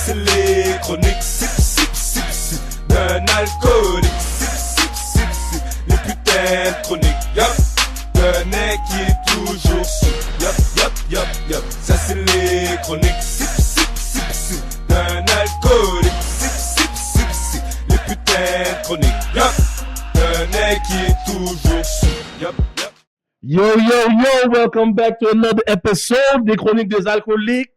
c'est les chroniques sip d'un alcoolique. Sip, les putains de chroniques, yup. D'un mec qui est toujours sous, yup. Ça c'est les chroniques sip d'un alcoolique. Sip, les putains de chroniques, yup. D'un mec qui est toujours sous, yup. Yo, welcome back to another episode des Chroniques des Alcooliques.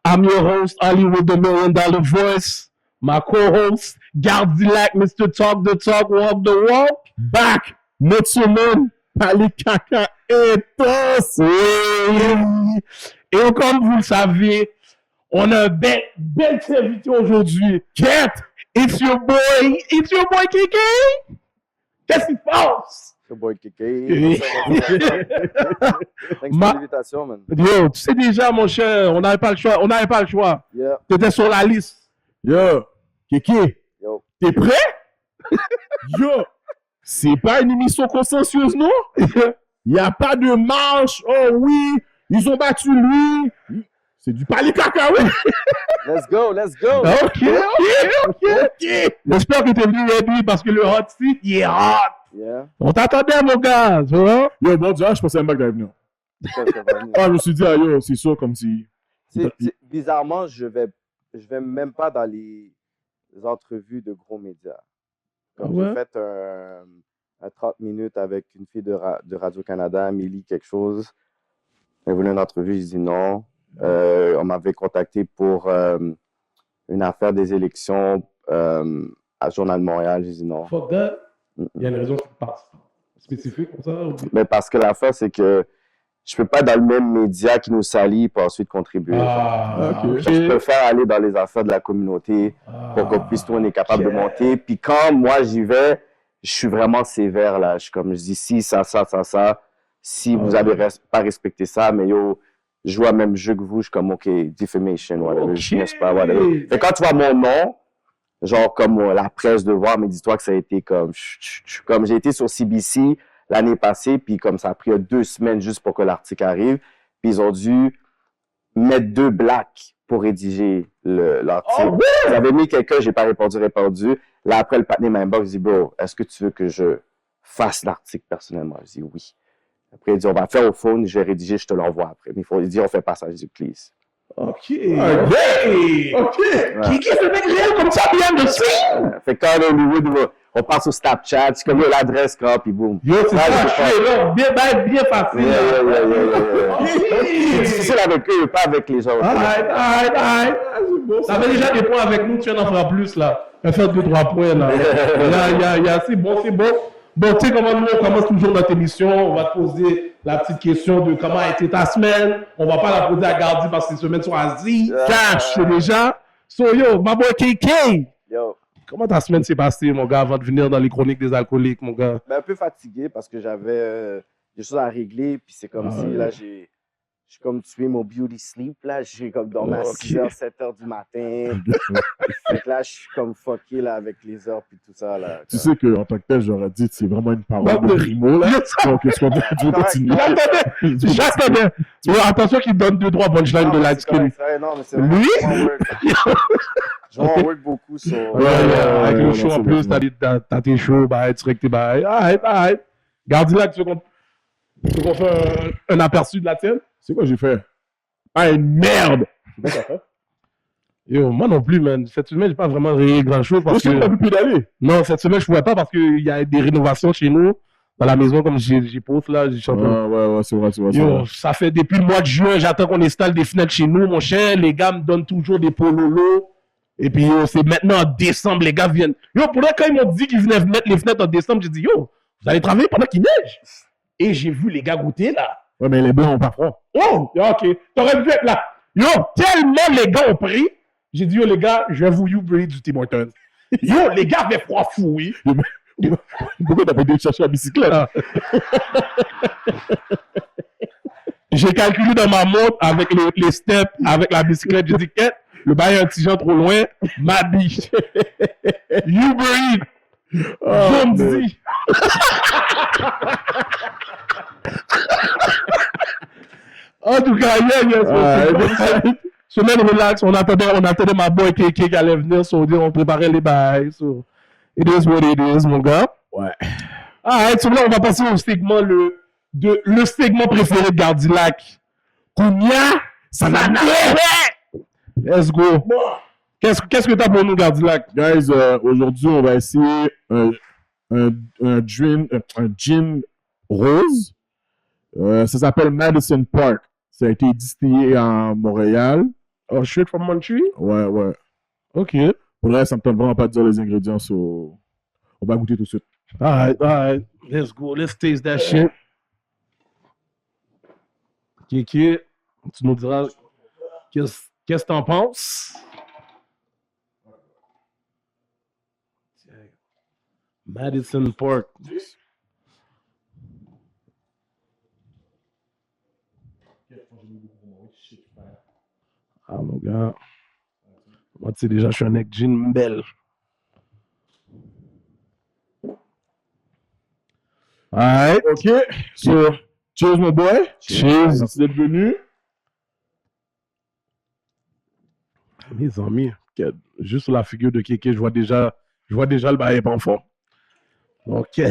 I'm your host, Hollywood the $1 Million Voice. My co-host, Gardilac, Mr. Talk the Talk, Walk the Walk. Back, notre semaine, Pali Caca intense. Et comme vous le savez, on a un bel invité aujourd'hui. Ket, it's your boy KK. Qu'est-ce qui se passe? Le boy KK. Thanks pour l'invitation, man. Yo, tu sais déjà, mon cher, on n'avait pas le choix. Yeah. T'étais sur la liste. Yo, Kéké, Yo. t'es prêt? Yo, c'est pas une émission consensueuse, non? Il n'y a pas de marche. Oh oui, ils ont battu lui. C'est du palais cacahuète. Let's go. Ok. J'espère que t'es venu ready parce que le hot seat, il est hot. Yeah. On t'attendait, mon gars, tu vois? Yo, bon, je pensais même pas que t'allais venir. Je me suis dit, yo, c'est sûr, comme si... Bizarrement, je vais même pas dans les entrevues de gros médias. Comme j'ai fait un 30 minutes avec une fille de Radio-Canada, Amélie quelque chose. Elle voulait une entrevue, j'ai dit non. On m'avait contacté pour une affaire des élections à Journal de Montréal, j'ai dit non. Fuck that. Il y a une raison spécifique pour ça? Mais parce que l'affaire, c'est que je peux pas être dans le même média qui nous salit pour ensuite contribuer. Ok. Je préfère aller dans les affaires de la communauté pour qu'on puisse, on est capable de monter. Puis quand moi j'y vais, je suis vraiment sévère là. Je dis si, ça. Si vous avez pas respecté ça, mais yo, je joue à même jeu que vous, je suis comme ok, defamation, whatever, je ne sais pas, whatever. Et quand tu vois mon nom, genre comme la presse de voir, mais dis-toi que ça a été comme j'ai été sur CBC l'année passée, puis comme ça a pris 2 semaines juste pour que l'article arrive, puis ils ont dû mettre 2 blacks pour rédiger l'article. Ils avaient mis quelqu'un, j'ai pas répondu. Là après le patiné m'a inbox, je dis bro, est-ce que tu veux que je fasse l'article personnellement? Je dis oui. Après il dit on va faire au phone, je vais rédiger, je te l'envoie après. Mais il dit on fait pas ça, je dis please. Ok. Qui est le mec réel comme ça, bien de ça? Fait que quand on est au Hollywood, on passe au Snapchat, c'est comme l'adresse, puis boum. Yo, c'est ça, bien facile. C'est difficile avec eux, pas avec les autres. Alright. Ça fait déjà des points avec nous, tu en feras plus là. On va faire 2-3 points là. C'est bon. Bon, tu sais comment nous, on commence toujours notre émission, on va te poser la petite question de comment a été ta semaine. On va pas la poser à Gardi parce que les semaines sont asies. Cash, c'est déjà. So yo, my boy KK. Yo. Comment ta semaine s'est passée, mon gars, avant de venir dans les Chroniques des Alcooliques, mon gars? Ben, un peu fatigué parce que j'avais des choses à régler, puis c'est comme si là, j'ai comme tué mon beauty sleep, là, j'ai comme dormi à 6h, 7h du matin. Fait que là, je suis comme fucké là, avec les heures puis tout ça. Là, tu sais qu'en tant que tel, j'aurais dit c'est vraiment une parole de Rimo, là. Donc, est-ce qu'on peut continuer? J'attendais. Attention qu'il donne 2-3 punchlines de light skin. Non, mais c'est lui? Je vais work beaucoup sur... avec le show en plus, t'as tes shows, tu serais que t'es Alright. Gardilac, tu veux qu'on fasse un aperçu de la tienne? C'est quoi j'ai fait? Merde! Yo, moi non plus, man. Cette semaine, j'ai pas vraiment réglé grand-chose parce que... t'as pu pédaler? Non, cette semaine, je pouvais pas parce qu'il y a des rénovations chez nous. Dans la maison, comme j'ai posé là, j'ai chanté. Ouais, c'est vrai. Yo, ça fait depuis le mois de juin, j'attends qu'on installe des fenêtres chez nous, mon cher. Les gars me donnent toujours des pololos. Et puis, yo, c'est maintenant en décembre, les gars viennent. Yo, pour là, quand ils m'ont dit qu'ils venaient mettre les fenêtres en décembre, j'ai dit, yo, vous allez travailler pendant qu'il neige. Et j'ai vu les gars goûter là. Ouais, mais les blancs ont pas froid. Oh, ok. T'aurais pu être là. Yo, tellement les gars ont pris. J'ai dit, yo, les gars, je vais vous Uber du Tim Hortons. Yo, les gars avaient froid fou, oui. Pourquoi t'as pas été chercher la bicyclette? J'ai calculé dans ma montre avec les steps, avec la bicyclette. J'ai dit, le bail est un petit genre trop loin. Ma biche. Uber Eats. Je me dis. En tout cas, semaine relax, on attendait ma boy qui allait venir, on préparait les bails. So, it is what it is, mon gars. Ouais. Alright, so là, on va passer au segment, le segment préféré de Gardilac. Kounia, ça va Let's go. Qu'est-ce que t'as pour nous, Gardilac? Guys, aujourd'hui, on va essayer un gin rose. Ça s'appelle Madison Park. Ça a été distillé à Montréal. Oh, straight from Montreal? Ouais. OK. Pour le reste, ça me tente vraiment pas de dire les ingrédients. On va goûter tout de suite. Alright. Let's go. Let's taste that shit. Kiki, tu nous diras qu'est-ce que t'en penses? Madison Park. Ah, mon gars. Moi, tu sais déjà, je suis un mec jean belle. Alright. OK. So, cheers, mon boy. Cheers. Merci d'être venu. Mes amis, juste sur la figure de Kéké, je vois déjà le bail en fond. OK.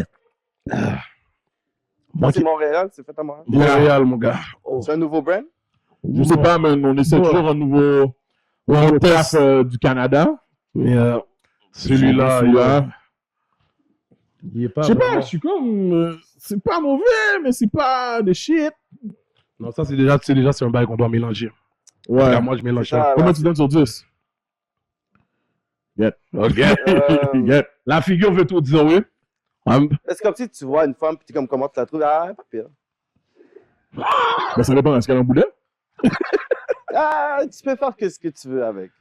Moi, c'est Montréal, c'est fait à Montréal. Montréal, mon gars. Oh. C'est un nouveau brand? Je sais pas, mais on essaie toujours un nouveau taf du Canada. Mais celui-là, il est pas. Je sais pas, vraiment- je suis comme. C'est pas mauvais, mais c'est pas de shit. Non, ça, c'est déjà un bail qu'on doit mélanger. Ouais. Regarde, moi, je mélange ça. Combien tu donnes sur 10? OK. Get. La figure veut tout dire, oui. C'est comme si tu vois une femme, puis tu es comme, comment tu la trouves? Ah, pas pire. Ben, ça dépend. Est-ce qu'elle a un boudin? Ah, tu peux faire ce que tu veux avec.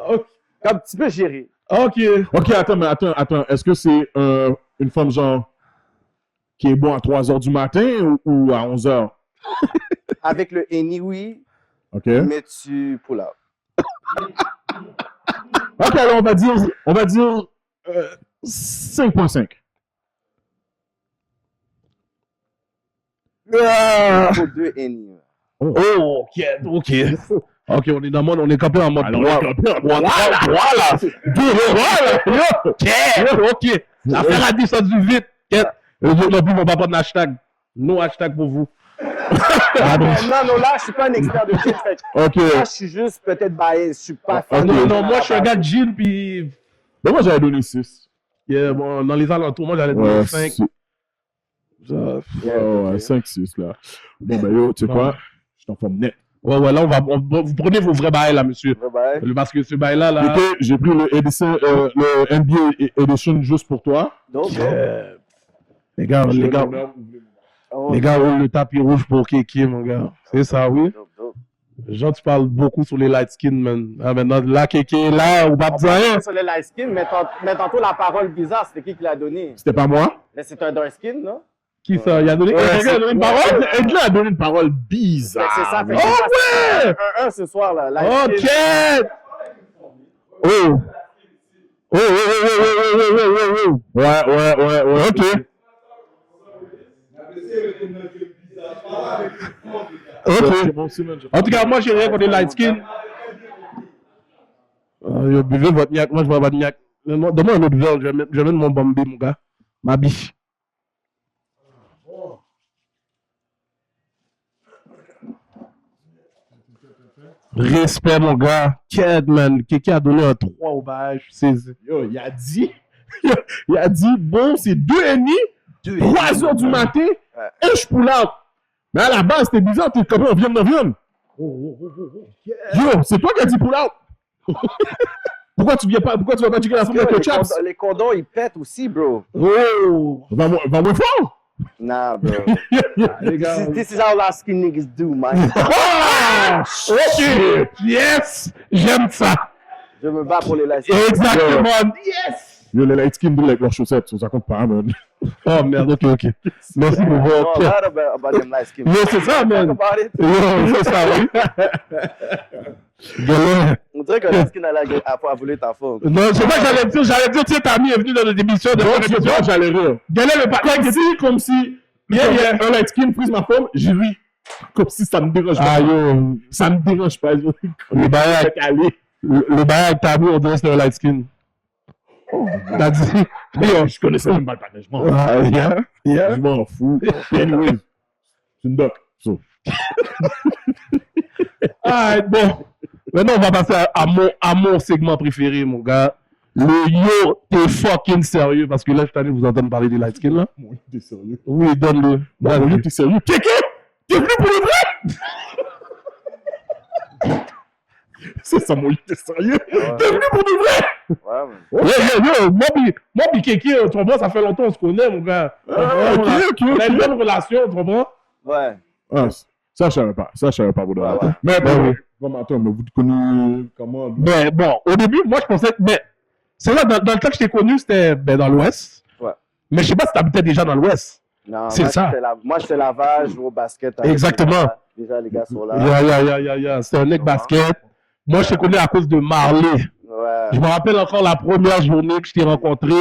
OK. Comme tu peux gérer. OK. Ok, attends. Est-ce que c'est une femme genre qui est bon à 3h du matin ou à 11h? Avec le Henny, oui, Ok. mais tu pull out. Ok, alors on va dire 5.5. Il faut 2 Henny. Oh, OK. OK, on est dans le mode, on est campé en mode Alors, droit. Voilà. OK. La faire a dit ça du vite. Les autres non plus vont pas prendre hashtag. No hashtag pour vous. Non, là, je suis pas un expert de shit. Fait. Ok. Là, je suis juste peut-être biased. Je suis pas fan. Non, moi, je suis un gars de jean, puis Ben, moi, j'avais donné 6. bon, dans les alentours, moi, j'allais donner 5. Ouais, 5-6 là. Bon, ben yo, tu sais quoi? Je t'en forme net. Ouais, là, vous prenez vos vrais bails, là, monsieur. Bye bye. Parce que ce bail-là, là. Ok, j'ai pris le NBA Edition juste pour toi. Donc, Les gars, roulent le tapis rouge pour Kéké, mon gars. C'est ça, oui. Genre, tu parles beaucoup sur les light skin, man. Ah, maintenant, là, Kéké est là, ou pas besoin. sur le light skin, mais tantôt la parole bizarre, c'était qui l'a donné? C'était pas moi. Mais c'est un dark skin, non? Qui ça? Il a donné, quelqu'un a donné une parole? Edla a donné une parole Fait bizarre. que c'est ça. Fait que Oh, c'est ouais! ça, 1-1 ce soir, là. Light OK! skin. Oh! Ouais, ok. En tout cas, moi, j'ai rien contre les light skin. Buvez votre niaque, moi, je vois pas de niaque. Donne-moi un autre verre, je vais mettre mon bombé, mon gars. Ma biche. Respect, mon gars. Kedman, Kéké a donné un 3 au bail, je suis saisi. Yo, il a dit, bon, c'est 2h30, 3h du matin, et je pull out. Mais à la base, c'était bizarre, t'es comme on vient. Yo, c'est toi qui as dit pull out. Pourquoi tu vas pas checker la forme avec le chaps? Les condoms, ils pètent aussi, bro. Oh! Va moins fort. Nah, bro. Les gars. This is how light skin niggas do, man. Ah! OK! Yes! J'aime ça! Je me bats pour les light skins. Exactement! Yes! Yo, les light skin brillent avec leurs chaussettes, ça compte pas, man. Oh merde, OK. Merci pour No, votre... not about them light skins. Yo, c'est ça, man! Talk about it. Yo, c'est ça, oui! Galère. On dirait qu'un light skin a volé ta forme. Non, c'est pas que j'allais dire, tu sais, Tami est venu dans notre émission de Donc, tu vois, j'allais rire. Galère, mais pas... Comme si, un light skin prise ma forme, j'ai ri. Comme si ça me dérange Ah, pas. yo, Ça me dérange pas. le bail avec Tabu, on dirait que c'est un light skin. T'as dit, yo, Je connaissais même pas le patin. Je m'en ah, yeah. Je m'en fous. Anyways, c'est une doc. So. Ah, bon. Maintenant, on va passer à mon segment préféré, mon gars. Le yo, t'es fucking sérieux, parce que là, je t'allais vous entendre parler des light skins, là. Mon Dieu, t'es sérieux? Oui, donne-le. Mon Dieu, t'es sérieux? Kéké? T'es venu pour le vrai? C'est ça, mon Dieu, t'es sérieux? T'es venu pour le vrai? Ouais, man. Yo, moi, puis Kéké, tu comprends, ça fait longtemps qu'on se connaît, mon gars. Ok. On a une bonne relation, tu comprends? Ouais. Ah, ça, je savais pas. Ça, je savais pas, Bouddha. Ouais. Mais Ouais, bon, ouais. bon, attends, mais vous connaissez comment? Mais bon, au début, moi, je pensais que. Mais c'est là, dans le temps que je t'ai connu, c'était dans l'Ouest. Ouais. Mais je sais pas si t'habitais déjà dans l'Ouest. Non, C'est moi, ça. Moi, j'étais là-bas, je joue au basket. avec Exactement. les gars. Déjà, les gars sont là. Yeah. C'est un mec basket. Moi, je t'ai connu à cause de Marley. Ouais. Je me rappelle encore la première journée que je t'ai rencontré.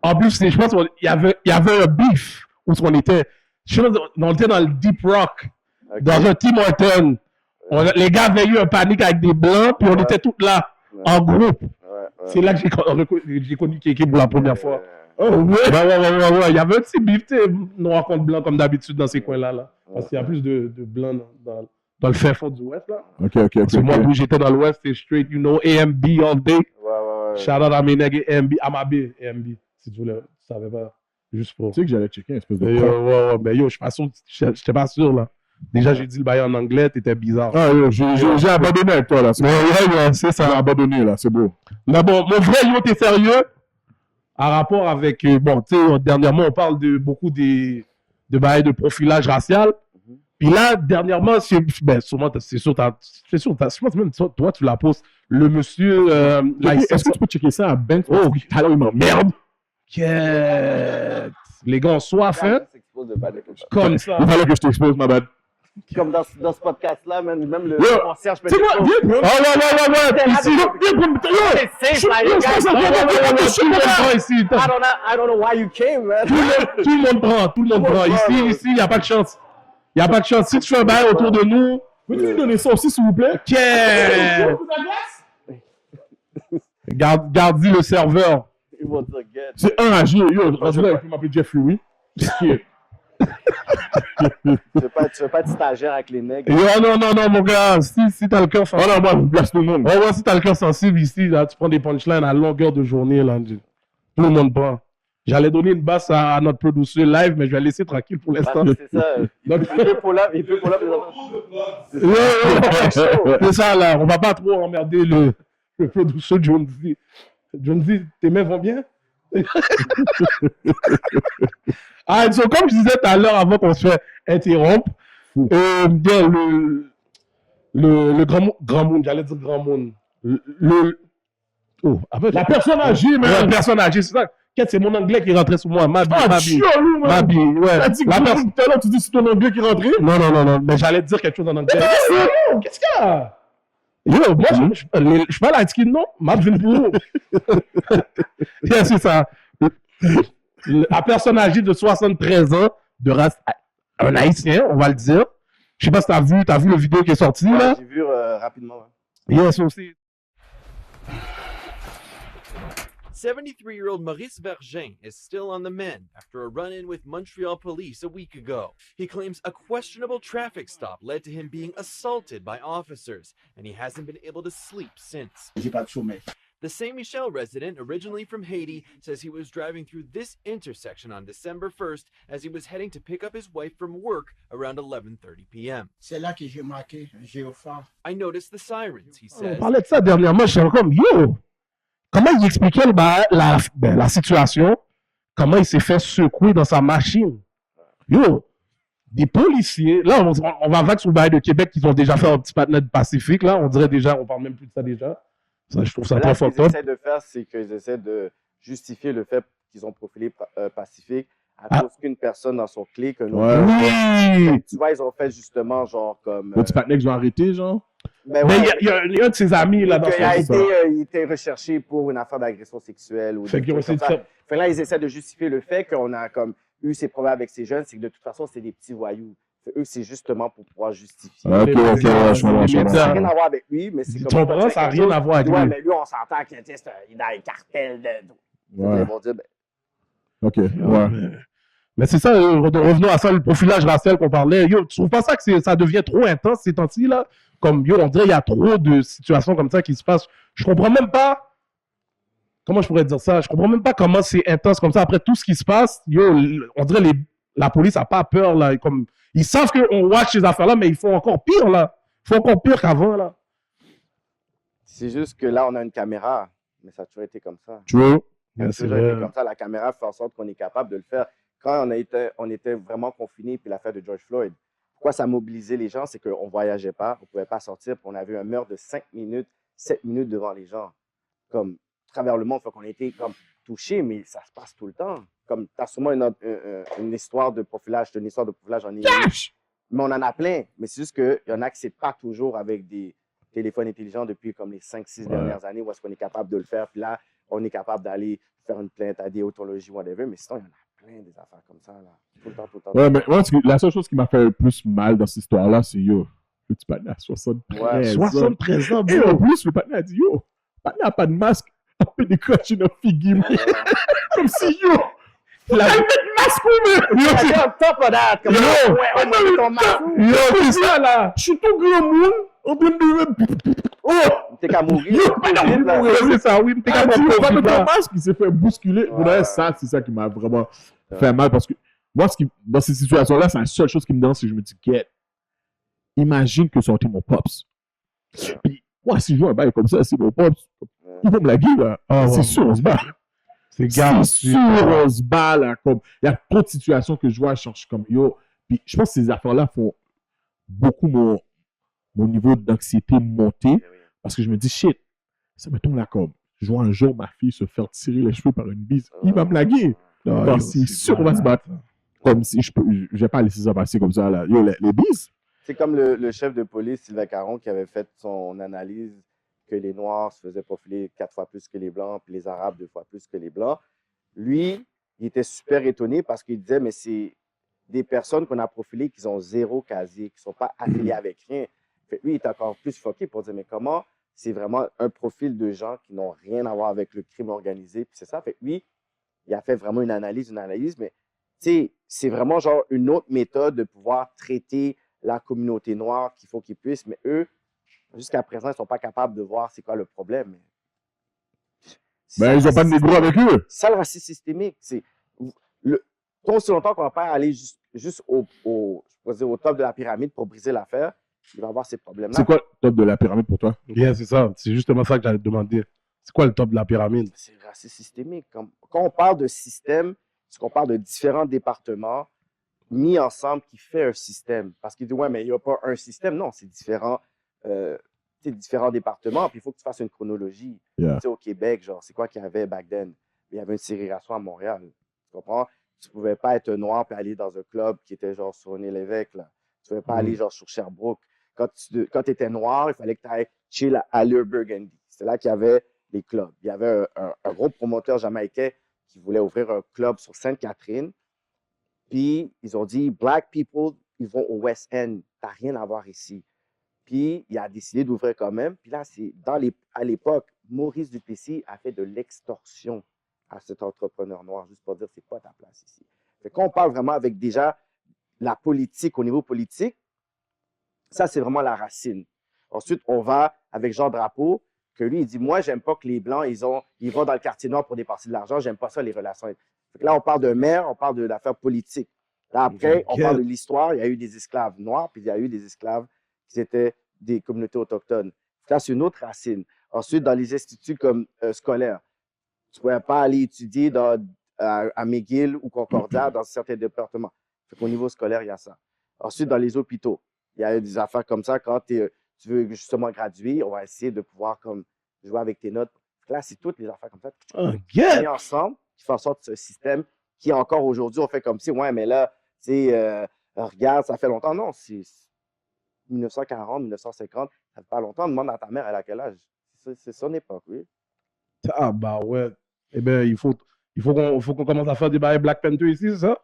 En plus, je pense qu'il y avait un beef où on était. Je pense on était dans le Deep Rock, Ok. dans un Tim Hortons. Les gars avaient eu un panique avec des blancs, puis on était tous là, en groupe. C'est là que j'ai connu Kéké pour la première fois. Oh, ouais. Ouais. Il y avait un petit beef, tu sais, noir contre blanc, comme d'habitude dans ces coins-là. Là. Parce qu'il y a plus de blancs dans le fin fond du Ouest. Là. Ok. Parce que moi, d'où j'étais dans l'Ouest, c'est straight, you know, AMB all day. Ouais. Shout out à mes nègres AMB, AMAB, si tu savais pas. Juste pour. Tu sais que j'allais checker un espèce de. Ouais, mais yo, je suis pas sûr, j'étais pas sûr, là. Déjà, j'ai dit le bail en anglais, t'étais bizarre. Ah, yo, j'ai abandonné avec toi, là. Ouais, c'est J'ai ça. abandonné, là, c'est beau. Mais bon, mon vrai yo, t'es sérieux? En rapport avec, bon, tu sais, dernièrement, on parle de beaucoup de bails de profilage racial. Puis là, dernièrement, sûrement, c'est sûr, je pense même, toi, tu la poses. Le monsieur, Est-ce que tu peux checker ça à Ben? Oh, oui. Alors, il m'emmerde. Les gars ont soif, hein? Comme ça. Il fallait que je t'expose, ma bad. Comme dans ce podcast-là, même le Yo, concierge peut C'est quoi? Viens, bro. Ouais. Ici, C'est safe, like, guys. tout le monde prend ici. I don't know why you came, man. Tout le monde prend. Ici, il n'y a pas de chance. Il n'y a pas de chance. Si tu fais un bail autour de nous, Peux-tu me donner ça aussi, s'il vous plaît? Garde le serveur. C'est un âgé. Yo, rendu là, il peut m'appeler Jeffrey, oui. Tu veux pas être stagiaire avec les nègres. Non, mon gars. Si t'as le cœur Oh non, moi, je place tout le monde. Ouais, si t'as le cœur sensible ici, là, tu prends des punchlines à longueur de journée, là. Tout le monde prend. J'allais donner une basse à notre producer live, mais je vais laisser tranquille pour l'instant. C'est ça. Il peut pull up les enfants. C'est ça, là. On va pas trop emmerder le producer Jonesy. Jonesy, tes mains vont bien? Comme je disais tout à l'heure avant qu'on se fait interrompre, bien, le grand monde, j'allais dire grand monde. La personne âgée, mais. La personne âgée, c'est ça. C'est mon anglais qui rentrait sur moi. Ma vie, ouais. T'as dit que tout à l'heure, tu dis c'est ton anglais qui rentrait? Non, mais j'allais te dire quelque chose en anglais. Qu'est-ce qu'il y a? Yo, moi, je suis pas light skin, non? Ma vie pour yeah, c'est ça. La personne âgée de 73 ans, de race, un haïtien, on va le dire. Je sais pas si t'as vu le vidéo qui est sorti, là? J'ai vu rapidement. Yes, aussi. 73-year-old Maurice Vergin is still on the mend after a run-in with Montreal police a week ago. He claims a questionable traffic stop led to him being assaulted by officers, and he hasn't been able to sleep since. The Saint-Michel resident, originally from Haiti, says he was driving through this intersection on December 1st as he was heading to pick up his wife from work around 11:30 p.m. C'est là que j'ai marqué un gyrophare. I noticed the sirens, he On says. parlait de ça dernièrement, je suis comme, yo, comment il expliquait la situation, comment il s'est fait secouer dans sa machine. Yo, des policiers, là, on va vague sur le bail de Québec qui ont déjà fait un petit partenaire Pacifique, là, on dirait déjà, on parle même plus de ça déjà. Ça, je trouve ça très fort. Ce qu'ils essaient de faire, c'est qu'ils essaient de justifier le fait qu'ils ont profilé Pacifique à cause qu'une personne dans son clic, un autre. Oui! Tu vois, ils ont fait justement genre comme. Le petit patinet qu'ils ont arrêté, genre? Mais il y a un de ses amis là dans il était recherché pour une affaire d'agression sexuelle. Ou fait qu'ils ont essayé de faire. Fait là, ils essaient de justifier le fait qu'on a comme eu ces problèmes avec ces jeunes, c'est que de toute façon, c'est des petits voyous. Eux, c'est justement pour pouvoir justifier. Ok, Les ok, médias, je comprends, les je Ça n'a médias. rien à voir avec lui, mais c'est Tu comme comprends, ça n'a rien à voir avec ouais, lui. mais lui, on s'entend qu'il est dans les cartels de. Ouais. Ils vont dire, ben, Ok, ouais. Mais c'est ça, revenons à ça, le profilage racial qu'on parlait. Yo, tu trouves pas ça que ça devient trop intense ces temps-ci, là? Comme, yo, on dirait qu'il y a trop de situations comme ça qui se passent. Je comprends même pas. Comment je pourrais dire ça? Je comprends même pas comment c'est intense comme ça. Après tout ce qui se passe, yo, on dirait la police a pas peur, là. Comme, ils savent qu'on watch ces affaires-là, mais ils font encore pire, là. Ils font encore pire qu'avant, là. c'est juste que là, on a une caméra, mais ça a toujours été comme ça. True. Ça a Ouais, c'est toujours été vrai. comme ça. La caméra fait en sorte qu'on est capable de le faire. Quand on était vraiment confinés, puis l'affaire de George Floyd, pourquoi ça mobilisait les gens? C'est qu'on ne voyageait pas, on ne pouvait pas sortir, puis on avait un meurtre de 5 minutes, 7 minutes devant les gens. Comme, à travers le monde, fait qu'on a été comme touchés, mais ça se passe tout le temps. Comme, tu as sûrement une histoire de profilage, une histoire de profilage en Illinois. Mais on en a plein. Mais c'est juste qu'il y en a que c'est pas toujours avec des téléphones intelligents depuis comme les 5-6 dernières années où est-ce qu'on est capable de le faire. Puis là, on est capable d'aller faire une plainte à déontologie, whatever. Mais sinon, il y en a plein des affaires comme ça, là. Tout le temps, tout le temps. Ouais, mais moi, la seule chose qui m'a fait le plus mal dans cette histoire-là, c'est yo, le petit patin à 73 Ouais, ans. 73 ans, Et en bro. plus, le patin a dit yo, le patin n'a pas de masque, on fait des crotches dans figure. Comme si yo, la masque ou même. Yo, Allez, on top of that, comme Yo! ouais, on met ton masque. Yo, c'est ça là! Je suis tout grand monde en train de. Oh! T'es qu'à mourir. Yo, Tout de suite, là. Ouais, c'est ça, oui, mais t'es Ah, capable tu de vois, vivre ton là. masque, il s'est fait bousculer. Pour Ouais. vrai, ça, c'est ça qui m'a vraiment fait mal parce que moi, dans ces situations-là, c'est la seule chose qui me donne, c'est que je me dis, get, imagine que ça aurait été mon pops. Puis, moi, si je vois un bail comme ça, c'est mon pops, ils vont me la gueule, là. Ah, C'est ouais. sûr, on se bat. C'est C'est garanti. sûr, on se bat, là. Comme, il y a trop de situations que je vois, je suis comme, yo. Puis, je pense que ces affaires-là font beaucoup mon niveau d'anxiété monter parce que je me dis, shit, ça me tombe là comme, je vois un jour ma fille se faire tirer les cheveux par une bise, il va me laguer. Ah, Parce yo, que c'est sûr qu'on va se malade. battre. Comme si je vais pas laisser ça passer comme ça, là. Yo, les bises. C'est comme le chef de police, Sylvain Caron, qui avait fait son analyse que les Noirs se faisaient profiler 4 fois plus que les Blancs, puis les Arabes 2 fois plus que les Blancs. Lui, il était super étonné parce qu'il disait, mais c'est des personnes qu'on a profilées qui ont 0 casier, qui ne sont pas affiliées avec rien. Fait, lui, il est encore plus foqué pour dire, mais comment c'est vraiment un profil de gens qui n'ont rien à voir avec le crime organisé, puis c'est ça. Fait, lui, il a fait vraiment une analyse, mais c'est vraiment genre une autre méthode de pouvoir traiter la communauté noire qu'il faut qu'ils puissent, mais eux, jusqu'à présent, ils ne sont pas capables de voir c'est quoi le problème. Ben, ils ont pas de négro avec eux. C'est ça le racisme systémique. C'est tant aussi longtemps qu'on ne va pas aller juste au top de la pyramide pour briser l'affaire, il va avoir ces problèmes-là. C'est quoi le top de la pyramide pour toi? Yeah, c'est ça. C'est justement ça que j'allais te demander. C'est quoi le top de la pyramide? C'est le racisme systémique. Quand on parle de système, c'est qu'on parle de différents départements mis ensemble qui fait un système. Parce qu'il dit, ouais, mais il n'y a pas un système. Non, c'est différents départements. Puis il faut que tu fasses une chronologie. Yeah. Tu sais, au Québec, genre, c'est quoi qu'il y avait back then? Il y avait une ségrégation à Montréal. Tu comprends? Tu ne pouvais pas être noir et aller dans un club qui était genre sur René-Lévesque. Là. Tu ne pouvais pas aller genre sur Sherbrooke. Quand tu étais noir, il fallait que tu ailles chill à Allure Burgundy. C'est là qu'il y avait les clubs. Il y avait un gros promoteur jamaïcain qui voulait ouvrir un club sur Sainte-Catherine. Puis, ils ont dit, Black people, ils vont au West End. T'as rien à voir ici. Puis, il a décidé d'ouvrir quand même. Puis là, à l'époque, Maurice Duplessis a fait de l'extorsion à cet entrepreneur noir, juste pour dire, c'est pas ta place ici. Fait qu'on parle vraiment avec déjà la politique, au niveau politique, ça, c'est vraiment la racine. Ensuite, on va avec Jean Drapeau, que lui, il dit, moi, j'aime pas que les Blancs, ils vont dans le quartier nord pour dépenser de l'argent, j'aime pas ça, les relations. Fait que là, on parle de maire, on parle de l'affaire politique. Là, après, on parle de l'histoire, il y a eu des esclaves noirs, puis il y a eu des esclaves qui étaient des communautés autochtones. Là, c'est une autre racine. Ensuite, dans les instituts comme scolaires, tu ne pouvais pas aller étudier à McGill ou Concordia dans certains départements. Fait qu'au niveau scolaire, il y a ça. Ensuite, dans les hôpitaux, il y a des affaires comme ça. Quand tu veux justement graduer, on va essayer de pouvoir comme, jouer avec tes notes. Là, c'est toutes les affaires comme ça. Yeah. Mis ensemble, qui font en sorte ce système qui, encore aujourd'hui, on fait comme si, ouais, mais là, tu sais, regarde, ça fait longtemps. Non, c'est 1940, 1950, ça fait pas longtemps. Demande à ta mère, elle a quel âge? C'est son époque, oui. Ah, bah ouais. Eh bien, il faut qu'on commence à faire des bails Black Panther ici, c'est ça?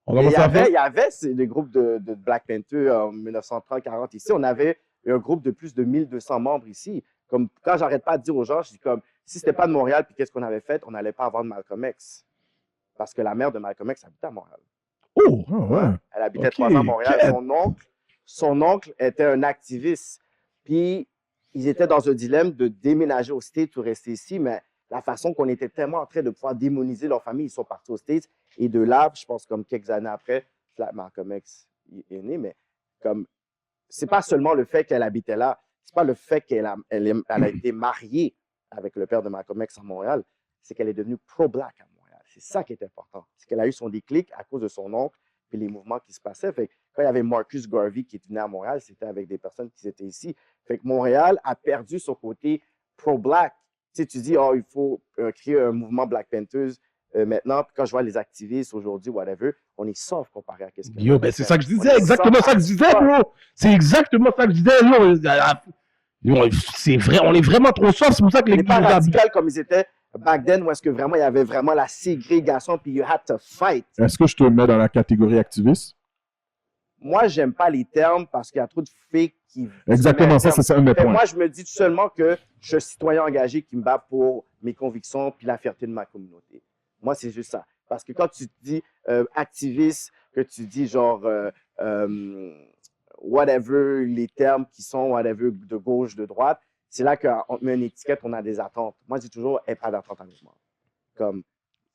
On Il commence à faire. y avait des groupes de Black Panther en 1930-40 ici. On avait un groupe de plus de 1200 membres ici. Comme quand j'arrête pas de dire aux gens, je dis comme si c'était pas de Montréal, puis qu'est-ce qu'on avait fait, on n'allait pas avoir de Malcolm X. Parce que la mère de Malcolm X habitait à Montréal. Oh! Ah ouais. Elle habitait Ok, 3 ans à Montréal. quête. Son oncle était un activiste. Puis ils étaient dans un dilemme de déménager aux States ou rester ici, mais la façon qu'on était tellement en train de pouvoir démoniser leur famille, ils sont partis aux States. Et de là, je pense comme quelques années après, Malcolm X est né, mais comme c'est pas seulement le fait qu'elle habitait là, c'est pas le fait qu'elle a été mariée avec le père de Malcolm X à Montréal, c'est qu'elle est devenue pro-black à Montréal. C'est ça qui est important. C'est qu'elle a eu son déclic à cause de son oncle et les mouvements qui se passaient. Fait que quand il y avait Marcus Garvey qui est venu à Montréal, c'était avec des personnes qui étaient ici. Fait que Montréal a perdu son côté pro-black. Tu sais, tu dis, oh, il faut créer un mouvement Black Panthers maintenant. Puis quand je vois les activistes aujourd'hui, whatever, on est soft comparé à ce que Yo, ben c'est ça que je disais, exactement ça que je disais, bro. C'est exactement ça que je disais. Yo, c'est vrai, on est vraiment trop soft, c'est pour ça que On les n'est pas radical comme ils étaient back then, où est-ce que vraiment il y avait vraiment la ségrégation, puis you had to fight. Est-ce que je te mets dans la catégorie activiste? Moi, j'aime pas les termes parce qu'il y a trop de fake qui. Exactement, ça, c'est un de mes points. Moi, je me dis tout seulement que je suis un citoyen engagé qui me bat pour mes convictions puis la fierté de ma communauté. Moi, c'est juste ça. Parce que quand tu te dis activiste, que tu dis genre whatever, les termes qui sont whatever de gauche, de droite, c'est là qu'on te met une étiquette, on a des attentes. Moi, je dis toujours, pas d'attente avec moi. Comme,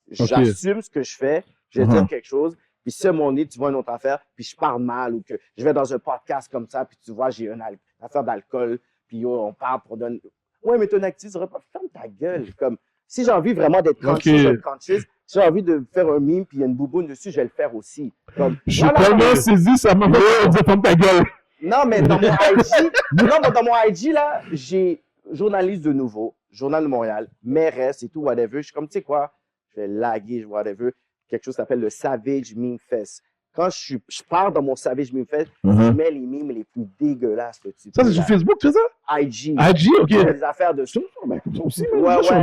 j'assume ce que je fais, je vais dire quelque chose, puis si à mon nez, tu vois une autre affaire, puis je parle mal, ou que je vais dans un podcast comme ça, puis tu vois, j'ai une affaire d'alcool, puis yo, on parle pour donner. Ouais, mais ton activiste, ferme ta gueule. Comme, si j'ai envie vraiment d'être conscious, je vais être conscious. Si j'ai envie de faire un meme, puis il y a une bouboune dessus, je vais le faire aussi. Comme, je suis tellement saisi, ça m'a fait dire ferme ta gueule. Non, mais dans mon IG, dans mon IG, là, j'ai journaliste de nouveau, Journal de Montréal, mairesse et tout, whatever. Je suis comme, tu sais quoi, je vais laguer, whatever. Quelque chose qui s'appelle le Savage Meme Fest. Quand je pars dans mon Savage Meme Fest, je mets les memes les plus dégueulasses que tu peux. Ça, c'est sur Facebook, tu fais ça? IG. IG, ok. Des affaires de... Ben, comme ça aussi, Ouais, je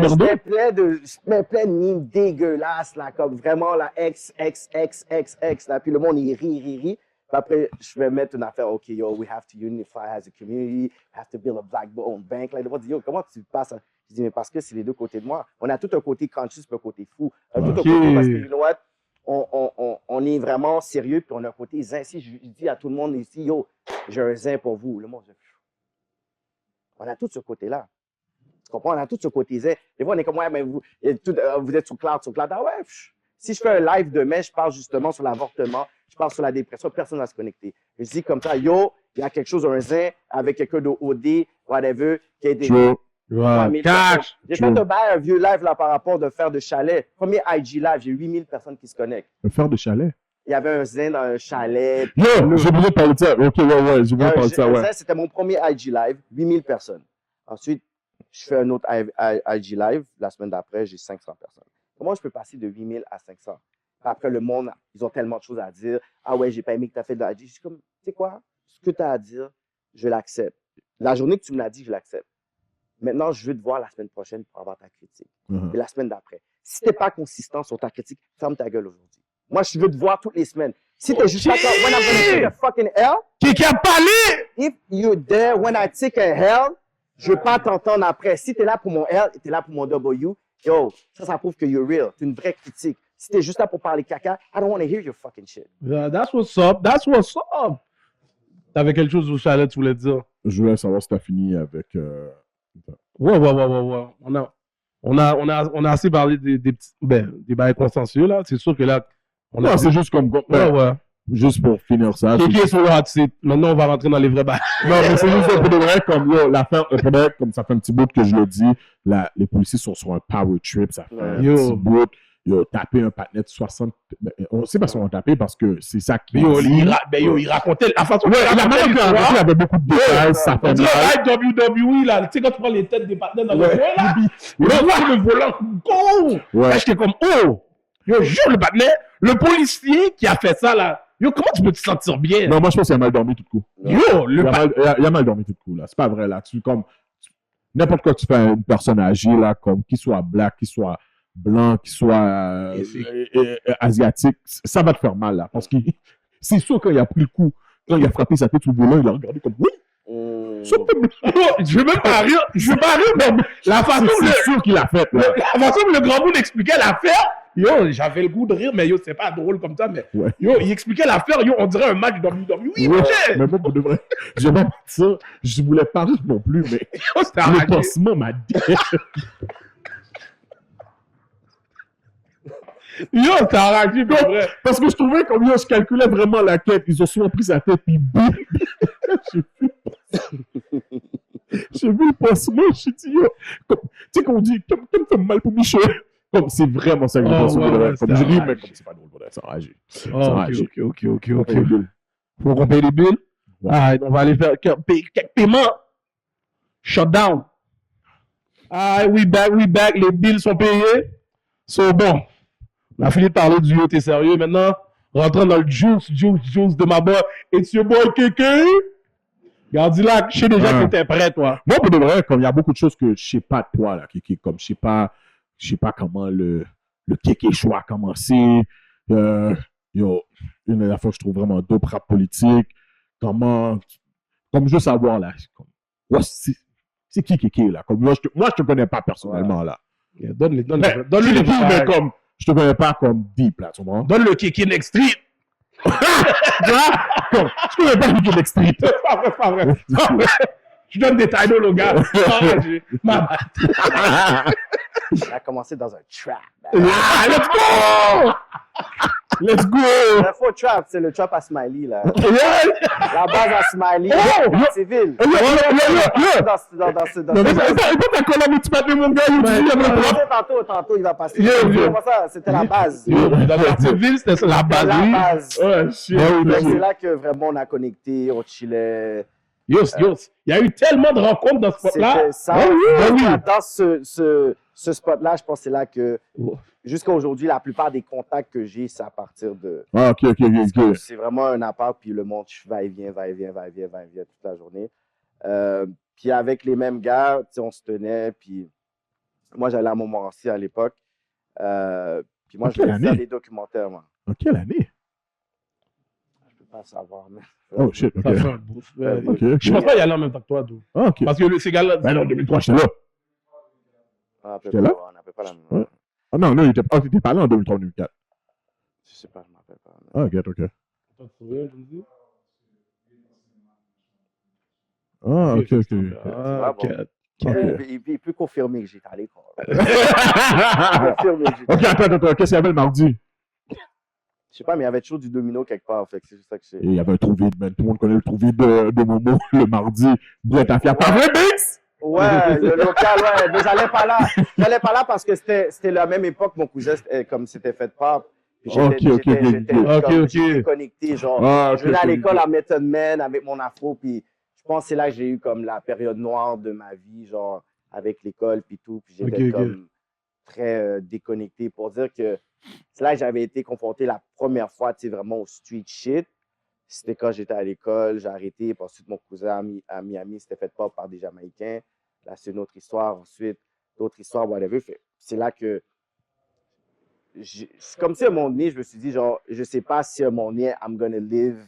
mets plein de memes dégueulasses, là, comme vraiment la XXXXX, là, puis le monde, il rit. Puis après, je vais mettre une affaire, OK, yo, we have to unify as a community, we have to build a black-owned bank. Là, dit, yo, comment tu passes? Je dis, mais parce que c'est les deux côtés de moi. On a tout un côté conscious et un côté fou. Tout un côté, parce que, you know what, on est vraiment sérieux, puis on a un côté zin. Si je dis à tout le monde ici, yo, j'ai un zin pour vous, le monde, on a tout ce côté-là. Tu comprends? On a tout ce côté zin. Des fois, on est comme, ouais, mais vous êtes sur cloud. Ah ouais, si je fais un live demain, je parle justement sur l'avortement, je parle sur la dépression, personne ne va se connecter. Je dis comme ça, yo, il y a quelque chose, un zin, avec quelqu'un de OD, whatever, qui a des... Cash! J'ai fait un vieux live là par rapport de faire de chalet. Premier IG live, j'ai 8000 personnes qui se connectent. Faire de chalet? Il y avait un zin dans un chalet. Yo, j'ai oublié de parler de ça. Ok, ouais, j'ai oublié de parler de ça, ouais. C'était mon premier IG live, 8000 personnes. Ensuite, je fais un autre IG live. La semaine d'après, j'ai 500 personnes. Comment je peux passer de 8000 à 500? Après, le monde, ils ont tellement de choses à dire. Ah ouais, j'ai pas aimé que tu as fait de IG. Je suis comme, tu sais quoi? Ce que tu as à dire, je l'accepte. La journée que tu me l'as dit, je l'accepte. Maintenant, je veux te voir la semaine prochaine pour avoir ta critique. Et la semaine d'après. Si tu n'es pas consistant sur ta critique, ferme ta gueule aujourd'hui. Moi, je veux te voir toutes les semaines. Si tu es juste là, when I'm gonna take a fucking L, Qui a parlé? if you're there when I take a L, je veux pas t'entendre après. Si tu es là pour mon L, tu es là pour mon W, yo, ça prouve que you're real. Tu es une vraie critique. Si tu es juste là pour parler caca, I don't want to hear your fucking shit. Yeah, that's what's up. T'avais quelque chose au chalet, tu voulais dire? Je voulais savoir si t'as fini avec... Ouais. On a assez parlé des bails consensueux, là. C'est sûr que là... Non, c'est juste comme... Ouais. Juste pour finir ça. Qui est sur le hot seat? Maintenant, on va rentrer dans les vrais bails. Non, mais c'est juste pour de vrai, comme yo, l'affaire, comme ça fait un petit bout que je le dis, les policiers sont sur un power trip, ça fait un petit bout. Yo, taper un patinet de 60... on sait pas si on va taper parce que c'est ça qui... il racontait la façon... la manière qu'il racontait, il y avait beaucoup de détails, ça fait mal. WWE, là, tu sais, quand tu prends les têtes des patinets dans le coin, là, le volant, go! Là, j'étais comme, oh! Yo, jure le patinet, le policier qui a fait ça, là, yo, comment tu peux te sentir bien? Non, moi, je pense qu'il a mal dormi tout le coup. Yo, il a mal dormi tout le coup, là. C'est pas vrai, là. N'importe quoi tu fais à une personne âgée, là, comme, qu'il soit black, qu'il soit blanc, qu'il soit asiatique, ça va te faire mal, là. Parce que c'est sûr, quand il a pris le coup, quand il a frappé sa tête sur le volant, il a regardé comme, oui, Je veux même pas rire, mais la façon c'est sûr qu'il a fait, là. la façon que le grand bout expliquait l'affaire, yo, j'avais le goût de rire, mais yo, c'est pas drôle comme ça, mais Ouais. yo, il expliquait l'affaire, yo, on dirait un match WWE. Oui, Ouais, ok. mais moi, pour de vrai, j'ai pas dit ça, je voulais pas rire non plus, mais Yo, c'était le arrangé. pansement m'a dit. Yo, c'était arrangé, pour vrai. Parce que je trouvais comme yo, je calculais vraiment la quête. Ils ont souvent pris sa tête, puis boum! J'ai vu le pansement, je suis dit, yo, tu sais, qu'on dit, comme fait mal pour Michel. Comme c'est vraiment ça que j'ai Oh, pensé. ouais, pour de vrai. ouais, Comme c'est je ris, mais arrangé. comme c'est pas drôle, pour de vrai, c'est enragé. Oh, ok. Ok. Faut qu'on paye les billes. Ouais. Ah, on va aller faire quelques paiements. Shutdown. Ah, we back. Les billes sont payés. So, bon. On a fini de parler du yo, t'es sérieux. Maintenant, rentrons dans le juice de ma boy. It's your boy KK. Gardilac, je sais déjà que t'es prêt, toi. Moi, pour de vrai, comme il y a beaucoup de choses que je sais pas de toi, là, qui comme je sais pas comment le kéké show a commencé. Yo, une des affaires que je trouve vraiment dope rap politique. Comme je veux savoir, là, comme, ouais, c'est qui kéké, là? Comme, moi, je te connais pas personnellement, là. Donne-lui Je les mais comme, je te connais pas comme deep, là, tu vois? Donne le KK Next Street. Tu vois? Comme, je connais pas le Québec Street. C'est pas vrai. Je donne des titles au gars. Ma bad. Il a commencé dans un trap. Ah, let's go! Let's go! Le faux trap, c'est le trap à Smiley, là. La base à Smiley, civil. Dans Non, mais pas d'accord, là, mais tu m'as dit, mon gars, il dit, il y a Tantôt, il va passer. Yo. Comment ça? C'était la base. Dans la petite ville, c'était ça, la base. La oui. base. Ouais, shit. Donc, c'est là que vraiment on a connecté, on chillait. Yo, il y a eu tellement de rencontres dans ce spot-là. C'était ça. Dans ce spot-là, je pense que c'est là que, jusqu'à aujourd'hui, la plupart des contacts que j'ai, c'est à partir de. Ah, ok. C'est vraiment un appart, puis le monde va et vient toute la journée. Puis avec les mêmes gars, tu sais, on se tenait, puis moi, j'allais à Montmorency à l'époque. Puis moi, En je voulais quelle faire année? des documentaires, moi. En quelle année? Je peux pas savoir, mais. Oh, shit, ok. Ça fait un bout. Ok. Je pense pas y aller en même temps que toi, d'où. Ah, ok. Parce que ces gars-là. Ben non, 2003, j'étais là. Ah, J'étais là? on n'appelle pas la même. Ouais. Ah non, t'étais pas là en 2003-2004. Je sais pas, je m'appelle pas. Ah, ok. Ah, ok. Ah, ok. Il peut confirmer que j'étais à l'école. Ok, Confirmer que j'étais. attends, qu'est-ce qu'il y avait le mardi? Je sais pas, mais il y avait toujours du domino quelque part. Fait que c'est juste ça que c'est. Et il y avait un trou vide, man. Tout le monde connaît le trou vide de Momo le mardi. Bien, t'as fait pas vrai, Bix? Ouais, le local, ouais. Mais j'allais pas là. J'allais pas là parce que c'était la même époque, mon cousin, comme c'était fait part. Puis j'étais connecté, genre. Ah, je venais à l'école à Method Man avec mon afro, puis je pense que c'est là que j'ai eu comme la période noire de ma vie, genre, avec l'école, puis tout. Puis j'étais comme très déconnecté pour dire que c'est là que j'avais été confronté la première fois, tu sais, vraiment au street shit. C'était quand j'étais à l'école, j'ai arrêté. Puis ensuite, mon cousin à Miami s'était fait pas par des Jamaïcains. Là, c'est une autre histoire. Ensuite, d'autres histoires, whatever. C'est là que c'est comme si à un moment donné, je me suis dit, genre, je sais pas si à un moment donné, I'm gonna live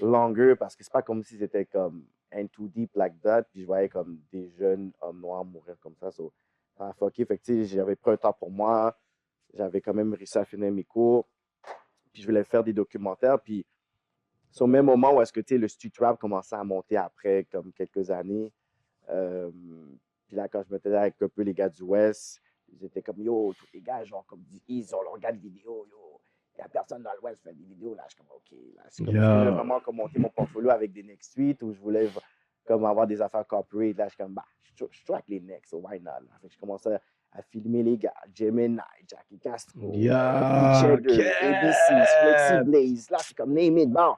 longer, parce que c'est pas comme si c'était comme in too deep like that, puis je voyais comme des jeunes hommes noirs mourir comme ça. So, ça a fucké. Fait que, tu sais, j'avais pris un temps pour moi. J'avais quand même réussi à finir mes cours. Puis je voulais faire des documentaires. Puis, c'est au même moment où est-ce que, tu sais, le street rap commençait à monter après, comme quelques années. Puis là, quand je me tenais avec un peu les gars du West, ils étaient comme, yo, tous les gars, genre, comme ils ont leur regard de vidéo, yo. Il n'y a personne dans l'Ouest qui fait des vidéos. Là, je suis comme, OK. Là, c'est comme, je voulais vraiment comme monter mon portfolio avec des Next Street, où je voulais comme avoir des affaires corporate. Là, je suis comme, bah, je suis avec les Next, so why not? Là. Fait que je commençais à filmer les gars, Gemini, Jackie Castro, Cheddar, ABC, Flexi Blaze. Là, c'est comme, name it, bon.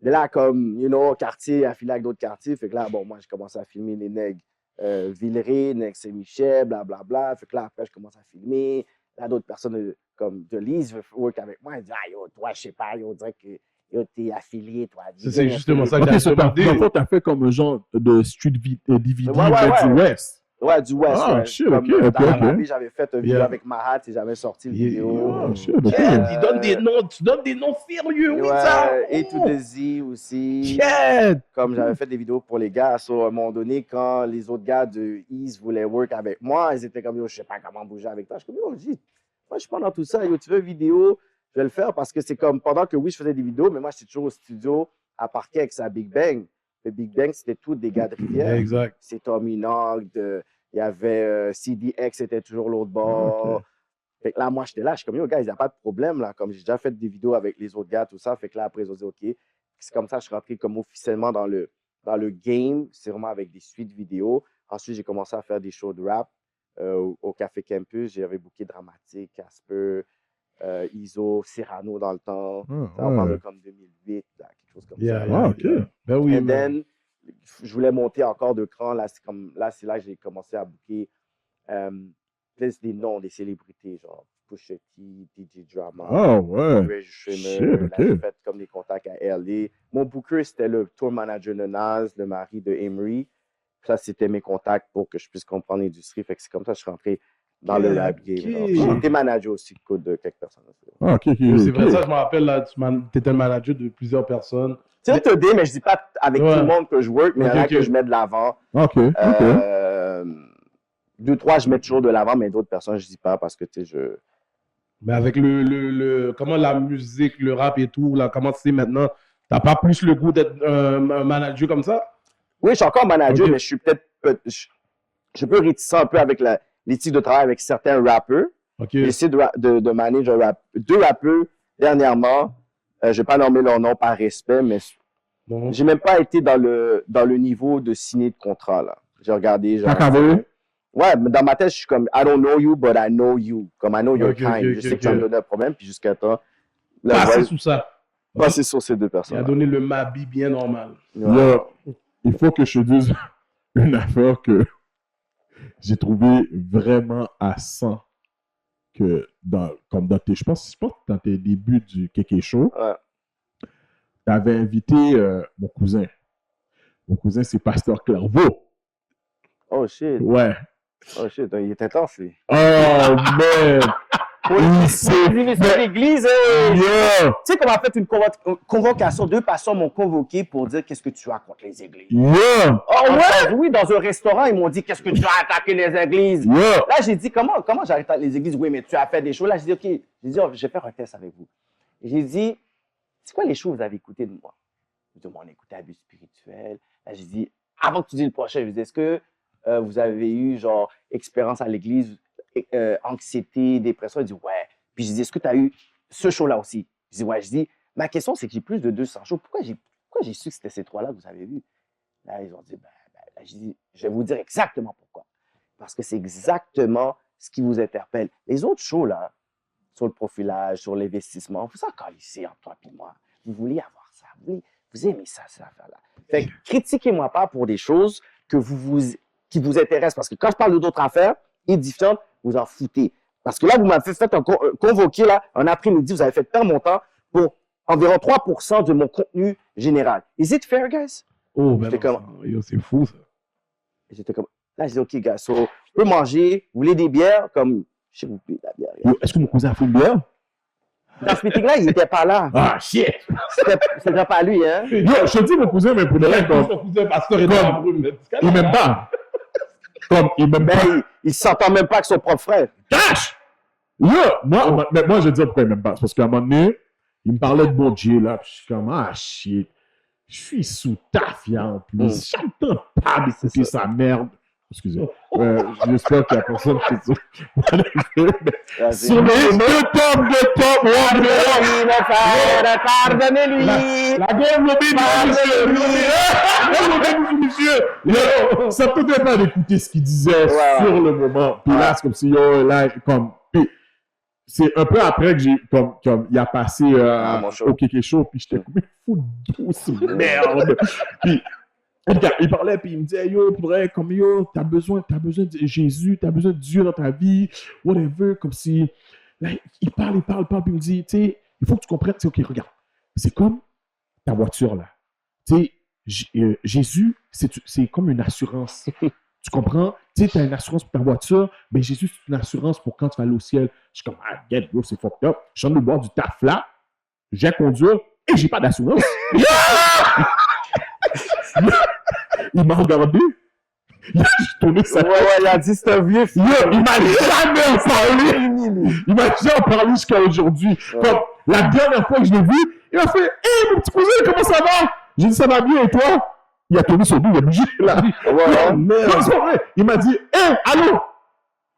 De là, comme, you know, quartier, affilié avec d'autres quartiers. Fait que là, bon, moi, je commençais à filmer les nègres Villeray, nègres Saint-Michel, blablabla. Fait que là, après, je commence à filmer. Là, d'autres personnes comme Delise veulent work avec moi. Ils disent, ah, yo, toi, je sais pas, yo, on dirait que yo, t'es affilié, toi. C'est justement ça que Ok, j'ai so demandé. t'as fait comme un genre de street DVD Ouais. du West. Ouais, du West. Ah, ouais. shit, Comme, ok, ok, dans la ok. Mabé, j'avais fait une vidéo Yeah. avec Mahat, c'est jamais sorti le Yeah. vidéo. Ah, shit, ok. Il donne des noms, tu donnes des noms sérieux, oui, ça. Ouais, A to the Z aussi. Shit. Comme j'avais fait des vidéos pour les gars, à un moment donné, quand les autres gars de Ease voulaient work avec moi, ils étaient comme, yo, je sais pas comment bouger avec toi. Je suis comme, yo, moi, je suis pas dans tout ça. Yo, tu veux une vidéo, je vais le faire parce que c'est comme, pendant que oui, je faisais des vidéos, mais moi, j'étais toujours au studio à parquer avec sa Big Bang. Le Big Bang, c'était tous des gars de Rivière. Exact. C'est Tommy Nog, il y avait CDX, était toujours l'autre bord. Ok. Fait que là, moi, j'étais là, je suis comme, yo, gars, il n'y a pas de problème, là. Comme j'ai déjà fait des vidéos avec les autres gars, tout ça. Fait que là, après, ils ont dit, OK. C'est comme ça que je suis rentré comme officiellement dans le game. C'est vraiment avec des suites vidéo. Ensuite, j'ai commencé à faire des shows de rap au Café Campus. J'avais booké Dramatique, Casper, Iso, Cyrano dans le temps. Ça, on parle de comme 2008, là, quelque chose comme ça. Ah, ok. Ben oui, Et man. then, je voulais monter encore de cran. Là, c'est là que j'ai commencé à booker plus des noms, des célébrités, genre Pusha T, DJ Drama, Ah, ouais. Ray Shrimmer. Shit, Là, ok. j'ai fait comme des contacts à LA. Mon booker, c'était le tour manager de Nas, le mari de Emery. Ça, c'était mes contacts pour que je puisse comprendre l'industrie. Fait que c'est comme ça que je suis rentré dans le rap game. Ok. genre. J'ai été manager aussi de quelques personnes. Ah, ok, ok. C'est vrai, ok. ça, je me rappelle, là, tu étais le manager de plusieurs personnes. Tu sais, t'aider, mais je dis pas avec Ouais. tout le monde que je work, mais il y en a Ok, ok. que je mets de l'avant. Ok, ok. 2, 3, je mets toujours de l'avant, mais d'autres personnes, je dis pas parce que, tu sais, Mais avec comment la musique, le rap et tout, là, comment c'est maintenant, t'as pas plus le goût d'être un manager comme ça? Oui, je suis encore manager, Ok. mais je suis je peux réticent un peu avec l'éthique de travail avec certains rappeurs. Ok. J'ai essayé de manager deux rappeurs dernièrement. Je vais pas nommer leur nom par respect, mais Bon. j'ai même pas été dans le niveau de signer de contrat, là. J'ai regardé, genre. T'as qu'à Ouais, mais dans ma tête, je suis comme, I don't know you, but I know you. Comme, I know your Ok, kind. ok, Je sais ok, que tu vas me ok. donner un problème, puis jusqu'à temps, là, Passer ouais, sous ça. passer sur ces deux Il personnes. a donné le Mabi bien normal. Là, il faut que je te dise une affaire que j'ai trouvé vraiment à 100 que comme dans tes, je pense dans tes débuts du Kéké Show, Ouais. tu avais invité mon cousin. Mon cousin, c'est Pasteur Clairvaux. Oh shit. Ouais. Oh shit. Il est intense, lui. Oh, man! Il s'est fait... l'église, Yeah! tu sais qu'on a fait une convocation. Deux pasteurs m'ont convoqué pour dire qu'est-ce que tu as contre les églises. Yeah! Oh ouais? Oui, dans un restaurant, ils m'ont dit qu'est-ce que tu as attaqué les églises. Yeah! Là, j'ai dit comment j'arrête les églises? Oui, mais tu as fait des choses. Là, j'ai dit OK. J'ai dit oh, je vais faire un test avec vous. J'ai dit c'est quoi les choses que vous avez écoutées de moi? J'ai dit on a écouté Abus spirituel. Là, j'ai dit avant que tu dises le prochain, je dis est-ce que vous avez eu genre expérience à l'église, anxiété, dépression? Il dit ouais. Puis je dis est-ce que tu as eu ce show-là aussi? Je dis ouais. Je dis ma question c'est que j'ai plus de 200 shows. Pourquoi j'ai su que c'était ces trois-là que vous avez vus? Là, ils ont dit là, je dis je vais vous dire exactement pourquoi. Parce que c'est exactement ce qui vous interpelle. Les autres shows, là, sur le profilage, sur l'investissement, vous en calissez entre toi et moi. Vous voulez avoir ça. Vous aimez ça, cette affaire-là. Fait que critiquez-moi pas pour des choses qui vous intéressent. Parce que quand je parle d'autres affaires édifiantes, vous en foutez. Parce que là, vous m'avez fait convoquer, là, un après-midi, vous avez fait perdre mon temps pour environ 3% de mon contenu général. Is it fair, guys? Oh, ben J'étais non, yo, c'est fou, ça. J'étais comme, là, je dis, OK, gars, so, on peut manger, vous voulez des bières? Comme, je sais vous payer de la bière. Yo, est-ce que mon cousin a fait une bière? Dans ce meeting-là, il n'était pas là. Ah, shit! C'était pas lui, hein? Yo, je te dis mon cousin, mais pour le reste, comme, Ton cousin pasteur est dans la brume, mais tu il m'aime pas. Comme, il m'aime pas. Ben, il s'entend même pas avec son propre frère. Cash! Yo, moi, je vais dire pourquoi il m'aime pas. C'est parce qu'à un moment donné, il me parlait de bon Dieu, là, puis je suis comme, ah, shit. Je suis sous tafia en plus. J'entends pas d'écouter sa merde. Excusez. J'espère qu'il y a personne qui est sur. Sur les deux tomes de top, Pardonnez-lui! la gueule monsieur. Ça peut-être pas d'écouter ce qu'il disait Ouais. sur le moment. Puis là, c'est comme si, yo, là, comme. Puis, c'est un peu après que j'ai, comme il a passé mon show. au Kéké Show, puis j'étais comme, fou de douce merde. Puis, il parlait, puis il me disait, yo, pour vrai, comme yo, t'as besoin de Jésus, t'as besoin de Dieu dans ta vie, whatever, comme si. Là, il parle, puis il me dit, tu sais, il faut que tu comprennes, tu sais, ok, regarde, c'est comme ta voiture, là. Tu sais, Jésus, c'est comme une assurance. Tu comprends? Tu sais, t'as une assurance pour ta voiture, mais j'ai juste une assurance pour quand tu vas aller au ciel. Je suis comme, ah, get, bro, c'est fucked up. Je suis en train de boire du taf là, j'ai conduire et j'ai pas d'assurance. Il m'a regardé. J'ai tourné sa tête. Ouais, il a dit c'est un vieux fou. Il m'a jamais parlé. Il m'a jamais parlé jusqu'à aujourd'hui. Ouais. Comme la dernière fois que je l'ai vu, il m'a fait, hey, mon petit cousin, comment ça va? J'ai dit, ça va bien, et toi? Il a tourné sur nous, il a bougé là. Ouais. Non, c'est pas vrai. Il m'a dit, hey, allô?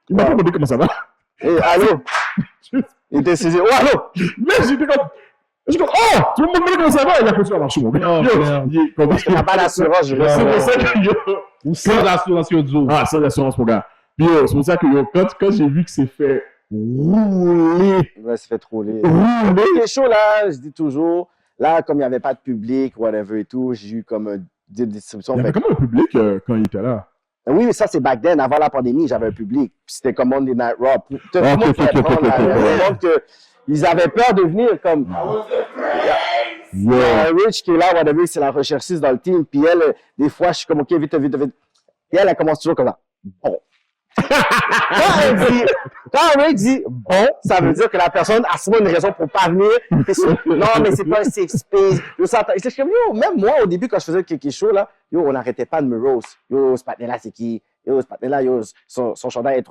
Il m'a pas demandé comment ça va. Et allô? Il était saisi. Oh, allô? Mais j'étais comme, oh, tu vas me demander comment ça va? Il a continué à marcher, mon gars. Oh, Yo, merde. il est comme, Parce qu'il n'a pas d'assurance, je c'est pour ça que, yo, Ou sans assurance, yo, Zo. ah, sans assurance, mon gars. Puis, c'est pour ça que, yo, quand j'ai vu que c'est fait rouler, Ouais, c'est fait troller. rouler, Les shows, là, je dis toujours, là, comme il n'y avait pas de public, whatever et tout, j'ai eu comme des distributions. il y avait Fait- comment un public quand il était là? Oui, mais ça, c'est back then. Avant la pandémie, j'avais un public. Puis c'était comme Monday Night Raw. Tout le Ok, monde ok, pouvait ok, prendre ok, la- ok. le monde que ils avaient peur de venir comme Rich qui est là, whatever, c'est la recherchiste dans le team. Puis elle, des fois, je suis comme, OK, vite, vite, vite. Et elle commence toujours comme ça. Bon. Quand Rick dit bon, ça veut dire que la personne a souvent une raison pour pas venir. Non, mais c'est pas un safe space. Yo, ça, je suis comme, yo, même moi, au début, quand je faisais quelque chose, là, yo, on n'arrêtait pas de me roast. Yo, ce patin-là, c'est qui? Yo, ce patin-là, yo, son chandail est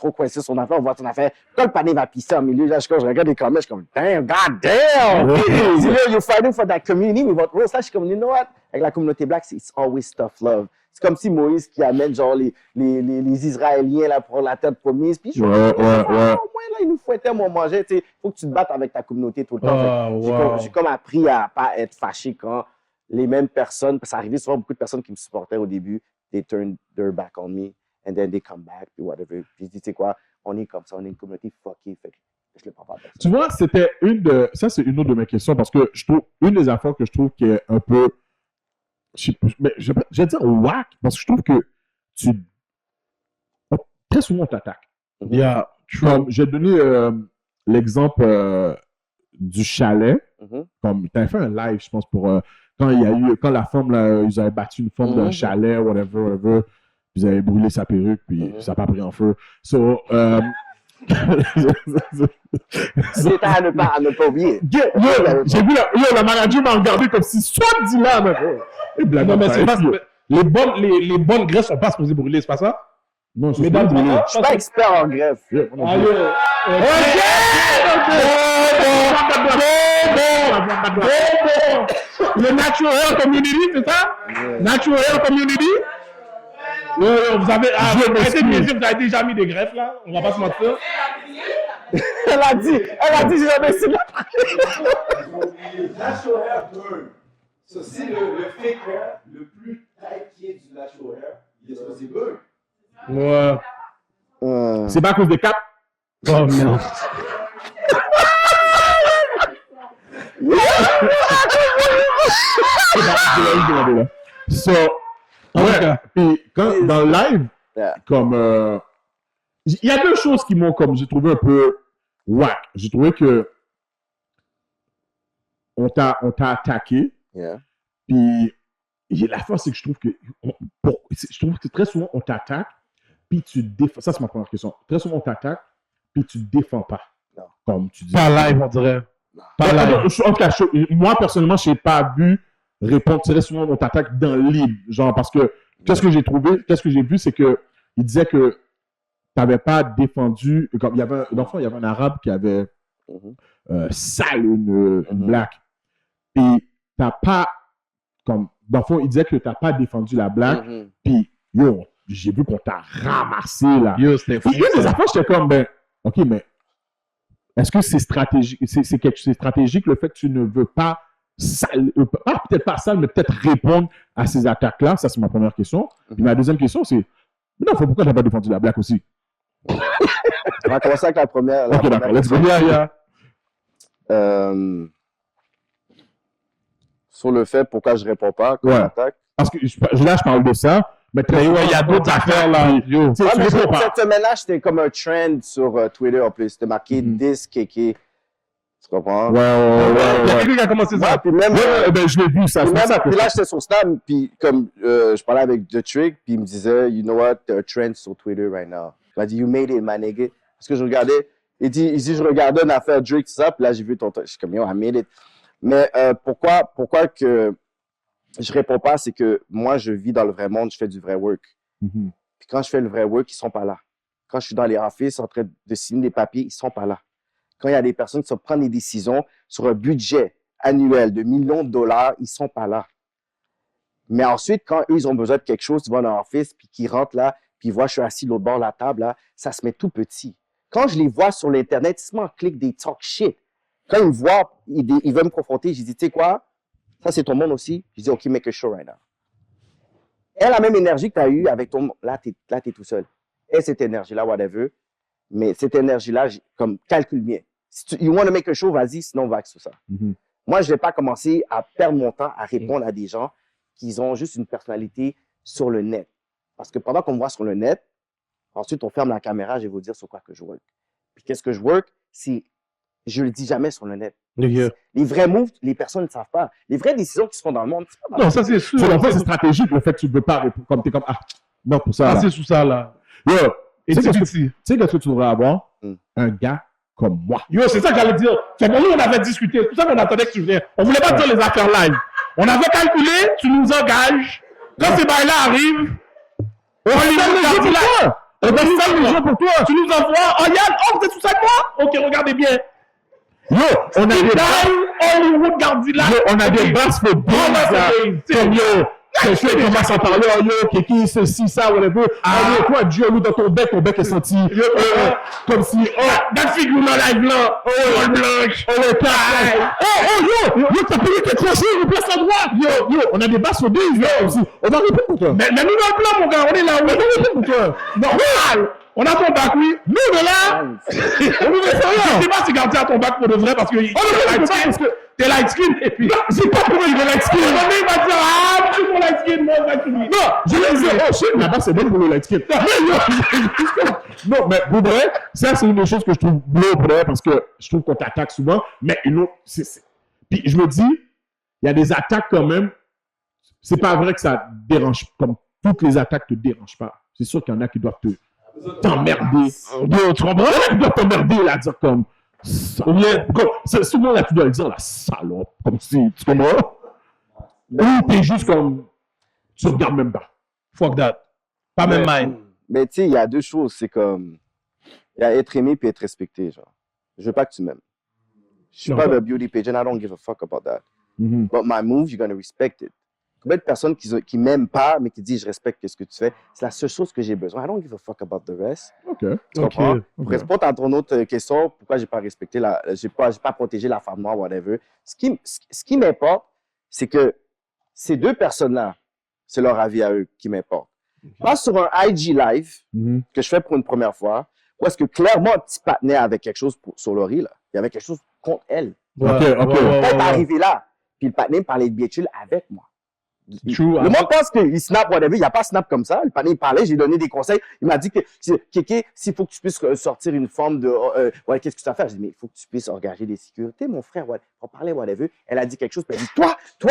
trop coincé son affaire, on voit son affaire. Quand le panier va pisser en milieu, là, je regarde les commentaires, je suis comme, damn, god damn! Je dis, yo, you're fighting for that community, mais votre roast, là, je suis comme, you know what? Avec la communauté black, it's always tough love. C'est comme si Moïse qui amène genre les Israéliens là pour la terre promise. Puis je Ouais. au moins là, ils nous fouettaient, moi manger. Tu sais, faut que tu te battes avec ta communauté tout le temps. Ah, Fait que wow. j'ai comme appris à pas être fâché quand les mêmes personnes, parce que ça arrivait souvent beaucoup de personnes qui me supportaient au début, they turn their back on me and then they come back puis whatever. Puis je dis, tu sais quoi, on est comme ça, on est une communauté fuckée. Fait que je le prends pas avec ça. Tu vois, ça c'est une autre de mes questions parce que je trouve, une des affaires que je trouve qui est un peu, je vais dire whack parce que je trouve que très souvent on t'attaque. Yeah. Comme, j'ai donné l'exemple du chalet. Mhm. Comme, tu avais fait un live, je pense, pour quand la femme, là, ils avaient battu une femme d'un chalet, whatever. Ils avaient brûlé sa perruque, puis ça n'a pas pris en feu. So, C'est à ne pas oublier. j'ai vu la manager m'a regardé comme si soit dit là, mais Non, mais c'est pas. Les bonnes graisses sont pas supposées brûler, c'est pas ça? Non, Mais dans le Je suis pas expert en greffe. Ah, yo. Le Natural Hair Community, c'est ça? Natural Hair Community? Vous avez. Arrêtez de niaiser, vous avez déjà mis des greffes là? On va pas se mentir. Elle a dit, j'ai jamais su là. Natural hair burn. So, si le fake hair, le plus tight qui est du natural hair, il est supposé burn. Ouais. C'est pas à cause des capes. Oh merde. So, ouais. Puis quand dans le live, Yeah. comme il y a deux choses qui m'ont comme j'ai trouvé un peu whack. J'ai trouvé que on t'a attaqué. Yeah. Puis la force c'est que je trouve que très souvent on t'attaque puis tu défends. Ça c'est ma première question. Très souvent on t'attaque puis tu défends pas. Non. Comme tu dis. Pas live, on dirait. Pas live. En tout cas, moi personnellement, je n'ai pas vu répondre très souvent on t'attaque dans le libre. Genre parce que qu'est-ce que j'ai vu, c'est que il disait que tu n'avais pas défendu. Comme il y avait un arabe qui avait sale une black. Puis t'as pas comme dans le fond, il disait que tu n'as pas défendu la black. Puis yo, j'ai vu qu'on t'a ramassé là. Yo, c'était fou. Puis une des affaires, j'étais comme ok, mais est-ce que c'est stratégique, c'est stratégique le fait que tu ne veux pas peut-être pas sale, mais peut-être répondre à ces attaques-là? Ça, c'est ma première question. Puis ma deuxième question, c'est non, pourquoi tu n'as pas défendu la black aussi? On va commencer avec la première. Ok, d'accord, let's go. Sur le fait pourquoi je réponds pas quand on Ouais. m'attaque. Parce que là, je parle de ça, mais il y a d'autres affaires là. Yo, tu Ouais, mais réponds pas. cette semaine-là, c'était comme un trend sur Twitter en plus. C'était marqué This KK. Tu comprends? Ouais. Il y a quelqu'un qui a commencé ça. Ouais, puis même, Ben, je l'ai vu, ça. puis C'est même, ça que puis là, j'étais sur Snap, puis comme je parlais avec The Trick, puis il me disait, you know what, t'as un trend sur Twitter right now. Il m'a dit, you made it, my nigga. Parce que je regardais, il dit, je regardais une affaire Drake, tout ça, puis là, j'ai vu ton, je suis comme, yo, I made it. Mais pourquoi que je réponds pas, c'est que moi, je vis dans le vrai monde, je fais du vrai work. Mhm. Puis quand je fais le vrai work, ils sont pas là. Quand je suis dans les offices en train de signer des papiers, ils sont pas là. Quand il y a des personnes qui prennent des décisions sur un budget annuel de millions de dollars, ils sont pas là. Mais ensuite, quand eux, ils ont besoin de quelque chose, ils vont dans l'office, puis qu'ils rentrent là, puis ils voient, je suis assis l'autre bord de la table, là, ça se met tout petit. Quand je les vois sur l'Internet, ils se mettent en clic des talk shit. Quand ils me voient, ils veulent me confronter, je dis, tu sais quoi? Ça, c'est ton monde aussi. Je dis, OK, make a show right now. Elle a la même énergie que tu as eue avec ton... Là, tu es tout seul. Et cette énergie-là, whatever. Mais cette énergie-là, comme calcul bien. Si you want to make a show, vas-y, sinon on va sur ça. Mhm. Moi, je ne vais pas commencer à perdre mon temps à répondre à des gens qui ont juste une personnalité sur le net. Parce que pendant qu'on me voit sur le net, ensuite, on ferme la caméra, je vais vous dire sur quoi que je work. Puis qu'est-ce que je work? C'est... Je le dis jamais sur le net. Yeah. Les vrais moves, les personnes ne savent pas. Les vraies décisions qui se font dans le monde, c'est pas Non, ça c'est sûr. En fait, c'est stratégique, le fait que tu ne veux pas répondre, comme t'es comme, non, pour ça. Ah, là. c'est sous ça là. Yo, Et tu sais c'est qu'est-ce petit. que tu devrais avoir? Mm. Un gars comme moi. Yo, c'est ça que j'allais dire. C'est pour nous, on avait discuté. C'est pour ça qu'on attendait que tu viennes. On voulait pas dire les affaires live. On avait calculé, tu nous engages. Quand ces bails-là arrivent, on les live. On va faire les jeux pour toi. Tu nous envoies. Oh, Yann, oh, vous êtes sous ça de moi? Ok, regardez bien. Yo, on a des Hollywood Gardila. on a des basses for days, comme yo, quelqu'un commence à parler, oh yo, Kiki, ceci, ça, whatever. Ah, yo, toi, Dieu, nous, dans ton bec est senti, comme si, That figure là, live là. Oh, blanche. yo, t'as payé tes crochet, replace à droite, yo, on a des basses for days, là, aussi. On va répondre pour toi. Mais nous dans le plan, mon gars, on est là. On va répondre pour toi. Normal. On a ton bac, oui. Nous, on est là. On nous met sérieux. Je sais pas si Gardia a ton bac pour de vrai parce que t'es light skin et puis. C'est pas pour il est light skin. Il va dire, ah, tu es mon light skin, moi, light skin. Non, je vais dire, oh shit, là-bas, c'est bon pour le light skin. Non, mais pour vrai, ça, c'est une des choses que je trouve beau pour vrai parce que je trouve qu'on t'attaque souvent, mais une autre, puis je me dis, il y a des attaques quand même, c'est pas vrai que ça dérange, comme toutes les attaques te dérangent pas. C'est sûr qu'il y en a qui doivent t'emmerder. Tu comprends? Ils doivent t'emmerder, là, dire comme, ou bien, comme, souvent, là, tu dois le dire, la salope, comme si, tu comprends? Ou t'es juste comme, tu regardes même pas. Fuck that. Pas même mine. Mais tu sais, il y a deux choses. C'est comme, il y a être aimé puis être respecté, genre. Je veux pas que tu m'aimes. Je suis pas de beauty page and I don't give a fuck about that. Mm-hmm. But my move, you're gonna respect it. Combien de personnes qui m'aiment pas, mais qui disent je respecte ce que tu fais, c'est la seule chose que j'ai besoin. I don't give a fuck about the rest. OK. Tu comprends? Ok. Pour répondre à ton autre question, pourquoi j'ai pas respecté j'ai pas protégé la femme noire, whatever. Ce qui m'importe, c'est que ces deux personnes-là, c'est leur avis à eux qui m'importe. Pas sur un IG live Mm-hmm. que je fais pour une première fois, où est-ce que clairement un petit patinet avait quelque chose sur Laurie, là. Il y avait quelque chose contre elle. OK. Elle est arrivée là, puis le patinet me parlait de Biétul avec moi. True. Le monde pense qu'il snap, whatever. Il n'y a pas snap comme ça. Le panier parlait, j'ai donné des conseils. Il m'a dit que, Kéké, s'il faut que tu puisses sortir une forme de, ouais, qu'est-ce que tu vas faire? J'ai dit, mais il faut que tu puisses engager des sécurités, mon frère. Ouais. On parlait, whatever. Elle a dit quelque chose, puis elle a dit,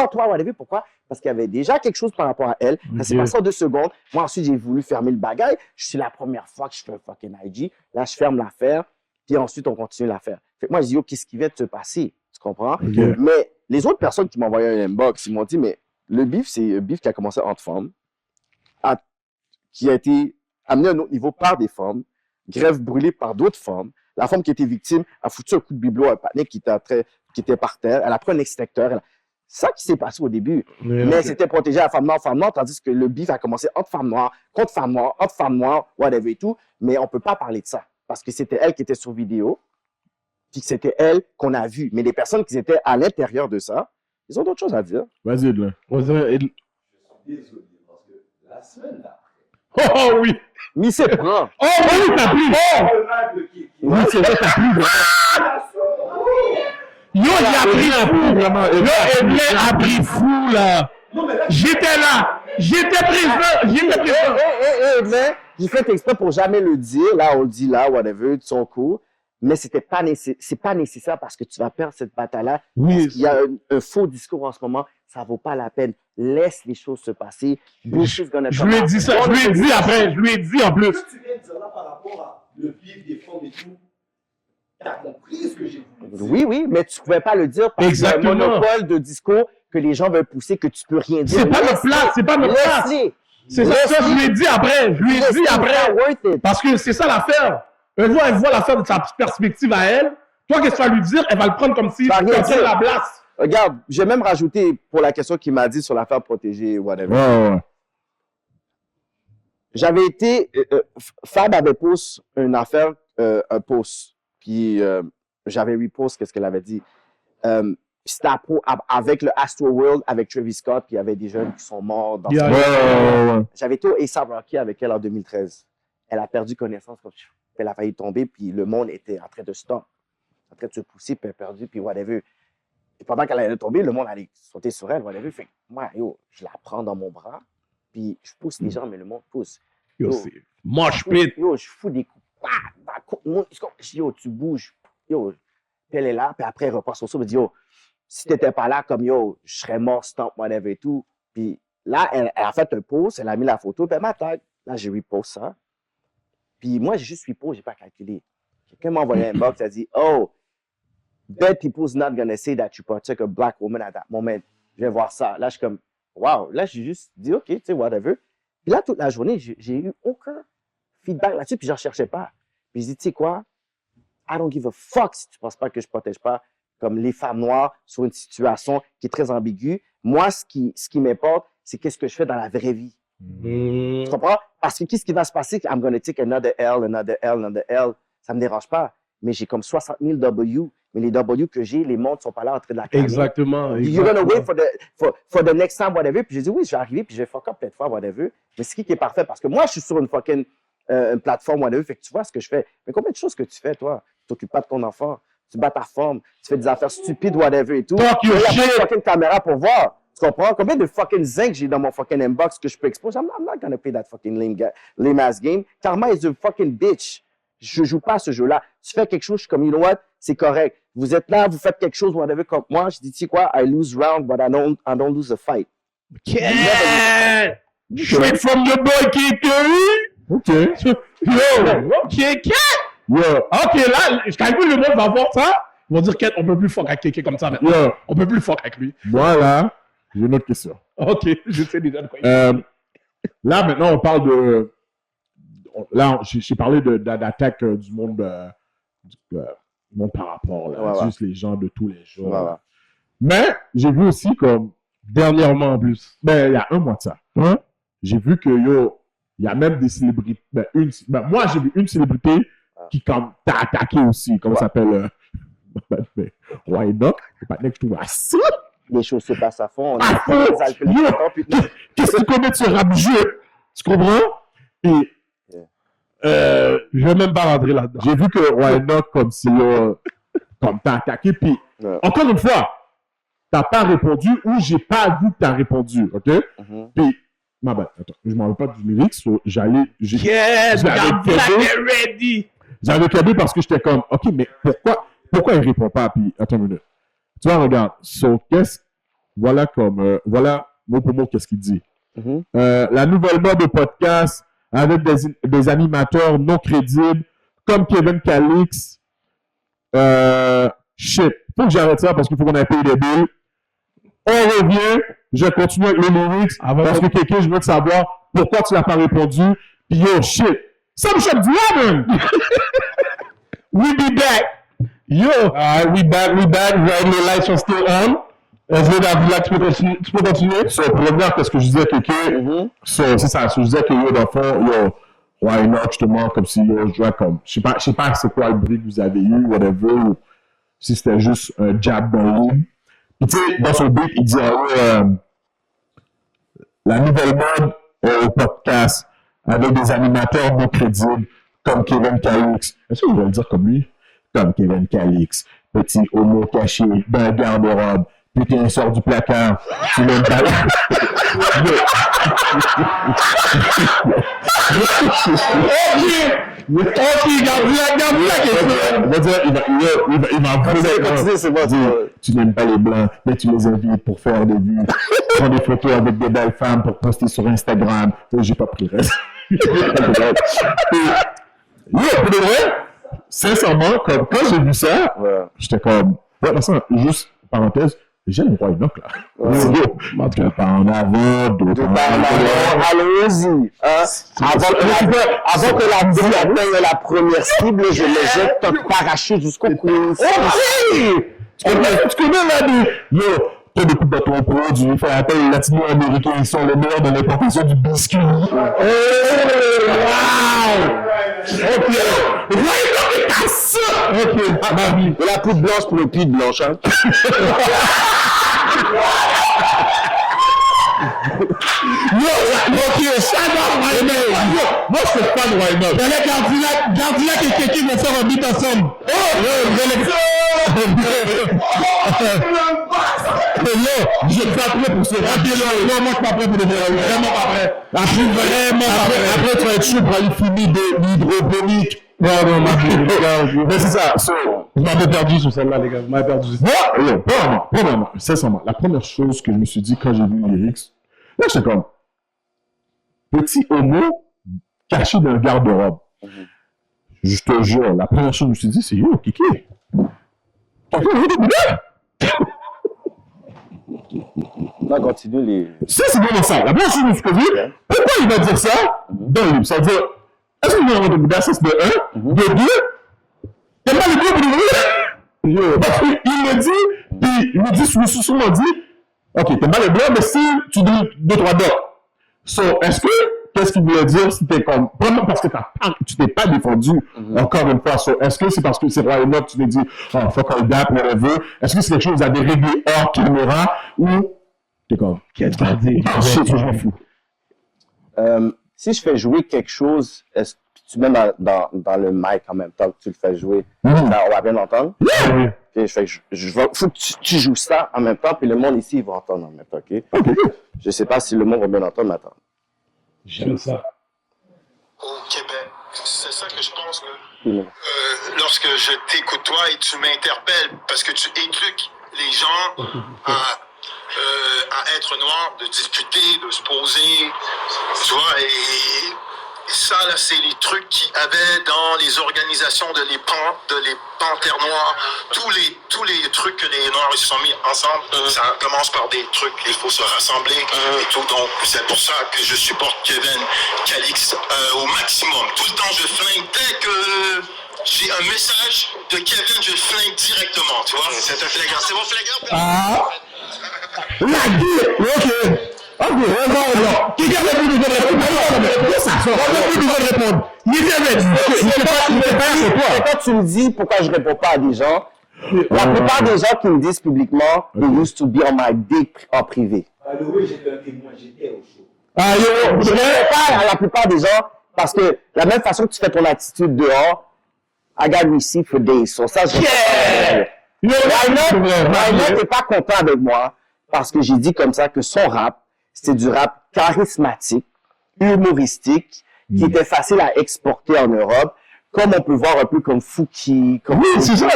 toi, whatever. Pourquoi? Parce qu'il y avait déjà quelque chose par rapport à elle. Ça s'est passé en 2 secondes. Moi, ensuite, j'ai voulu fermer le bagaille. C'est la première fois que je fais un fucking IG. Là, je ferme l'affaire. Puis ensuite, on continue l'affaire. Fait que moi, je dis, oh, qu'est-ce qui vient de se passer? Tu comprends? Mais les autres personnes qui m'ont envoyé un inbox, ils m'ont dit, mais le beef, c'est un beef qui a commencé entre femmes, qui a été amené à un autre niveau par des femmes, grève brûlée par d'autres femmes. La femme qui était victime a foutu un coup de bibelot à un panier qui était par terre. Elle a pris un extincteur. C'est ça qui s'est passé au début. Mais c'était protégé à femme noire, tandis que le beef a commencé entre femmes noires, contre femmes noires, entre femmes noires, whatever et tout. Mais on peut pas parler de ça. Parce que c'était elle qui était sur vidéo, puis que c'était elle qu'on a vue. Mais les personnes qui étaient à l'intérieur de ça, ils ont d'autres choses à dire. Vas-y, là. Désolé, parce que la semaine d'après. Oh oui. Mais c'est prend. Oh oui, t'as pris. Oui, c'est vrai, t'as plus, Yo, il a pris fou, vraiment. Yo, Edlin a pris fou, là. J'étais là. J'étais présent. Mais j'ai fait exprès pour jamais le dire. Là, on le dit là, whatever, de son coup. mais c'est pas nécessaire parce que tu vas perdre cette bataille-là. Oui. Parce qu'il y a un faux discours en ce moment, ça vaut pas la peine. Laisse les choses se passer. Bullshit's gonna Je come lui ai out. dit ça, je lui ai dit après, je lui ai dit en plus. Ce que tu viens de dire là par rapport à le vivre des femmes et tout, t'as compris ce que j'ai voulu dire. Oui, mais tu pouvais pas le dire parce qu'il y a un Exactement. monopole de discours que les gens veulent pousser que tu peux rien dire. C'est pas notre place, c'est pas notre place. Laisse-les. C'est ça, je lui ai dit après, je lui ai dit après. Worth it. Parce que c'est ça l'affaire. Elle voit l'affaire de sa perspective à elle. Toi, qu'est-ce que tu vas lui dire? Elle va le prendre comme si Va rien tu dire. la place. Regarde, j'ai même rajouté pour la question qu'il m'a dit sur l'affaire protégée, whatever. Ouais. J'avais été, Fab avait posté une affaire, un post, puis j'avais repost qu'est-ce qu'elle avait dit. C'était avec le Astro World, avec Travis Scott, puis il y avait des jeunes qui sont morts dans Yeah. Ouais. J'avais été au A$AP Rocky avec elle en 2013. Elle a perdu connaissance, elle a failli tomber, puis le monde était en train de stop, en train de se pousser, puis elle a perdu, puis whatever. Et pendant qu'elle allait tomber, le monde allait sauter sur elle, whatever. Fait que moi, yo, je la prends dans mon bras, puis je pousse les gens, mais le monde pousse. Yo, c'est moche pit. Yo, je fous des coups. Yo, tu bouges. Yo, puis elle est là, puis après, elle repasse au saut, elle me dit, yo, si t'étais pas là, comme yo, je serais mort, stamp, whatever et tout. Puis là, elle a fait un post, elle a mis la photo, puis elle m'a tag. Là, j'ai repost ça. Puis moi, j'ai juste repost, j'ai pas calculé. Quelqu'un m'a envoyé un inbox, elle a dit, oh, dead people's not gonna say that you protect a black woman at that moment. Je vais voir ça. Là, je suis comme, wow. Là, j'ai juste dit, OK, tu sais, whatever. Puis là, toute la journée, j'ai eu aucun feedback là-dessus, puis j'en cherchais pas. Puis je dis, tu sais quoi? I don't give a fuck si tu penses pas que je protège pas comme les femmes noires sur une situation qui est très ambiguë. Moi, ce qui m'importe, c'est qu'est-ce que je fais dans la vraie vie. Tu comprends? Parce que qu'est-ce qui va se passer? I'm gonna take another L, another L, another L. Ça me dérange pas. Mais j'ai comme 60 000 W. Mais les W que j'ai, les mondes sont pas là en train de la calmer. Exactement. You're gonna wait for the next time, whatever. Puis j'ai dit, oui, je vais arriver, puis je vais fuck up peut-être fois, whatever. Mais c'est qui est parfait? Parce que moi, je suis sur une fucking une plateforme, whatever. Fait que tu vois ce que je fais. Mais combien de choses que tu fais, toi? Tu t'occupes pas de ton enfant. Tu bats ta forme. Tu fais des affaires stupides, whatever et tout. Fuck your Il y a pas shit. de fucking caméra pour voir. Tu comprends? Combien de fucking zinc j'ai dans mon fucking inbox que je peux exposer? I'm not gonna play that fucking lame ass game. Karma is a fucking bitch. Je joue pas à ce jeu-là. Tu fais quelque chose, je suis comme, you know what? C'est correct. Vous êtes là, vous faites quelque chose, whatever, comme moi. Je dis, tu sais quoi? I lose round, but I don't lose a fight. Yeah! Straight from your boy K-Curry! OK. Yo! OK, Yeah. OK, là, je calcule le monde va voir ça. Ils vont dire qu'on peut plus fuck avec quelqu'un comme ça maintenant. Yeah. On peut plus fuck avec lui. Voilà. J'ai une autre question. OK, je sais déjà de quoi il Là, maintenant, on parle de... Là, j'ai parlé d'attaque du monde par rapport, là. Ouais. Juste les gens de tous les jours. Voilà. Mais j'ai vu aussi comme... dernièrement en plus. Ben, il y a un mois de ça. Hein? J'ai vu que, il y a même des célébrités... moi, j'ai vu une célébrité qui comme t'a attaqué aussi. Comment ça s'appelle? Why not? C'est pas que je trouve assez. Les choses se passent à fond. On À a fond. fait les alcools Yo. longtemps, puis non. Qu'est-ce que tu connais de ce rap-jeu? Tu comprends? Et Je vais même pas rentrer là-dedans. j'ai vu que Why Not, comme si comme t'as attaqué, puis Ouais. encore une fois, t'as pas répondu ou j'ai pas vu que t'as répondu, ok? Mhm. Puis, attends, je m'en rappelle pas du lyrique, so Yes, J'avais got fait black deux. and ready. j'avais câblé parce que j'étais comme, ok, mais pourquoi il répond pas? Puis, attends une minute. Tu vois, regarde, voilà mot pour mot, qu'est-ce qu'il dit? Mhm. La nouvelle mode de podcast avec des animateurs non crédibles comme Kevin Calix. Shit. Faut que j'arrête ça parce qu'il faut qu'on ait payé des billes. On revient. Je continue avec les lyrics parce que quelqu'un, je veux te savoir pourquoi tu n'as pas répondu. Puis yo, shit. Some shit man. We be back. Yo, we back. The lights are still on. Est-ce que tu peux continuer? So, pour revenir à ce que je disais, quelqu'un, c'est ça. Je disais que yo, dans le fond, why not, justement, comme si je jouais comme, je sais pas c'est quoi le bruit que vous avez eu, whatever, ou si c'était juste un jab dans l'eau. Puis tu sais, dans son beat, il dit, la nouvelle mode au podcast avec des animateurs non crédibles comme Kevin Calix. Est-ce que vous voulez le dire comme lui? Comme Kevin Calix, petit homo caché d'un garde-robe. Putain, il sort du placard. Tu l'aimes pas. Il va tu n'aimes pas les blancs, mais tu les invites pour faire des vues, prendre des photos avec des belles femmes pour poster sur Instagram. J'ai pas pris le reste. Pour de vrai, sincèrement, quand j'ai vu ça, j'étais comme, juste parenthèse, j'aime Roy Enoch, là. C'est beau. Pas en avant, d'autres en avant. Allons-y. Avant que la vie atteigne la première cible, je me jette un parachute jusqu'au cou. Tu connais là, yo, t'as des coups de ton produit, fait appel aux latino-américains, ils sont les meilleurs de l'importation du biscuit. Wow! Ok. Ok, ma vie. De la poudre blanche pour le puits de blanche, hein. Ok, shout out Roy Enoch. Moi, je suis fan de Roy Enoch. Les Gardilac et Keki vont faire un beat ensemble. Je suis pas prêt pour ce rap. Non, moi, je suis pas prêt pour le faire. Vraiment pas prêt. Après, tu vas être chaud pour aller filmer de l'hydroponique. Non, Mais c'est ça. vous m'avez perdu sur celle-là, les gars. Vous m'avez perdu. Premièrement, sincèrement, la première chose que je me suis dit quand j'ai vu lyrics, là, j'étais comme, petit homo caché dans le garde-robe. Je te jure, la première chose que je me suis dit, c'est yo, Kiki. On continue les. C'est vraiment ça. La première chose que je me suis dit, pourquoi il va dire ça dans le livre? Ça veut dire, est-ce que vous avez de Bouddha, ça c'est de 1, de 2, t'aimes pas les deux pour le parce qu'il me dit, souvent dit, ok, t'aimes pas les blancs, mais si tu dis 2-3 d'autres. So, qu'est-ce qu'il voulait dire? C'était comme, vraiment parce que tu t'es pas défendu, encore une fois. So, est-ce que c'est parce que c'est Roy Enoch, tu t'es dit, oh, fuck all that, whatever. Est-ce que c'est quelque chose que vous avez réglé hors caméra, ou, t'es comme, Qu'est-ce que tu je m'en fous. Si je fais jouer quelque chose, est-ce que tu mets dans le mic en même temps que tu le fais jouer, on va bien entendre? Yeah! Okay, faut que tu joues ça en même temps, puis le monde ici, il va entendre en même temps, ok? Je sais pas si le monde va bien entendre, mais attends. J'aime ça. Au Québec, c'est ça que je pense. Lorsque je t'écoute toi et tu m'interpelles, parce que tu éduques les gens à être noirs, de discuter, de se poser, tu vois, et ça, là, c'est les trucs qu'il y avait dans les organisations de les Panthères Noires, tous les trucs que les Noirs se sont mis ensemble, ça commence par des trucs, il faut se rassembler et tout, donc c'est pour ça que je supporte Kevin Calix au maximum. Tout le temps, je flingue, dès que j'ai un message de Kevin, je flingue directement, tu vois, c'est un flingueur, c'est mon flingueur. Ok. Ok, non. Qui a fait plus de répondre? Il était avec Quand tu me dis pourquoi je réponds pas à des gens, la plupart des gens qui me disent publiquement, they used to be on my dick en privé. Oui, j'étais un témoin, j'étais au show. Je réponds pas à la plupart des gens parce que de la même façon que tu fais ton attitude dehors, I got received for days. Sur ça, je Ryan n'est pas content avec moi parce que j'ai dit comme ça que son rap, c'était du rap charismatique, humoristique, qui était facile à exporter en Europe, comme on peut voir un peu comme Fouki, comme c'est ça,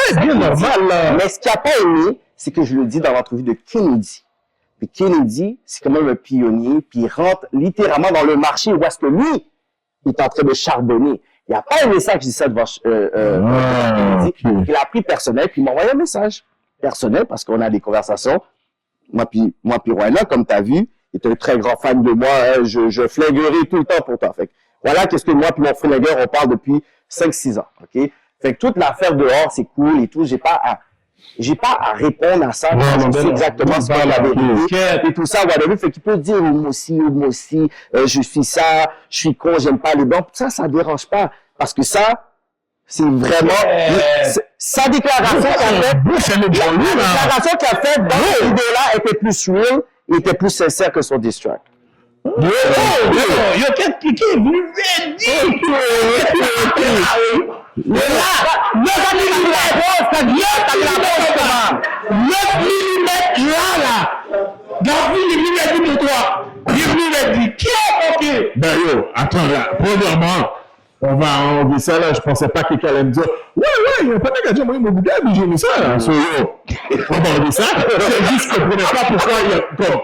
c'est bien normal, là. Mais ce qu'il n'a pas aimé, c'est que je le dis dans l'entrevue de Kennedy. Puis Kennedy, c'est quand même un pionnier, puis il rentre littéralement dans le marché où est-ce que lui, il est en train de charbonner. Il n'a pas aimé ça que je dis ça devant Kennedy. Il a pris personnel, puis il m'a envoyé un message personnel, parce qu'on a des conversations. Moi puis Royna, comme tu as vu, il est un très grand fan de moi, hein, je flinguerai tout le temps pour toi. Fait que, voilà qu'est-ce que moi puis mon flingueur, on parle depuis 5-6 ans, ok? Fait que toute l'affaire dehors, c'est cool et tout, j'ai pas à répondre à ça, je sais exactement ce qu'on avait dit, et tout ça, whatever. Fait qu'il peut dire, moi aussi, je suis ça, je suis con, j'aime pas les blancs. Ça dérange pas, parce que ça, c'est vraiment, sa déclaration qu'il a faite, dans cette vidéo-là était plus real, était plus sincère que son diss track. Qu'est-ce qui est venu dire? 9 mm là, Gavi, les lunettes pour toi. il m'a dit, qui a manqué? Ben yo, attends là, premièrement, on va enlever ça là, je pensais pas que quelqu'un allait me dire ouais, il y a pas de gars qui a moi mon bouddha, mais j'ai mis ça là. So, yo, on va enlever ça. C'est juste que je comprenais pas pourquoi il y a comme.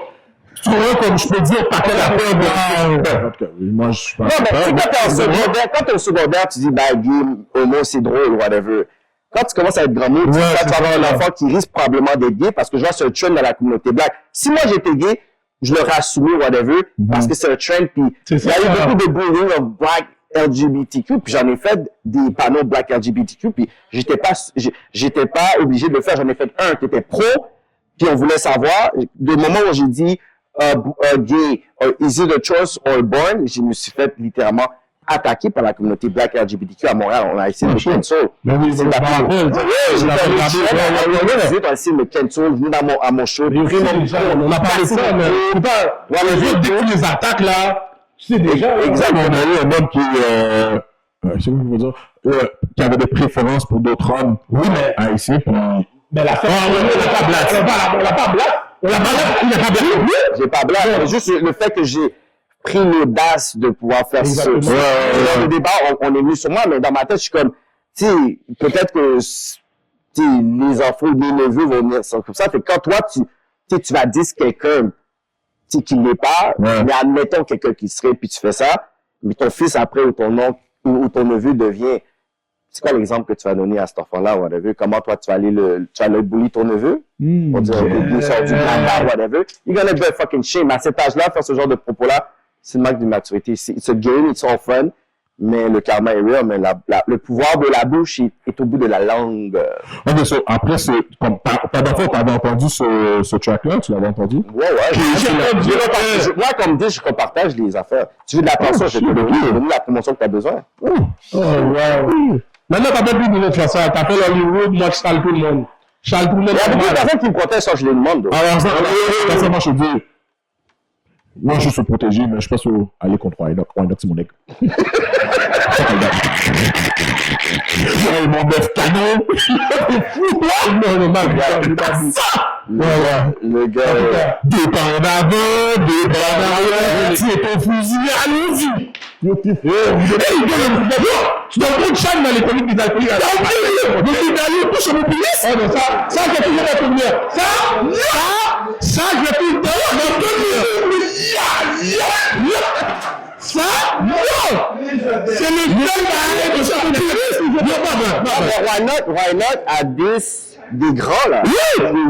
Tu vois, comme je peux dire, pas quelle affaire de. En tout cas, moi je suis pas. Non, mais quand t'es au secondaire, tu dis, bah, game, homo, c'est drôle, whatever. Quand tu commences à être grand mot, tu vas avoir un enfant qui risque probablement d'être gay parce que je vois c'est un trend dans la communauté black. Si moi j'étais gay, je l'aurais assumé, whatever, parce que c'est un trend, puis il y a eu beaucoup de bullying of black LGBTQ, puis j'en ai fait des panneaux black LGBTQ, puis j'étais pas obligé de le faire. J'en ai fait un qui était pro, puis on voulait savoir, du moment où j'ai dit, gay, is it a choice or born, je me suis fait littéralement attaqué par la communauté black LGBTQ à Montréal. On a essayé de cancel. Mais oui, c'est la rappelle. j'ai fait un signe de cancel, venu à mon show. On a parlé de ça, mais c'est pas, dès que les attaques là, tu sais déjà. Exactement. On a eu un homme qui, je sais pas comment dire, qui avait des préférences pour d'autres hommes. Oui, mais, ici. Mais la fête, on l'a pas black. J'ai pas black. C'est juste le fait que j'ai pris l'audace de pouvoir faire ça. Dans le débat, on est venu sur moi, mais dans ma tête, je suis comme, tu sais, peut-être que, les enfants, les neveux vont venir comme ça. Fait que quand toi, tu vas dire quelqu'un, qui ne l'est pas, mais admettons quelqu'un qui serait, puis tu fais ça, mais ton fils après, ou ton oncle, ou ton neveu devient, c'est quoi l'exemple que tu vas donner à cet enfant-là, whatever? Comment toi, tu vas le bully ton neveu? On dirait, il sort du blabla, whatever. You're gonna be a fucking shame. À cet âge-là, faire ce genre de propos-là, c'est une marque d'immaturité. It's a game, it's all fun, mais le karma est real, mais le pouvoir de la bouche est au bout de la langue. Okay, so, après, c'est, comme, t'avais entendu ce track-là, tu l'avais entendu? Ouais. Moi, comme dit, je repartage les affaires. Tu veux de l'attention, je te donne la promotion que t'as besoin. Oh, wow. Maintenant, t'as pas plus besoin de faire ça. T'appelles Hollywood, moi, je sale tout le monde. Il y a beaucoup de personnes qui me protègent sans que je les demande. Alors, ça, moi, je te dis, moi, je suis protégé, mais je pense aller contre Wynock. Wynock, c'est mon nec. Mon bœuf canon. Non, le gars. Deux pas en avant, deux pas en arrière. C'est ton fusil, allons-y. Tu dois prendre chaîne dans les comiques des alcooliques. Touche mon pied. Ça, j'ai toujours la première. Ça, je vais tout le temps. Ça, non! C'est le seul barré de ça. Why not à des grands, là? Oui!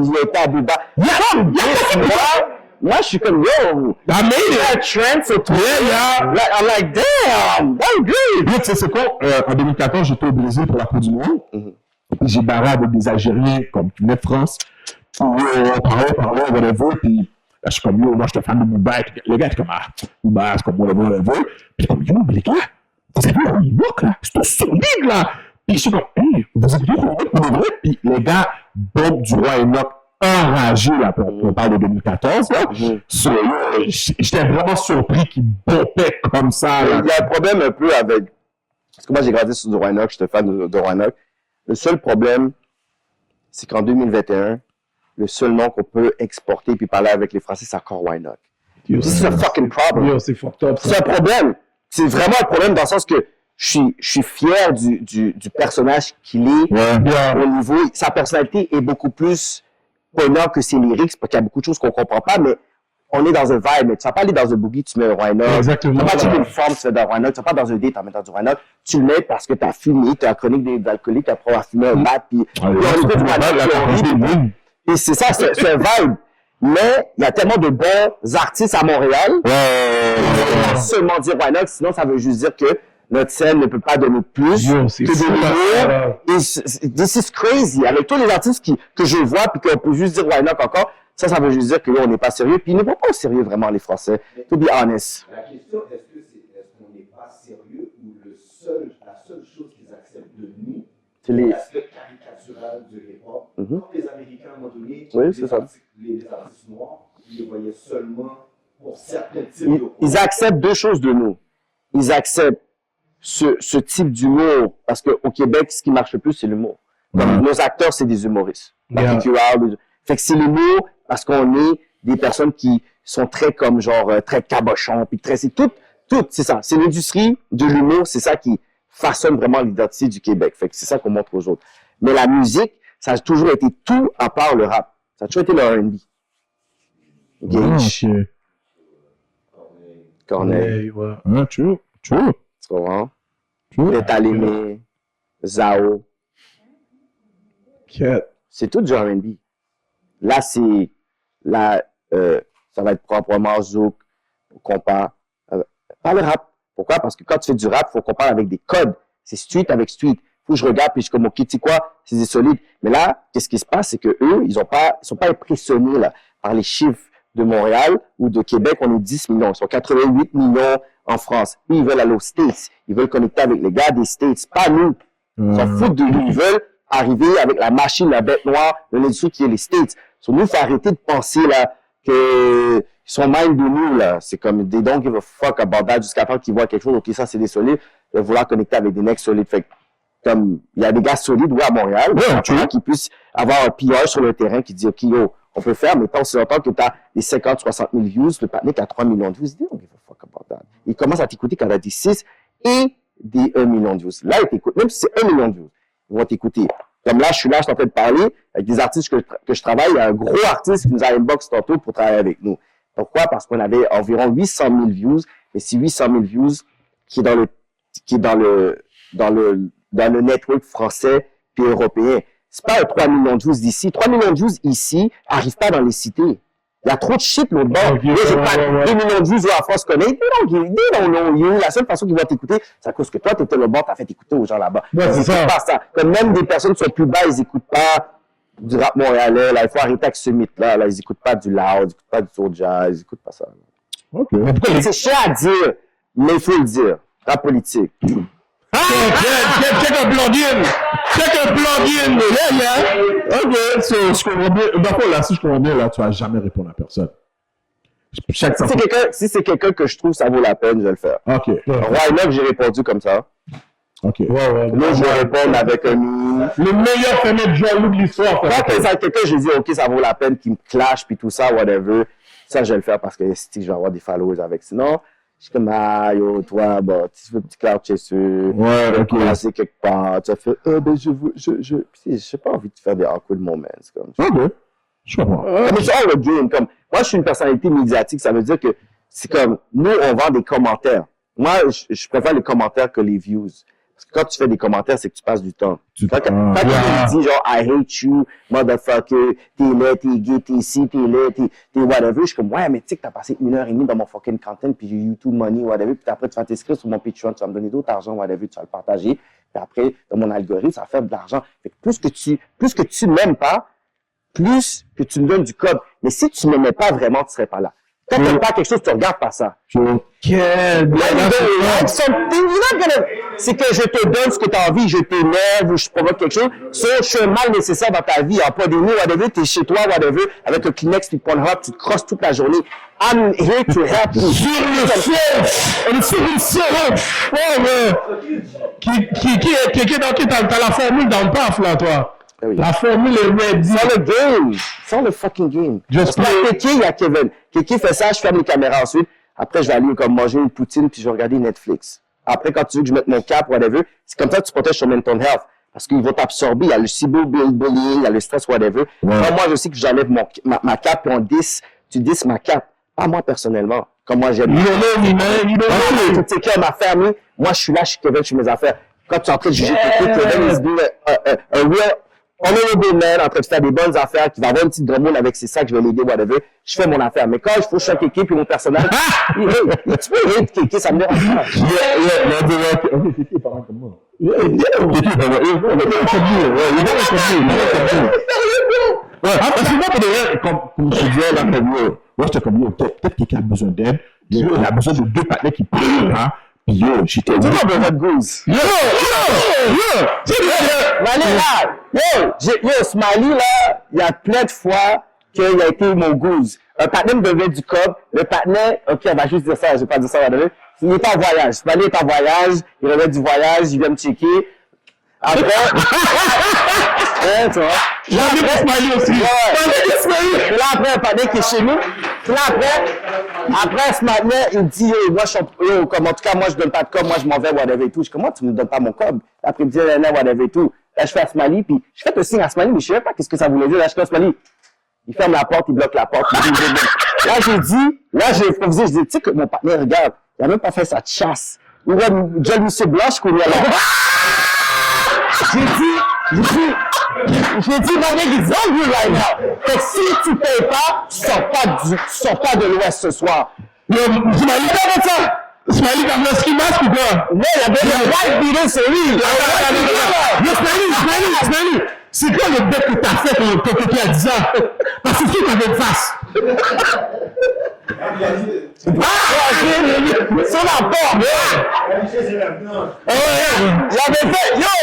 Ils étaient à Bouba. Moi, je suis comme, yo! I made it! That trend, c'est toi! I'm like, damn! That's good! Tu sais, c'est quoi? En 2014, j'étais au Brésil pour la Coupe du Monde. J'ai barré avec des Algériens, comme qui venaient de France. On parlait, whatever, puis là, je suis comme, yo, moi, je te fan de Bouba. Les gars étaient comme, Bouba, c'est comme, whatever. Puis comme, yo, mais les gars, vous avez un look, là, c'est un solide, là. Puis je suis comme, hey, vous avez un look, puis les gars, Bob du Roi Enoch, enragé, là, on parle de 2014, là. J'étais vraiment surpris qu'ils bompaient comme ça, là. Il y a un problème un peu avec, parce que moi, j'ai grandi sur du Roi Enoch, j'étais fan de Roi Enoch. Le seul problème, c'est qu'en 2021, le seul nom qu'on peut exporter puis parler avec les Français, c'est encore Wynock. C'est un fucking problem. C'est fucked up. C'est un problème. C'est vraiment un problème dans le sens que je suis fier du personnage qu'il est au niveau. Sa personnalité est beaucoup plus prenante que ses lyrics parce qu'il y a beaucoup de choses qu'on comprend pas, mais on est dans un vibe. Mais tu vas pas aller dans un boogie, tu mets un Wynock. Exactement. Tu vas pas checker une forme, tu mets un Wynock. Tu vas pas dans un date en mettant du Wynock. Tu le mets parce que tu as fumé, tu as la chronique des alcooliques, tu as probablement fumé un bat, puis et c'est ça, c'est un vibe. Mais il y a tellement de bons artistes à Montréal. On va seulement dire Wynock, sinon ça veut juste dire que notre scène ne peut pas donner plus que de l'humour. This is crazy. Avec tous les artistes que je vois, puis qu'on peut juste dire Wynock encore, ça veut juste dire que là, on n'est pas sérieux. Puis ils ne vont pas au sérieux vraiment, les Français. To be honest. La question, est-ce qu'on n'est pas sérieux ou la seule chose qu'ils acceptent de nous, c'est l'aspect caricatural du hip-hop. Quand les Américains, à un moment donné, les artistes noirs, ils les voyaient seulement pour certains types de... Ils acceptent deux choses de nous. Ils acceptent ce type d'humour, parce qu'au Québec, ce qui marche le plus, c'est l'humour. Nos acteurs, c'est des humoristes. Fait que c'est l'humour parce qu'on est des personnes qui sont très comme genre très cabochons, puis très c'est tout c'est ça, c'est l'industrie de l'humour, c'est ça qui façonne vraiment l'identité du Québec. Fait que c'est ça qu'on montre aux autres. Mais la musique, ça a toujours été tout à part le rap. Ça a toujours été le R&B. Gage, Corneille, ouais. True. tu comprends? Pétalémé, Zao. C'est tout du R&B. Là, ça va être proprement zouk, compas. Pas le rap. Pourquoi? Parce que quand tu fais du rap, faut qu'on parle avec des codes. C'est street avec street. Faut que je regarde, puis je suis comme, ok, tu sais quoi? C'est solide. Mais là, qu'est-ce qui se passe? C'est que eux, ils sont pas impressionnés, là, par les chiffres de Montréal ou de Québec. On est 10 millions. Ils sont 88 millions en France. Eux, ils veulent aller aux States. Ils veulent connecter avec les gars des States. Pas nous. Ils s'en foutent de nous. Ils veulent arriver avec la machine, la bête noire de l'industrie qui est les States. Nous, il faut arrêter de penser, là, que ils sont mind de nous, là. C'est comme, they don't give a fuck about that jusqu'à temps qu'ils voient quelque chose. Ok, ça, c'est des solides. Ils veulent vouloir connecter avec des necks solides. Fait que, comme, il y a des gars solides, oui, à Montréal. Qui puissent avoir un PR sur le terrain qui dit, ok, yo, on peut faire, mais tant c'est longtemps que t'as des 50, 60 000 views, le Patnick a 3 millions de views. They don't give a fuck about that. Ils commencent à t'écouter quand t'as des 6 et des 1 million de views. Là, ils t'écoutent. Même si c'est 1 million de views, ils vont t'écouter. Comme là, je suis en train de parler avec des artistes que je travaille. Il y a un gros artiste qui nous a inbox tantôt pour travailler avec nous. Pourquoi? Parce qu'on avait environ 800 000 views. Et c'est 800 000 views qui est dans le network français puis européen. C'est pas 3 millions de views d'ici. 3 millions de views ici arrivent pas dans les cités. Il y a trop de shit l'autre bord. J'ai pas 2 millions de views où la France connaît. They don't know you. La seule façon qu'ils vont t'écouter, c'est à cause que toi, t'étais le bord, t'as fait écouter aux gens là-bas. Ouais, c'est ça. Pas ça. Comme même des personnes qui sont plus bas, ils écoutent pas du rap montréalais. Là, il faut arrêter avec ce mythe-là. Là, ils écoutent pas du loud, ils écoutent pas du soulja, ils écoutent pas ça. Ok. C'est chiant à dire, mais il faut le dire. Rap politique. Check un plugin! Ok, je comprends bien. D'accord, là, si je comprends bien, là, tu vas jamais répondre à personne. Si c'est quelqu'un que je trouve ça vaut la peine, je vais le faire. Ok. Roi Enoch, j'ai répondu comme ça. Ok. Là, je vais répondre avec un mime. Le meilleur fait de Jean-Loup de l'histoire. Quand c'est quelqu'un, je dis, ok, ça vaut la peine qu'il me clash, puis tout ça, whatever. Ça, je vais le faire parce que si je vais avoir des followers avec. Sinon, je suis comme, ah, yo, toi, bon, tu veux un petit cloud chez eux. Ouais, ok. Passer quelque part. Tu as fait, ben, j'ai pas envie de faire des awkward moments, comme ça. Ok. Je comprends. Mais c'est all le game. Comme, moi, je suis une personnalité médiatique. Ça veut dire que c'est comme, nous, on vend des commentaires. Moi, je préfère les commentaires que les views. Parce que quand tu fais des commentaires, c'est que tu passes du temps. Quand tu dis genre, I hate you, motherfucker, t'es là, t'es gay, t'es ici, t'es là, t'es whatever. Je suis comme, ouais, mais tu sais que t'as passé 1h30 dans mon fucking content, puis j'ai YouTube money, whatever. Puis après, tu vas t'inscrire sur mon Patreon, tu vas me donner d'autres argent, whatever, tu vas le partager. Puis après, dans mon algorithme, ça va faire de l'argent. Fait que plus que tu m'aimes pas, plus que tu me donnes du code. Mais si tu m'aimais pas vraiment, tu serais pas là. Quand tu n'aimes pas quelque chose, tu regardes pas ça. C'est que je te donne ce que tu as envie, je t'énerve ou je provoque quelque chose. Je suis un mal nécessaire dans ta vie. En pas des mots, whatever, t'es chez toi, whatever, avec le Kleenex puis Pornhub, tu te crosses toute la journée. I'm here to help you. Sur le syrup! T'as la formule dans le paf, là, toi. Ah oui. La formule est ready. Sans le game. Sans le fucking game. Just Parce que Kéké, il y a Kevin. Kéké fait ça, je ferme les caméras ensuite. Après, je vais aller comme manger une poutine puis je vais regarder Netflix. Après, quand tu veux que je mette mon cap, whatever, c'est comme ça que tu protèges ton mental health. Parce qu'ils vont t'absorber. Il y a le cyberbullying, il y a le stress, whatever. Ouais. Quand moi, je sais que j'enlève ma cape puis on tu dis ma cape. Pas moi, personnellement. Comme moi, j'aime. Toutes ces cas, ma famille. Moi, je suis là, je suis Kevin, je suis mes affaires. Quand tu es en train de juger Kéké, Kevin is doing a real honorable man, en train de faire des bonnes affaires, qui va avoir une petite drôle avec ses sacs, je vais l'aider, whatever. Je fais mon affaire. Mais quand il faut que je sois Kéké puis mon personnage, tu peux hate Kéké, ça me dérange pas. Ok, Kéké parle comme moi. Parce que moi, pour de vrai, comme je disais là, moi, j'étais comme, yo, peut-être quelqu'un a besoin d'aide. Il a besoin de deux partenaires qui parlent, hein. Yo, j'étais dit, de votre goose. Yo, Smiley, là, il y a plein de fois qu'il a été mon goose. Un partenaire me devait du cob. Le partenaire, ok, on va juste dire ça, je vais pas dire ça, il est en voyage. Smiley est en voyage, il revient du voyage, il vient me checker. Après, ouais, tu vois. J'ai envie de Smiley aussi. Puis là, après, un panier qui est chez nous. Puis là, après, ce matin, il dit, moi, comme en tout cas, moi, je donne pas de com, moi, je m'en vais, whatever et tout. Je dis, comment tu me donnes pas mon com? Après, il me dit, non, whatever et tout. Là, je fais à Smiley, puis je fais le signe à Smiley, mais je sais pas qu'est-ce que ça voulait dire. Là, je fais à Smiley. Il ferme la porte, il bloque la porte. Là, j'ai improvisé, je dis, tu sais que mon partenaire, regarde, il a même pas fait sa chasse. Il voit John Monsieur Blanche qu'on y a là. J'ai dit, mon mec, he's hungry right now. Fait que si tu payes pas, tu sors pas de l'Ouest ce soir. Smiley, t'as fait ça? Smiley, t'as fait un ski mask ou quoi? Non, il y avait le white beater, c'est lui. Smiley, c'est quoi le bec que t'as fait quand tu as dit ça? Parce que tu t'avais une face. Sur la porte, il avait fait, yo!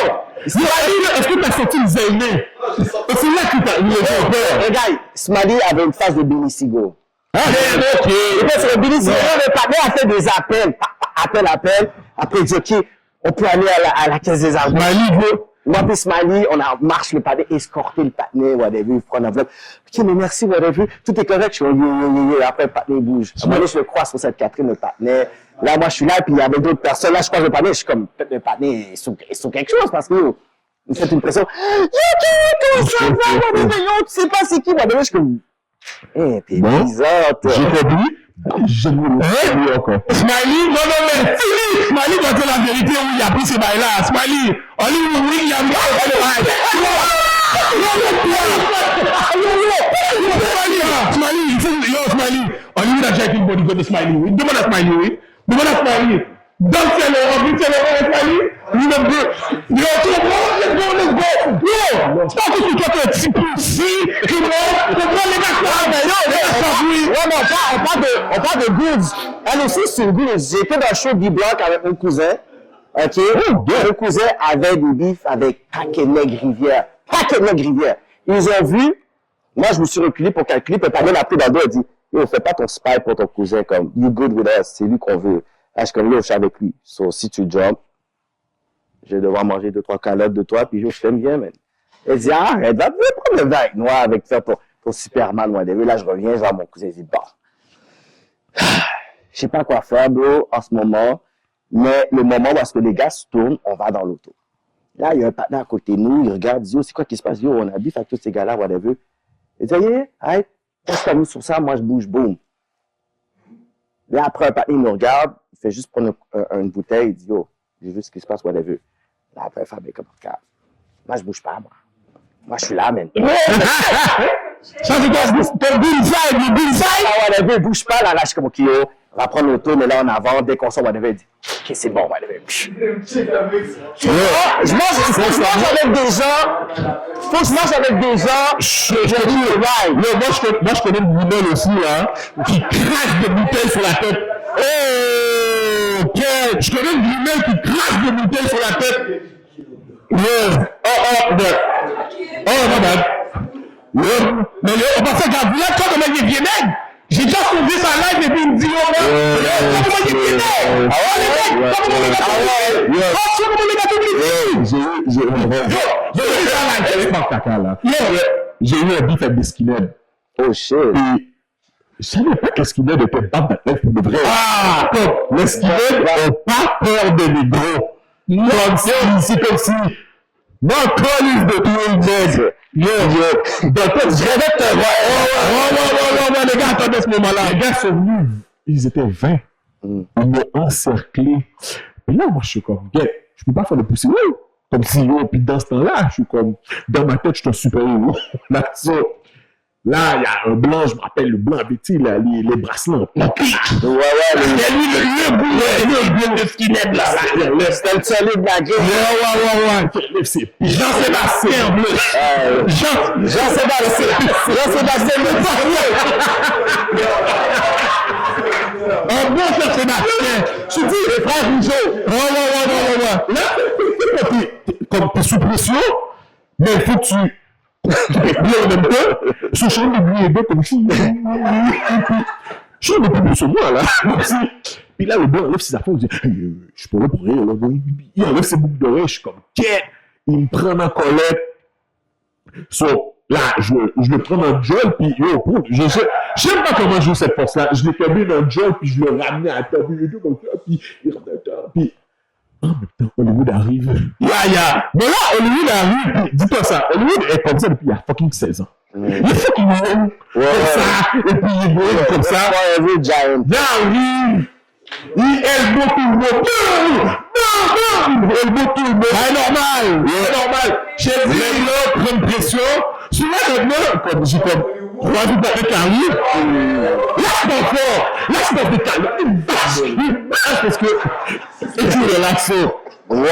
Smiley, est-ce que t'as senti le zéné? C'est là que t'as eu le peur. Regarde, Smiley avait une face de Billy Seagull. Ok. Et puis, sur Billy Seagull, le partenaire a fait des appels. Appel. Après, il dit, OK, on peut aller à la caisse des armes. Moi, puis Smiley, on a marché le partenaire, escorté le partenaire, whatever, prendre l'enveloppe. OK, mais merci, whatever. Tout est correct. Je suis après, le partenaire bouge. Smiley, je le crois sur cette Catherine, le partenaire. Là, moi, je suis là, puis il y avait d'autres personnes. Là, je crois que le partenaire, je suis comme, peut-être le partenaire est sur quelque chose, parce que, il fait une pression. Comment ça va, whatever, yo, tu sais pas c'est qui, whatever. Je suis comme, t'es bizarre, toi. J'ai compris. J'ai voulu encore. Smiley, non, mais Smiley doit dire la vérité où il a pris ces bails-là. Smiley, Hollywood, oui, il a mis Smiley, Hollywood a déjà été une bonne idée de Smiley, oui. Demande à Smiley, oui. Demande à Smiley. Dans c'est Smiley. Lui-même deux. Yo, tout le monde, let's go. Yo, c'est pas que toi, tu es un petit peu ici. Tu prends les gars, on parle de goods. Elle aussi, c'est une goods. J'étais dans le show B-Block avec mon cousin. OK? Mon cousin avait des bifs avec Paquet-Nègre Rivière. Ils ont vu. Moi, je me suis reculé pour calculer. Puis Paquet m'a pris dans le dos et dit, yo, fais pas ton spy pour ton cousin comme, you good with us. C'est lui qu'on veut. Là, je suis comme, yo, je suis avec lui. So, si tu jumps, je vais devoir manger 2-3 calottes de toi, puis yo, je t'aime bien, man. Elle dit, arrête, va prendre le vin avec moi, avec faire ton Superman, whatever. Là, je reviens, je vois mon cousin, il dit, bon. Je sais pas quoi faire, bro, en ce moment. Mais le moment où est-ce que les gars se tournent, on va dans l'auto. Là, il y a un partenaire à côté de nous, il regarde, il dit, yo, c'est quoi qui se passe? Yo, on a bif avec tous ces gars-là, whatever. Il dit, yeah, arrête, reste comme nous sur ça, moi, je bouge, boum. Là, après, un partenaire, il nous regarde, il fait juste prendre une bouteille, il dit, yo, j'ai vu ce qui se passe, whatever. Là, après, Fabien, comme ça. Moi, je bouge pas, moi. Moi, je suis là, man. Ça, c'est quoi? Le bullseye. Ah, whatever, bouge pas, là, je suis comme, OK, yo, on va prendre l'auto, mais là, on avance, dès qu'on sort, whatever, il dit, OK, c'est bon, whatever. Je mange avec des gens, faut que je mange avec des gens, je dis, ouais. Moi, je connais une bouteille aussi, hein, qui crache des bouteilles sur la tête. Ok, je connais une bouteille qui crache des bouteilles sur la tête. Yeah. My bad. Yeah. Mais on va faire Gabriel, toi, comment il est vieux mec? J'ai déjà sauvé sa live et puis il me dit, comment il est vieux mec? Ah ouais, les mecs, comment on J'ai eu un beef avec des skinheads. Oh shit. Et je savais pas que les skinheads étaient pas battus pour de vrai. Ah, les skinheads n'ont pas peur de négros. C'est comme si, moi, police de tout le monde. Yo. Donc, je rêvais de te voir. les gars, attendez ce moment-là. Les gars sont venus, ils étaient 20. Ils m'ont encerclé. Et là, moi, je suis comme, je peux pas faire de pousser. Comme si, puis dans ce temps-là, je suis comme, dans ma tête, je suis un super-héros. Là, il y a un blanc, je me rappelle, le blanc avec les bracelets en plastique. Ouais, le boule de skinhead, là. C'était le solide de la gueule. Ouais. C'est Jean-Sébastien en bleu. Jean-Sébastien le premier. Un bon Jean-Sébastien. Tu dis les frères Rougeau. Ouais. Là, comme t'es sous pression, mais il faut que tu bien en même temps, ce chant de lui est bien comme je suis un peu plus sur moi, là. Puis là, le blanc enlève ses affaires, il dit, je suis pas là pour rien, là. Il enlève ses boucles d'oreilles, je suis comme, il me prend en colère. So, là, je le prends dans le gel, puis yo, je sais pas comment jouer cette force-là. Je l'ai tombé dans le gel, puis je le ramenais à la table, et tout comme ça, puis il rentre dedans, puis en même temps, Hollywood arrive. Mais là, Hollywood arrive, puis dis-toi ça, Hollywood est comme ça depuis il y a fucking 16 ans. Il est fucking long, comme ça, et puis il est comme ça. Giant. Là, arrive, il elbow tout le monde. Non, elbow tout le monde. C'est normal, c'est normal. J'ai dit, là, prendre pression. Celui-là, maintenant, comme j'ai comme, on va vous parler qui arrive. Lâche-moi fort, lâche-moi de calme. Il bâche parce que, et tu relaxes. Wow! Non,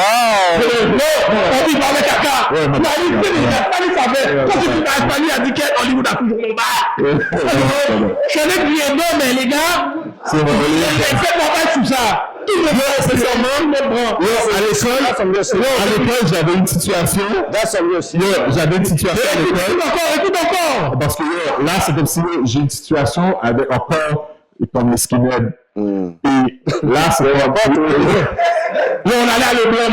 on dit parler caca. Il a dit, ça fait. Quand tu m'as pas dit, a dit qu'Hollywood a toujours mon bar. Je connais plus non, mais les gars, faites-moi pas tout ça. C'est sûrement mon bras. À l'école, j'avais une situation. J'avais une situation à l'école. Écoute encore. Parce que là, c'est comme si j'ai une situation avec encore comme les skinheads. Et là, c'est pas là, on allait à le blanc,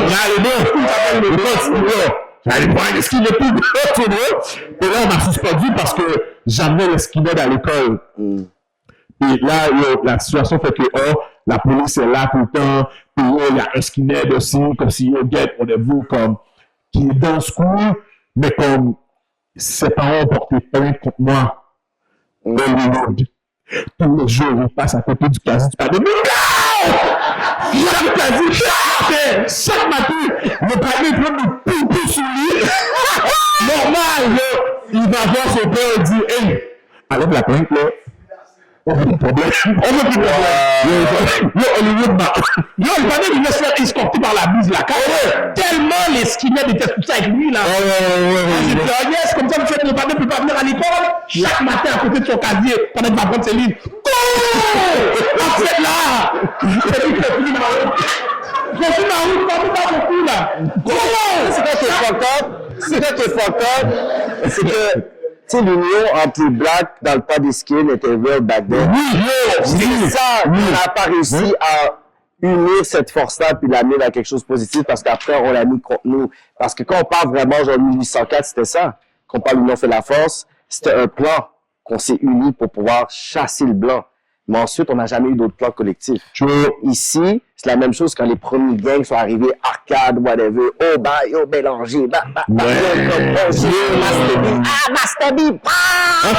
j'allais voir les skinheads plus gros, et là, on m'a suspendu parce que j'amenais les skinheads à l'école. Et là, la situation fait que, la police est là tout le temps, puis il y a un skinhead aussi, comme si get rendez-vous, comme, qui est dans le school, mais comme, ses parents ont porté plainte contre moi. Tous les jours, on passe à côté du casier du panier. Chaque matin, le panier prend le poupou sur lui. Normal, il va voir son père et dit, hey, enlève la plainte, là. On veut plus de problème. Hollywood, le panier, il laisse faire escorter par la bise, là. Tellement les skinheads étaient tout ça avec lui, là. J'ai dit, yes, comme ça, le panier ne peut pas venir à l'école. Chaque matin, à côté de son casier, pendant qu'il va prendre ses livres. En fait, là, je suis ma route, pas beaucoup, là. C'est quoi qui est fucked up? C'est que, tu sais, l'union entre les blacks dans le pas des skins était real back then. C'est ça, on n'a pas réussi à unir cette force-là puis l'amener dans quelque chose de positif parce qu'après, on l'a mis contre nous. Parce que quand on parle vraiment, genre 1804, c'était ça. Quand on parle l'union fait la force, c'était un plan qu'on s'est unis pour pouvoir chasser le blanc. Mais ensuite, on n'a jamais eu d'autres plans collectifs. Ici, c'est la même chose quand les premiers gangs sont arrivés, arcade, whatever, Bélanger, Mastabi,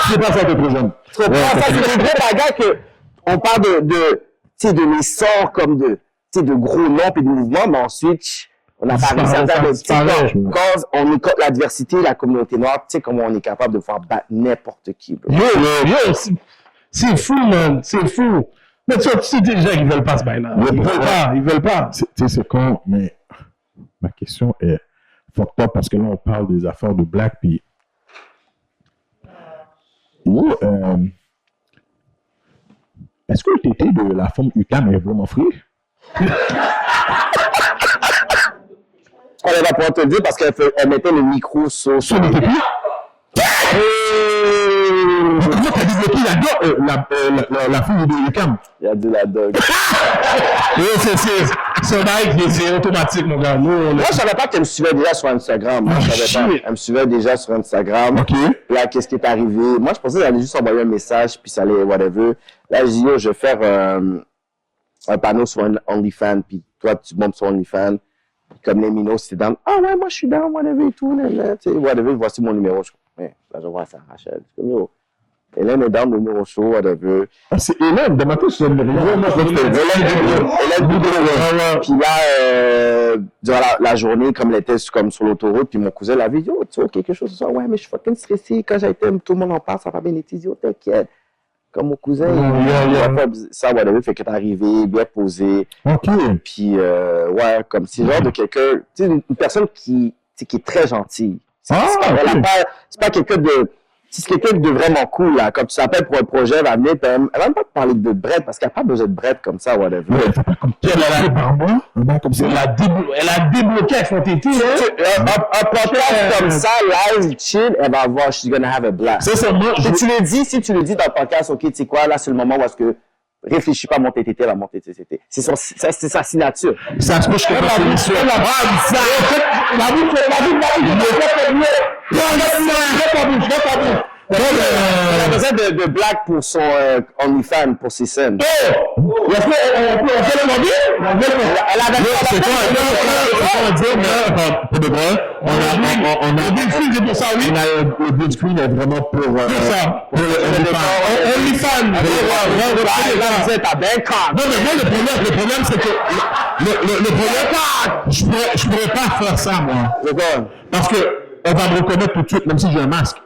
c'est pas ça que trop jeune. Ça, c'est des gros bagages que, on parle de l'essor comme de gros noms et de mouvements, mais ensuite, on n'a pas réussi à faire des petits plans. Quand on écoute l'adversité, la communauté noire, tu sais comment on est capable de pouvoir battre n'importe qui, bro. C'est fou, man. C'est fou. Mais tu sais déjà qu'ils veulent pas se bailler là. Ils veulent pas. Tu sais, c'est con, mais ma question est fucked up parce que là, on parle des affaires de black, puis est-ce que le tété de la femme UQAM est vraiment free? On va pouvoir te le dire parce qu'elle mettait le micro sur le tété. Comment t'as débloqué la fille de UQAM? Il y a de la dog. C'est un bail qui est automatique, mon gars. Moi, je savais pas qu'elle me suivait déjà sur Instagram. Moi, je savais pas. Elle me suivait déjà sur Instagram. OK. Là, qu'est-ce qui est arrivé? Moi, je pensais qu'elle allait juste envoyer un message, puis ça allait, whatever. Là, je dis, je vais faire un panneau sur OnlyFans, puis toi, tu bombes sur OnlyFans. Comme les minos, c'était dans, ouais, moi, je suis dans, whatever et tout, tu sais, whatever, voici mon numéro. Ouais, là, je vois ça, Rachel. C'est comme, yo, Hélène est dans le numéro show, whatever. C'est Hélène, de matin, je ne Hélène Boudreau. Puis là, durant la journée, comme elle était comme sur l'autoroute, puis mon cousin l'a vu, yo, tu vois quelque chose, ça, ouais, mais je suis fucking stressé. Quand j'ai été, tout le monde en parle, ça va bien été, yo, t'inquiète. Comme mon cousin, il va faire ça, whatever, fait que t'es arrivé, bien posé. OK. Puis, ouais, comme si genre de quelqu'un, tu sais, une personne qui est très gentille. C'est pas quelqu'un de, c'est quelqu'un de vraiment cool, là. Comme tu t'appelles pour un projet, elle va venir, elle va même pas te parler de bread, parce qu'elle n'a pas besoin de bread comme ça, whatever. Comme elle a débloqué avec son tété, un podcast comme ça, live, chill, elle va avoir, she's gonna have a blast. C'est ça, moi, Si tu le dis dans le podcast, ok, tu sais quoi, là, c'est le moment où est-ce que réfléchit pas à monter TT, elle va monter TT. C'est sa signature. Ça se peut, je comprends l'émission. Elle a besoin de blagues pour son OnlyFans, pour ses scènes. On peut le demander? Elle a C'est le blue screen est vraiment pour OnlyFans. T'as bien calme. Non, mais moi, le problème, c'est que, le problème, je pourrais pas faire ça, moi. Parce que, on va me reconnaître tout de suite, même si j'ai un masque.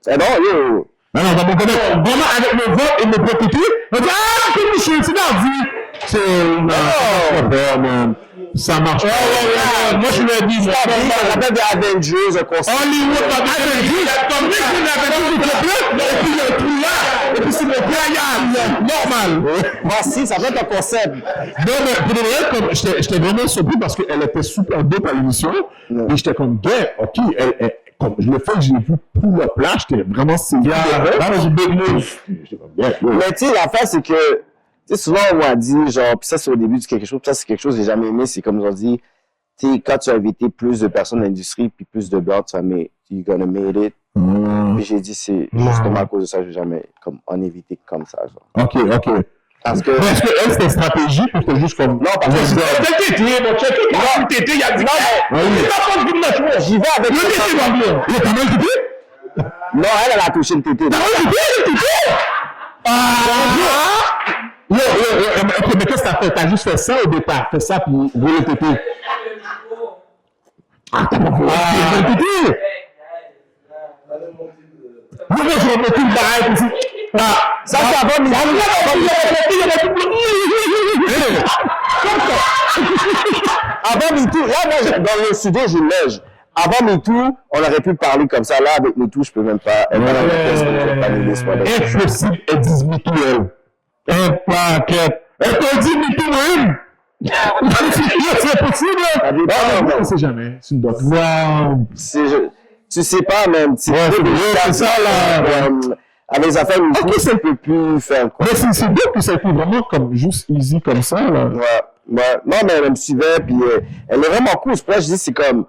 C'est non, yo. Non, on va me reconnaître vraiment avec le vote et le prototype. On va dire, ah, c'est Michel, c'est dans vie. Ça marche pas. Moi, je l'ai dit. On appelle des Avengers, un concept. Hollywood, comme ça, on avait tout le peuple, et puis le trou là, et puis c'est le playable, normal. Moi, si, ça peut être un concept. Non, mais pour de vrai, comme, j'étais vraiment surpris parce qu'elle était super dope à l'émission. Et j'étais comme, gay, ok, comme, le fait que j'ai vu pour le plat, j'étais vraiment séduit. J'ai big move. Mais tu sais, l'affaire, c'est que, tu sais, souvent, on m'a dit, genre, pis ça, c'est au début de quelque chose, pis ça, c'est quelque chose que j'ai jamais aimé, c'est comme ils ont dit, tu sais, quand tu as invité plus de personnes dans l'industrie, puis plus de blancs, you're gonna make it. Puis j'ai dit, c'est justement à cause de ça que j'ai jamais, comme, en évité comme ça, genre. Ok. Parce que elle, c'était stratégique ou c'était juste comme. Non, parce que C'est tété, mon chéri, il tété, il y a dit, j'y vais avec le tété va venir. Il y a pas mal de tété? Non, elle a touché le tété. Mais qu'est-ce que t'as fait? T'as juste fait ça au départ? Fait ça puis rouler le tété. Ah, t'as pas fait le tété? Non, je vais mettre une barre ici. Ça va, mais avant MeToo, là, moi, dans le studio, je lège. Avant MeToo, on aurait pu parler comme ça. Là, avec MeToo, je peux même pas. Impossible, elle dit MeToo, elle. Elle te dit MeToo, même. C'est possible, on ne sait jamais. C'est une doc. Wow. Tu sais pas, même. C'est ça, là. Avec les affaires MeToo, ça ne peut plus faire quoi. Mais c'est bien que ça a été vraiment comme juste easy comme ça, là. Ouais. Non, mais elle me suivait, puis elle est vraiment cool. C'est pour ça que je dis, c'est comme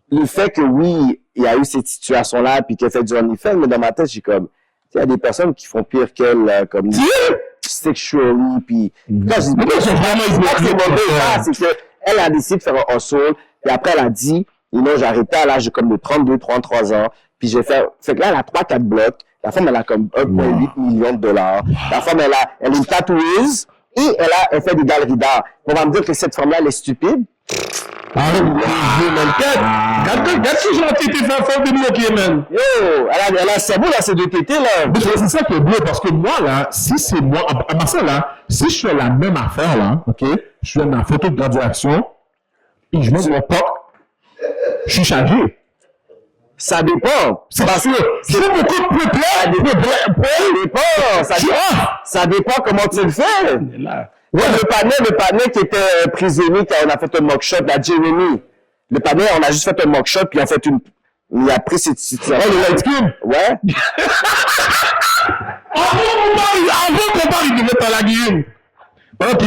le fait que oui, il y a eu cette situation-là, puis qu'elle fait du OnlyFans, mais dans ma tête, j'ai comme, il y a des personnes qui font pire qu'elle, comme sexually, puis quand je dis, c'est que elle a décidé de faire un hustle, puis après elle a dit, j'ai arrêté à l'âge de comme de 32, 33 ans, puis j'ai fait que là, elle a 3-4 blocs. La femme, elle a comme 1,8 million de $. La femme, elle est une tatoueuse et elle fait des galeries d'art. On va me dire que cette femme-là, elle est stupide. Regarde si j'ai un tété fait débloquer, man. Yo, elle a un cerveau dans ces deux tétés, là. C'est ça qui est beau, parce que moi, là, si c'est moi, à ma soeur, là, si je fais la même affaire, là, ok, je fais ma photo de graduation, et je mets mon pop, je suis chargé. Ça dépend. Parce que c'est beaucoup plus plat. Ça dépend comment tu le fais. Ouais, le panel qui était prisonnier quand on a fait un mock-shot, la Jeremy. Le panel, on a juste fait un mock-shot, puis il a pris cette situation. Oh, le light skin? Ouais. Avant qu'on parle, il devait pas la game. Ok.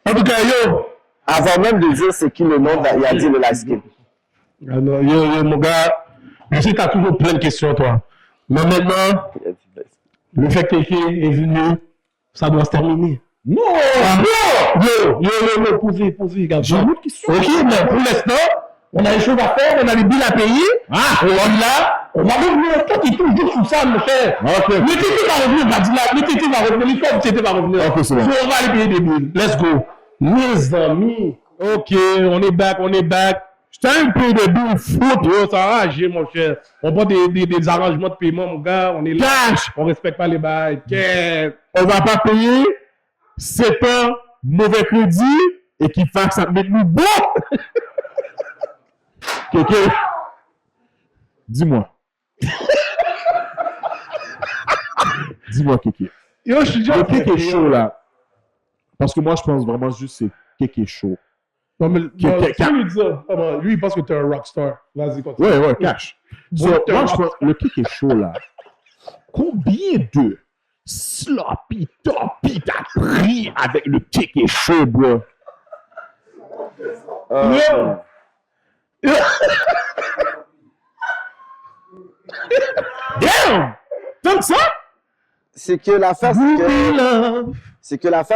En tout cas, yo. Avant même de dire c'est qui le nom, il a dit le light skin. Ah non, yo, mon gars. Je sais que tu as toujours plein de questions, toi. Mais maintenant, le fait que quelqu'un est venu, ça doit se terminer. Non! Yo, posez, regarde. J'ai une autre question. Ok, mais pour l'instant, on a des choses à faire, on a des billes à payer. On est là, on va revenir. Toi, tu es toujours sous ça, mon cher. Le TT va revenir, va dire là. Le TT va revenir, l'histoire du TT va revenir. Ok, c'est bon. On va aller payer des billes. Let's go. Mes amis. Ok, on est back. J'étais un peu de bout foot, yo, ça a ragé, mon cher. On prend des arrangements de paiement, mon gars. On est là. Cash. On respecte pas les bails. On va pas payer. C'est un mauvais crédit et qui fasse ça avec nous bon. Kéké. Dis-moi. Dis-moi, Kéké. Yo, je suis déjà. Le Kéké chaud, là. Parce que moi, je pense vraiment juste c'est Kéké chaud. Non, mais lui, il pense que tu es un rockstar. Vas-y, continue. Ouais, cash. Moi, je pense le Kéké chaud, là. Combien de Sloppy Toppy t'as pris avec le kéké chaud, bro. Damn! T'aimes ça? C'est que l'affaire,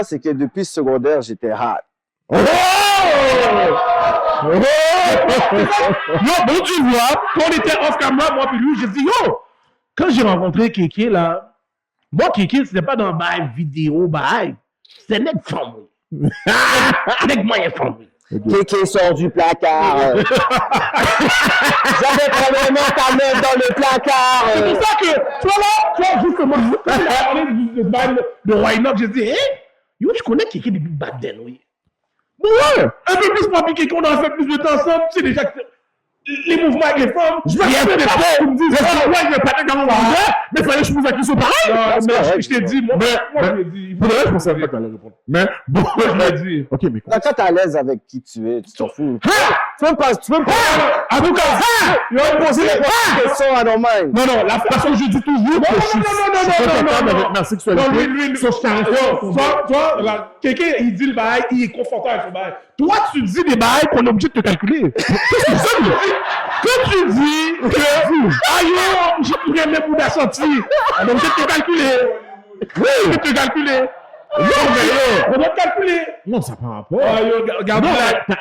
c'est que depuis le secondaire, j'étais hot. Oh! Yo, bon, tu vois, quand on était off camera, moi puis lui, j'ai dit, yo, quand j'ai rencontré Kéké, là, moi, Kéké, c'était pas dans bail vidéo, bail, c'était net formé. Avec moyen formé. Kéké sort du placard. J'avais probablement ta main dans le placard. C'est pour ça que, tu vois là, justement, quand il a parlé de bail de Roy Enoch, j'ai dit, hey, yo, je connais Kéké depuis back then, oui. Ouais, un peu plus pour Kéké, on a fait plus de temps ensemble, c'est déjà que les mouvements avec les femmes, je me suis fait des fois, on me dit, ouais, je vais pas être dans mon mouvement, mais il fallait que je pose la question pareil. Mais je t'ai dit, moi, je l'ai dit. Je pensais pas que tu allais répondre. Mais, bon, je l'ai dit. Ok, mais quand t'es à l'aise avec qui tu es, tu t'en fous. Tu peux me pas. En tout cas, il va me poser des questions anormales. Non, la façon que je dis toujours que je suis confortable avec ma sexualité. Non, lui, toi, quelqu'un, il dit le bail, il est confortable avec son bail. Toi, tu dis des bails qu'on est obligé de te calculer. Qu'est-ce que ça veut dire? Quand tu dis que, j'ai plus rien même pour la sortie, on est obligé de te calculer. Oui, on peut te calculer. On doit te calculer. Non, ça prend rapport. Regarde,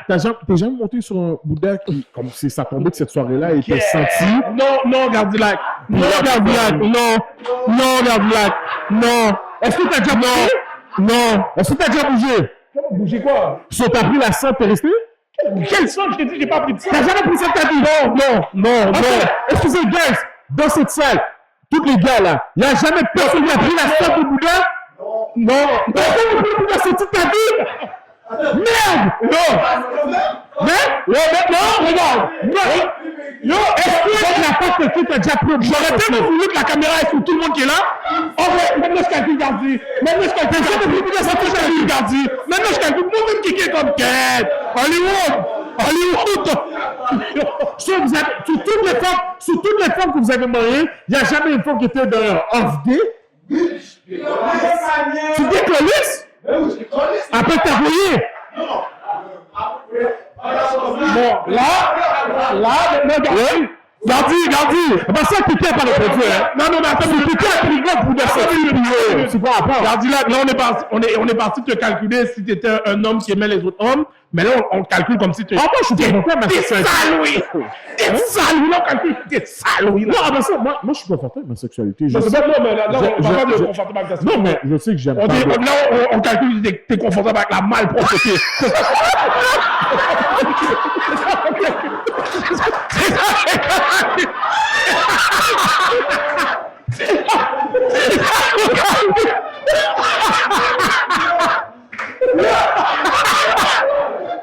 t'as jamais monté sur un Bouddha qui, comme si ça tombait de cette soirée-là, et t'es senti. Non, Gardilac. Non. Est-ce que t'as déjà bougé? Non. Est-ce que t'as déjà bougé? Bouger quoi? So, t'as pris la sang, t'es resté? Quel sang? Je t'ai dit, j'ai pas pris de sang. T'as jamais pris ça de ta vie? Non. Excusez, guys, dans cette salle, tous les gars là, il n'y a jamais personne qui a pris la sang de Bouddha? Non. Personne n'a pris la sang de ta vie? Merde! Non, regarde! Est-ce que la part que tu as déjà pris? J'aurais tellement voulu que la caméra est sur tout le monde qui est là. Maintenant je calcule Gardi. Maintenant je calcule Gardi. Maintenant je calcule moi-même qui est comme quête. Hollywood! Sur toutes les femmes que vous avez mariées, il n'y a jamais une femme qui était dans un off-day. Tu dis Clolis? Après t'as voyé. Bon, là, Gardi. Bah ça, Piquet par le produit, hein. Non, mais attends, Piquet a pris le pour des sorties. C'est pas rapport. Gardi, là, on est parti te calculer si t'étais un homme qui aimait les autres hommes, mais là, on calcule comme si tu étais. Ah, moi, je suis pas confortable avec ma sexualité. T'es sale, oui, là, on calcule, t'es sale, oui. Non, mais ça, moi, je suis confortable avec ma sexualité. Non, mais là, on va pas de confortable avec ta sexualité. Non, mais je sais que j'aime pas. Là, on calcule, t'es confortable avec la malpropreté.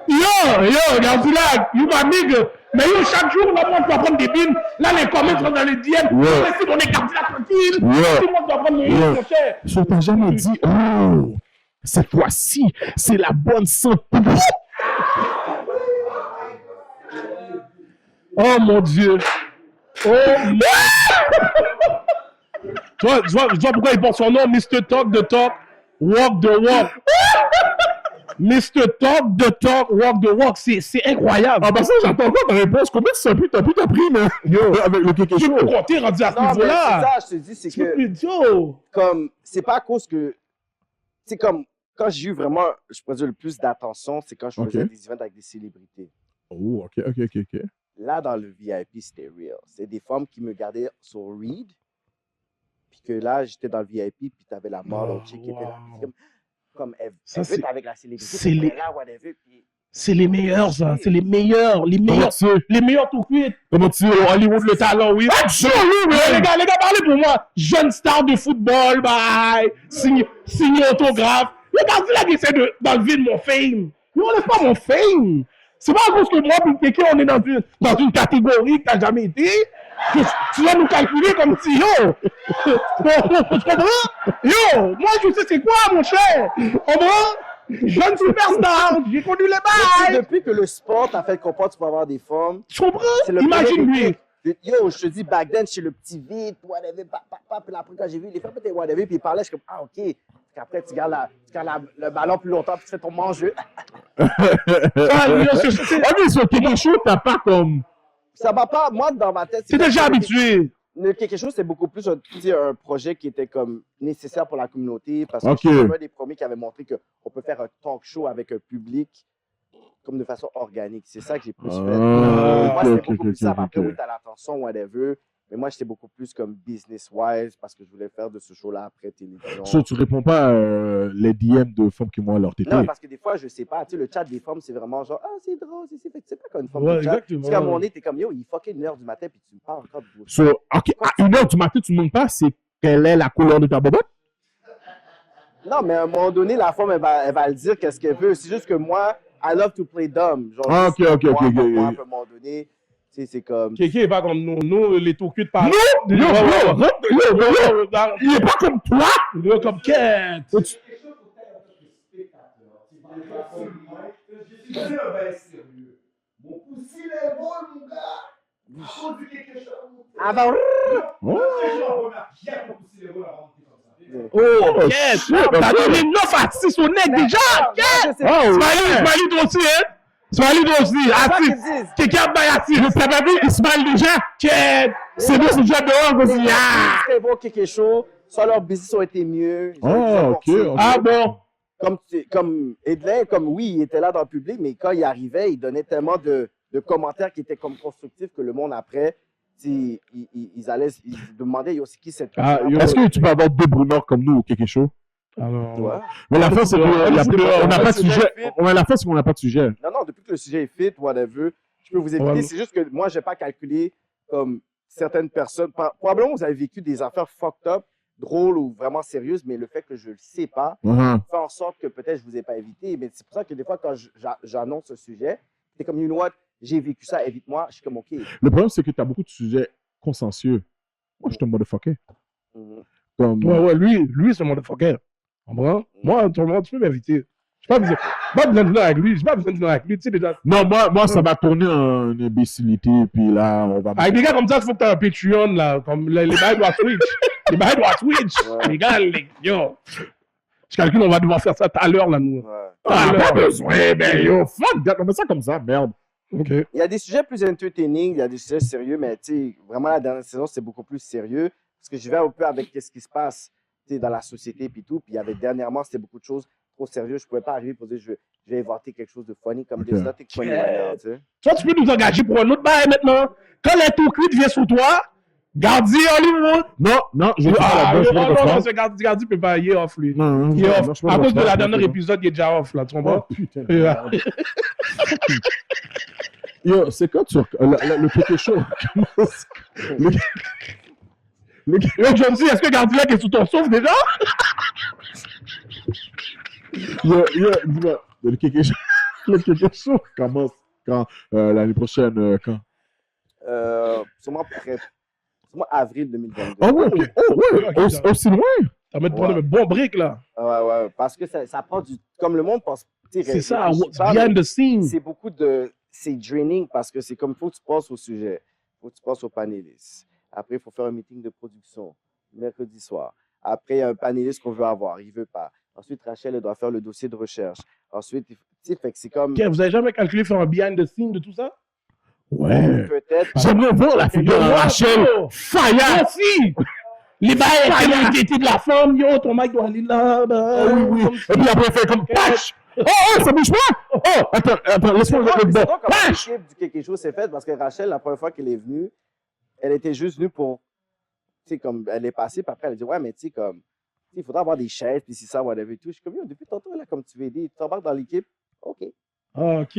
Yo, Gardilac, you my nigga. Mais yo, chaque jour, on apprend à prendre des bines. Là, les comments sont dans les DM. On est Gardilac tranquille. Tout le monde doit prendre le risque, mon cher. Je t'ai jamais dit, oh, cette fois-ci, c'est la bonne santé. Oh mon Dieu. Oh mon tu vois pourquoi il porte son nom, Mr. Talk the Talk, Walk the Walk. Mr. Talk the Talk, Walk the Walk, c'est incroyable. Ah bah ça, j'attends pas ta réponse. Combien de ça t'as pris, man? Yo, avec le kéké chaud. Tu peux compter rendu à ce niveau-là. C'est ça, je te dis, c'est que, comme, c'est pas à cause que, c'est comme, quand j'ai eu vraiment, je pourrais dire, le plus d'attention, c'est quand je faisais des events avec des célébrités. Oh, ok. Là, dans le VIP, c'était real. C'est des femmes qui me gardaient sur Reed. Puis que là, j'étais dans le VIP, puis t'avais la model chick qui était là. Comme elle veut être avec la célébrité. C'est les meilleurs, ça. C'est les meilleurs. Les meilleurs tout de suite. Comment tu sais, Hollywood, le talent, oui. Les gars, parlez pour moi. Jeune star de football, bye. Signé autographe. Regarde, là, qui essaie d'enlever mon fame. Mais on laisse pas mon fame. C'est pas à cause que moi, puis quelqu'un, on est dans une catégorie que t'as jamais été. Tu vas nous calculer comme si, yo! Tu comprends? Yo! Moi, je sais c'est quoi, mon cher! Comprends? Jeune superstar! J'ai connu les bails! Depuis que le sport t'a fait comprendre que tu peux avoir des femmes. Tu comprends? Imagine lui! Yo, je te dis, back then, chez le petit vite, whatever, puis après, quand j'ai vu les femmes, peut-être whatever, puis ils parlaient, je suis comme, ah, OK. Puis après, tu gardes le ballon plus longtemps, puis tu fais ton manger. Ok, sur quelque chose, t'as pas comme. Ça va pas, moi, dans ma tête. Tu es déjà habitué. Quelque chose, c'est beaucoup plus un projet qui était comme nécessaire pour la communauté, parce que Ok. je suis un des premiers qui avait montré qu'on peut faire un talk show avec un public comme de façon organique. C'est ça que j'ai plus fait. Moi, c'était beaucoup plus ça. Après, oui, t'as l'attention, whatever. Mais moi, j'étais beaucoup plus comme business-wise parce que je voulais faire de ce show-là après télévision. So, tu réponds pas les DM de femmes qui m'ont leur tété. Non, parce que des fois, je sais pas. Tu sais, le chat des femmes, c'est vraiment genre, ah, c'est drôle, c'est fait. C'est pas comme une femme Ouais, de chat. exactement. Parce qu'à un moment donné, t'es comme, yo, il est fucking 1h du matin, puis tu me parles encore de vous. So, ok, à 1h du matin, tu ne demandes pas quelle est la couleur de ta bobotte? Non, mais à un moment donné, la femme, elle va le dire qu'est-ce qu'elle veut. C'est juste que moi, I love to play dumb. Genre, Ah, ok. moi, à un moment donné, tu sais, c'est comme... Kéké est pas comme nous. Nous, les tout cuits de parler. Non, il est pas comme toi. Il est comme quête. Quelque chose pour faire un peu de spectateur. Tu parles pas comme moi. Je suis un bail sérieux. Mon poussi les vols, mon gars. Il faut dire quelque chose. Avant... Oh, quête. T'as donné 9 à 6 au nec déjà. Quête. Smiley toi aussi, hein. Smiley toi aussi. Assis. Kéké a bail assis. T'as pas vu Ismaël déjà? Quête. C'est bon, c'est déjà dehors, vas-y. Ils vont quelque chose, soit leur business ont été mieux. Oh, ok. Ah bon. Comme Edlin, comme oui, il était là dans le public, mais quand il arrivait, il donnait tellement de commentaires qui étaient comme constructifs que le monde après, ils demandaient, yo, c'est qui cette personne? Est-ce que tu peux avoir 2 Brunors comme nous ou quelque chose? Alors. Ouais. Mais la fin, c'est qu'on n'a pas de sujet. La fin, c'est qu'on n'a pas de sujet. Non, depuis que le sujet est fit, whatever, je peux vous éviter. Ouais. C'est juste que moi, je n'ai pas calculé comme certaines personnes. Probablement, vous avez vécu des affaires fucked up, drôles ou vraiment sérieuses, mais le fait que je ne le sais pas fait en sorte que peut-être je ne vous ai pas évité. Mais c'est pour ça que des fois, quand j'annonce ce sujet, c'est comme, you know what, j'ai vécu ça, évite-moi. Je suis comme, OK. Le problème, c'est que tu as beaucoup de sujets consensueux. Moi, je suis un motherfucker. Comme... Ouais, lui, c'est mon motherfucker. Comprends? Moi, tu peux m'inviter. Je n'ai pas besoin de venir avec lui. Tu sais déjà. Non, moi, ça va tourner en imbécilité, puis là, on va... Avec des gars comme ça, il faut que tu aies un Patreon, là. Comme les bails doivent Twitch. Les bails doivent Twitch. Ouais. Les gars, yo. Je calcule, on va devoir faire ça tout à l'heure, là, nous. Ouais. pas besoin, ben yo, fuck that, on met ça comme ça, merde. OK. Il y a des sujets plus entertaining, il y a des sujets sérieux, mais tu sais, vraiment, la dernière saison, c'est beaucoup plus sérieux. Parce que je vais un peu avec ce qui se passe dans la société et tout. Puis il y avait dernièrement, c'était beaucoup de choses trop sérieuses. Je ne pouvais pas arriver pour dire je vais inventer quelque chose de funny comme des nothing funny right now, tu sais. Toi, tu peux nous engager pour un autre bail maintenant. Quand les tout cuits vient sur toi, Gardi Hollywood. Non, je vais pas non, c'est Gardi peut pas, il est off, lui. Non, il est off. À cause de la dernière épisode, il est déjà off, là, tu comprends? Oh, putain. Yo, c'est quand tu... Le petit show. Yo, John C, est-ce que Gardi là qui est sous ton souffle déjà? Yo, dis-moi, le quelque show commence quand l'année prochaine, quand? Sûrement avril 2022. Oh ouais, ok. Oh ouais, aussi loin? Ça va te prendre un bon break là. Ouais, parce que ça prend du... Comme le monde pense... C'est ça, behind the scenes. C'est beaucoup de... C'est draining parce que c'est comme, il faut que tu passes au sujet. Il faut que tu passes aux panélistes. Après, il faut faire un meeting de production, mercredi soir. Après, il y a un panéliste qu'on veut avoir, il ne veut pas. Ensuite, Rachel, elle doit faire le dossier de recherche. Ensuite, tu sais, fait que c'est comme... Okay, vous avez jamais calculé faire un behind the scenes de tout ça? Ouais. Peut-être. J'aimerais voir la figure de Rachel. Fire! Merci! Les bails étaient de la femme, yo, ton mec doit aller là. Oui. Et puis après, il fait comme patch! Oh, ça bouge pas! Oh, attends, laisse-moi le bon. Patch! L'équipe du quelque chose s'est faite parce que Rachel, la première fois qu'elle est venue, elle était juste venue pour, tu sais, comme, elle est passée, puis après, elle a dit, ouais, mais tu sais, comme, il faudra avoir des chaises, puis c'est ça, whatever, tout. Je suis comme, yo, depuis tantôt, là, comme tu veux aider, tu t'embarques dans l'équipe, OK. OK. OK.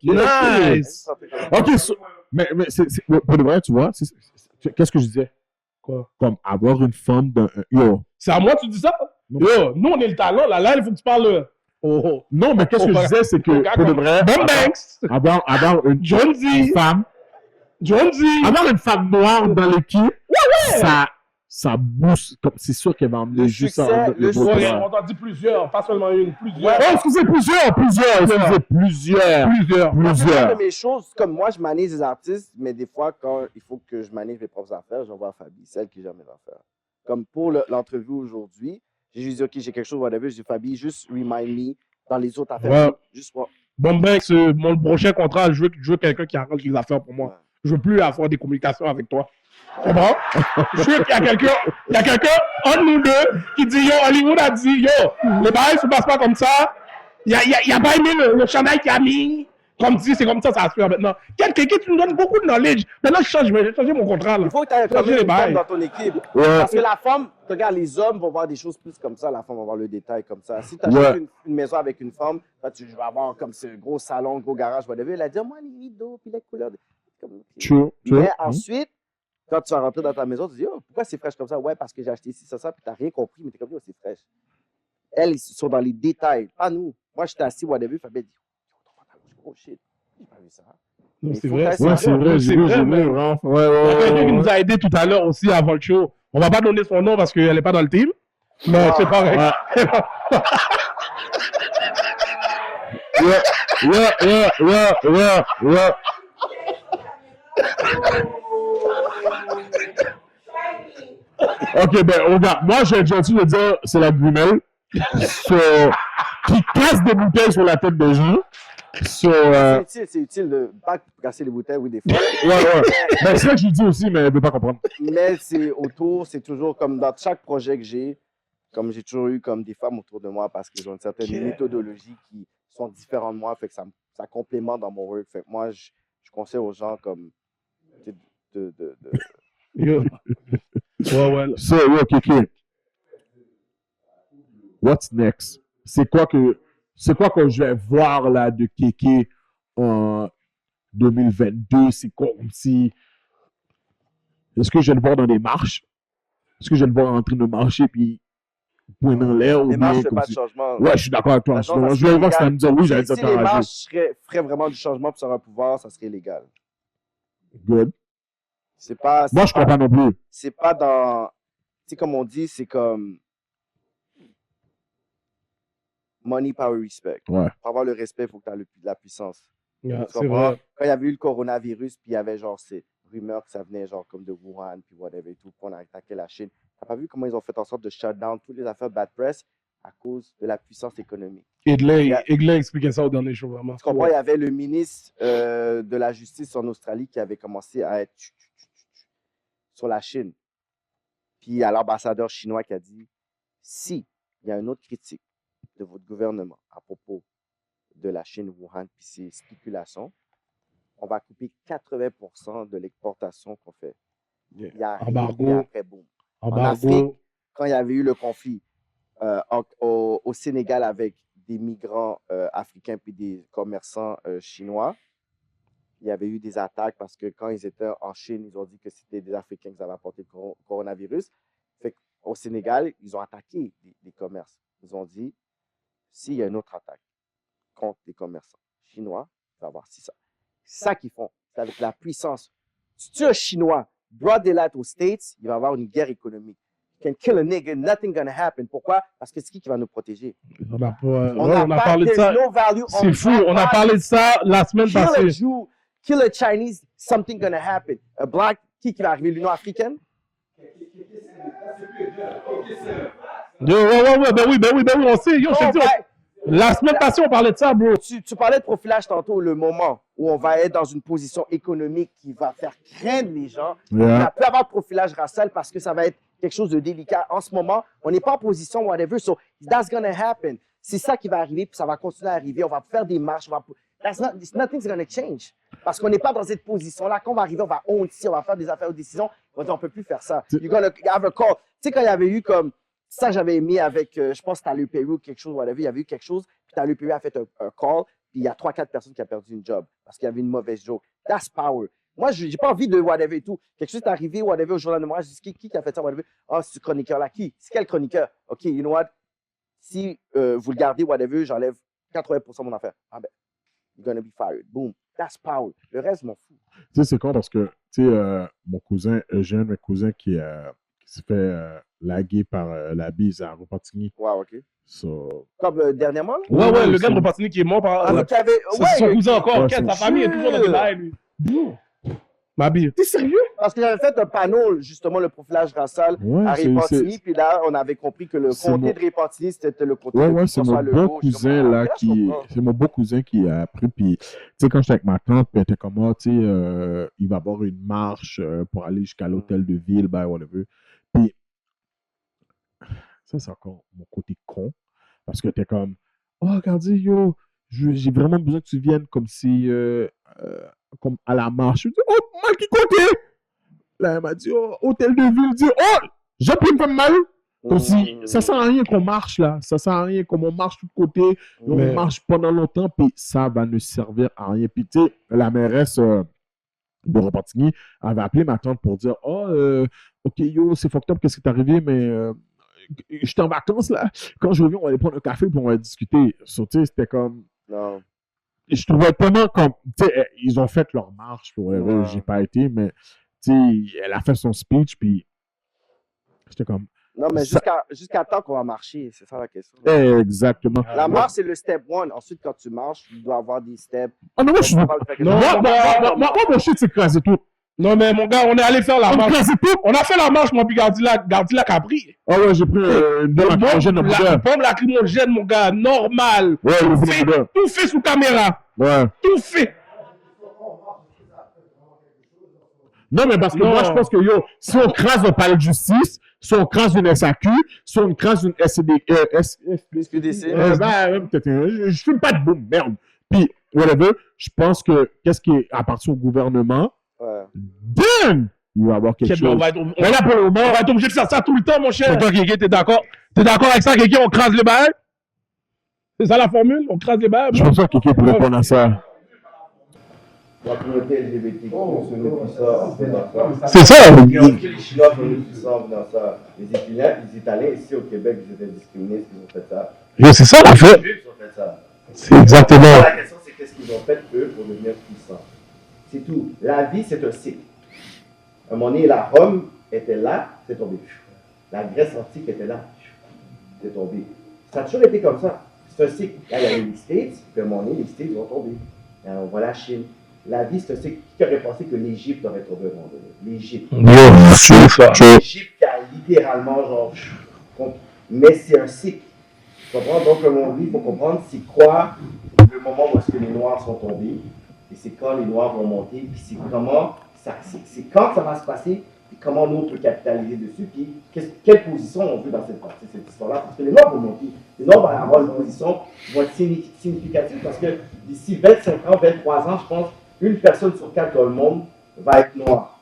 Nice. OK, mais pour de vrai, tu vois, qu'est-ce que je disais? Quoi? Comme avoir une femme d'un... Yo. C'est à moi que tu dis ça? Non. Yo, nous, on est le talent, là, il faut que tu parles... Oh. Non, mais qu'est-ce que je disais, c'est que, pour de vrai... Bon Banks! Avoir une femme... John Z! Avoir une femme noire dans l'équipe, ça booste. C'est sûr qu'elle va emmener Le juste succès, ça. le Ouais, succès. on t'en dit plusieurs, pas seulement une, plusieurs. Oh, excusez, plusieurs. Plusieurs. Plusieurs de mes choses, comme moi, je manage des artistes, mais des fois, quand il faut que je manage mes propres affaires, j'envoie à Fabi, celle qui gère mes affaires. Comme pour l'entrevue aujourd'hui, j'ai juste dit, OK, j'ai quelque chose, whatever. J'ai dit, Fabi, juste remind me dans les autres affaires. Ouais. Juste moi. Bon, ben, mon prochain contrat, je veux quelqu'un qui arrange les affaires pour moi. Ouais. Je veux plus avoir des communications avec toi. Tu comprends? Je veux qu'il y a quelqu'un entre nous deux qui dit, yo, Hollywood a dit, yo, le bail se passe pas comme ça. Il a pas aimé le chandail qu'il a mis. Comme si c'est comme ça va se faire maintenant. Quelqu'un qui nous donne beaucoup de knowledge. Maintenant, je vais changer mon contrat, là. Il faut que tu aies quand même une femme dans ton équipe. Parce que la femme, regarde, les hommes vont voir des choses plus comme ça, la femme va voir le détail comme ça. Si tu achètes une maison avec une femme, là, tu vas avoir comme ce gros salon, gros garage, whatever. Elle a dit, moi, les rideaux, puis les couleurs. Mais ensuite, quand tu vas rentrer dans ta maison, tu dis, oh, pourquoi c'est fraîche comme ça? Ouais, parce que j'ai acheté ici, ça, puis tu n'as rien compris, mais tu es comme, oh, c'est fraîche. Elles, ils sont dans les détails, pas nous. Moi, j'étais assis, whatever, Fabien dit, oh shit, j'ai pas vu ça. Non, c'est faut vrai. que C'est vrai, j'ai vu, vraiment. Il y a quelqu'un qui nous a aidé tout à l'heure aussi avant le show. On va pas donner son nom parce qu'elle n'est pas dans le team. Mais c'est pareil. Ok, ben, regarde, moi, j'ai gentil de dire, c'est la Grumelle. Qui casse des bouteilles sur la tête des gens. C'est utile de pas casser les bouteilles, oui, des fois. Ouais. Ben, c'est ça que je dis aussi, mais elle ne veut pas comprendre. Mais c'est autour, c'est toujours comme dans chaque projet que j'ai, comme j'ai toujours eu comme des femmes autour de moi parce qu'ils ont une certaine méthodologie qui sont différentes de moi, fait que ça complémente dans mon work. Fait que moi, je conseille aux gens comme Yo. Ouais. So, yo, Kéké. What's next? C'est quoi que je vais voir là de Kéké en 2022? C'est comme si. Est-ce que je vais le voir dans des marches? Est-ce que je vais le voir en train de marcher puis point dans l'air? Les marches, c'est pas de changement. Ouais, je suis d'accord avec toi. Maintenant, Je vais voir que ça me dit oui, j'allais dire si les marches feraient vraiment du changement pour avoir un pouvoir, ça serait légal. Good. C'est pas. Moi, je crois pas non plus. C'est pas dans. Tu sais, comme on dit, c'est comme. Money, power, respect. Ouais. Pour avoir le respect, il faut que tu aies la puissance. Yeah, Tu c'est comprends? vrai. Quand il y avait eu le coronavirus, puis il y avait genre ces rumeurs que ça venait genre comme de Wuhan, puis whatever et tout, qu'on a attaqué la Chine. T'as pas vu comment ils ont fait en sorte de shut down toutes les affaires bad press à cause de la puissance économique? Eglin expliquait ça au dernier show, vraiment. Tu comprends? Il y avait le ministre de la Justice en Australie qui avait commencé à être sur la Chine. Puis il y a l'ambassadeur chinois qui a dit, si il y a une autre critique de votre gouvernement à propos de la Chine, Wuhan, puis ses spéculations, on va couper 80% de l'exportation qu'on fait. Il y a Embargo. rien après, boum. En Afrique, quand il y avait eu le conflit au Sénégal avec des migrants africains puis des commerçants chinois, il y avait eu des attaques parce que quand ils étaient en Chine, ils ont dit que c'était des Africains qui avaient apporté le coronavirus. Fait qu'au Sénégal, ils ont attaqué des commerces. Ils ont dit, s'il y a une autre attaque contre les commerçants chinois, il va y avoir ça. C'est ça qu'ils font. C'est avec la puissance. Si tu es un Chinois, broad daylight aux States, il va y avoir une guerre économique. You can kill a nigga, nothing gonna happen. Pourquoi? Parce que c'est qui va nous protéger? On a parlé de ça. C'est fou, on a parlé de ça la semaine passée. Kill a Jew, kill a Chinese, something gonna happen. A black, qui va arriver? L'Union africaine? Ouais, ben oui, on sait. Yo, je te dis, la semaine passée, on parlait de ça, bro. Tu parlais de profilage tantôt, le moment où on va être dans une position économique qui va faire craindre les gens. Yeah. Il ne peut avoir de profilage racial parce que ça va être quelque chose de délicat. En ce moment, on n'est pas en position, whatever, so that's gonna happen. C'est ça qui va arriver, puis ça va continuer à arriver. On va faire des marches, nothing's gonna change. Parce qu'on n'est pas dans cette position-là. Quand on va arriver, on va ici, on va faire des affaires aux décisions. On va dire, on ne peut plus faire ça. You're gonna have a call. Tu sais, quand il y avait eu comme, ça, j'avais mis avec, je pense que Talus Perry ou quelque chose, whatever, il y avait eu quelque chose, puis Talus Perry a fait un call, puis il y a 3-4 personnes qui ont perdu une job parce qu'il y avait une mauvaise joke. That's power. Moi, je n'ai pas envie de whatever et tout. Quelque chose est arrivé, whatever, au journal de moi, je dis, qui a fait ça, whatever? Ah, c'est ce chroniqueur-là. Qui? C'est quel chroniqueur? OK, you know what? Si vous le gardez, whatever, j'enlève 80% de mon affaire. Ah ben, you're gonna be fired. Boom. That's power. Le reste, je m'en fous. Tu sais, c'est con parce que, tu sais, mon cousin Eugène, mes cousins qui s'est fait laguer par la bise à Repentigny. Wow, OK. So, Comme dernièrement, là? Ouais, le gars c'est- de Repentigny qui est mort par. Ah, mais tu avais... C'est son cousin encore. Ouais, Sa c'est- famille est toujours dans des bails, lui. Bro. Ma bille. T'es sérieux? Parce que j'avais fait un panneau, justement, le profilage racial Ouais, à c'est- Repentigny, c'est- puis là, on avait compris que le c'est comté mon- de Repentigny, c'était le comté Ouais, de ouais, c'est mon François beau Legault. Je suis cousin, comme, là, ah, je qui... comprends. C'est mon beau cousin qui a appris, puis, tu sais, quand j'étais avec ma tante, puis elle était comme, ah, tu sais, il va y avoir une marche pour aller jusqu'à l'hôtel de ville, ben, whatever. Puis, ça, c'est encore mon côté con, parce que t'es comme, oh, regardez, yo, j'ai vraiment besoin que tu viennes comme si, comme à la marche. Je dis, oh, mal qui côté? Là, elle m'a dit, oh, hôtel de ville, dit, oh, j'ai pris me faire mal. Comme si, ça sert à rien qu'on marche là, ça sert à rien qu'on marche de côté, on Mais- marche pendant longtemps, puis ça va ne servir à rien. Puis tu sais, la mairesse de Repentigny avait appelé ma tante pour dire, oh, ok, yo, c'est fucked up, qu'est-ce qui est arrivé, mais j'étais en vacances là, quand je reviens, on va aller prendre un café, puis on va discuter. So, tu sais, c'était comme, Non. je trouvais tellement comme, tu sais, ils ont fait leur marche, puis whatever, Ouais. j'ai pas été, mais tu sais, elle a fait son speech, puis j'étais comme, Non, mais Ça- jusqu'à temps qu'on va marcher, c'est ça la question. exactement. La marche, c'est le step one. Ensuite, quand tu marches, tu dois avoir des steps. Ah non, moi, je suis. Non, Moi, mon shit, c'est craser tout. Non, mais mon gars, on est allé faire la On marche. craser tout. On a fait la marche, moi, puis Gardilac a pris. Ah ouais, j'ai pris une bombe lacrymogène de La boudin. bombe lacrymogène, mon gars, normal. Ouais, le Fait- boudin. Tout fait sous caméra. Ouais. Tout fait. Non, mais parce que Non. moi, je pense que, yo, si on crase un palais de justice, si on crase une SAQ, si on crase une SQDC. peut-être, je fume pas de boum, merde. Puis, whatever, je pense que, qu'est-ce qui est appartient au gouvernement, Ouais. damn, il va y avoir quelque Quel- on chose. va être- on- Mais là, pour le moment, on va être obligé de faire ça tout le temps, mon cher. Toi, Kéké, t'es d'accord? T'es d'accord avec ça, Kéké? On crase les balles? C'est ça la formule? On crase les balles? je pense pas que quelqu'un peut répondre à ça. La communauté LGBTQ, c'est nous qui ça, on fait dans ça. C'est ça. Et on dit les Chinois sont nous qui sont dans ça. Les Italiens ici au Québec, ils étaient discriminés, ils ont fait ça. C'est ça, la fait. Les Juifs ont fait ça. C'est exactement. La question, c'est qu'est-ce qu'ils ont fait, eux, pour devenir puissants. C'est tout. La vie, c'est un cycle. À un moment donné, la Rome était là, c'est tombé. La Grèce antique était là, c'est tombé. Ça a toujours été comme ça. C'est un cycle. Là, il y a eu les States, puis à un moment donné, les States vont tomber. Là, on voit la Chine. La vie, c'est un cycle. Qui aurait pensé que l'Égypte aurait tombé à un moment donné? L'Égypte. C'est ça. L'Égypte qui a littéralement, genre, mais c'est un cycle. Tu comprends? Donc, comme on dit, il faut comprendre c'est quoi le moment où est-ce que les Noirs sont tombés, et c'est quand les Noirs vont monter, puis c'est comment, c'est quand ça va se passer, et comment nous on peut capitaliser dessus, puis quelle position on veut dans cette histoire-là. Parce que les Noirs vont monter. Les Noirs vont avoir une position qui va être significative, parce que d'ici 25 ans, 23 ans, je pense, une personne sur 4 dans le monde va être noire.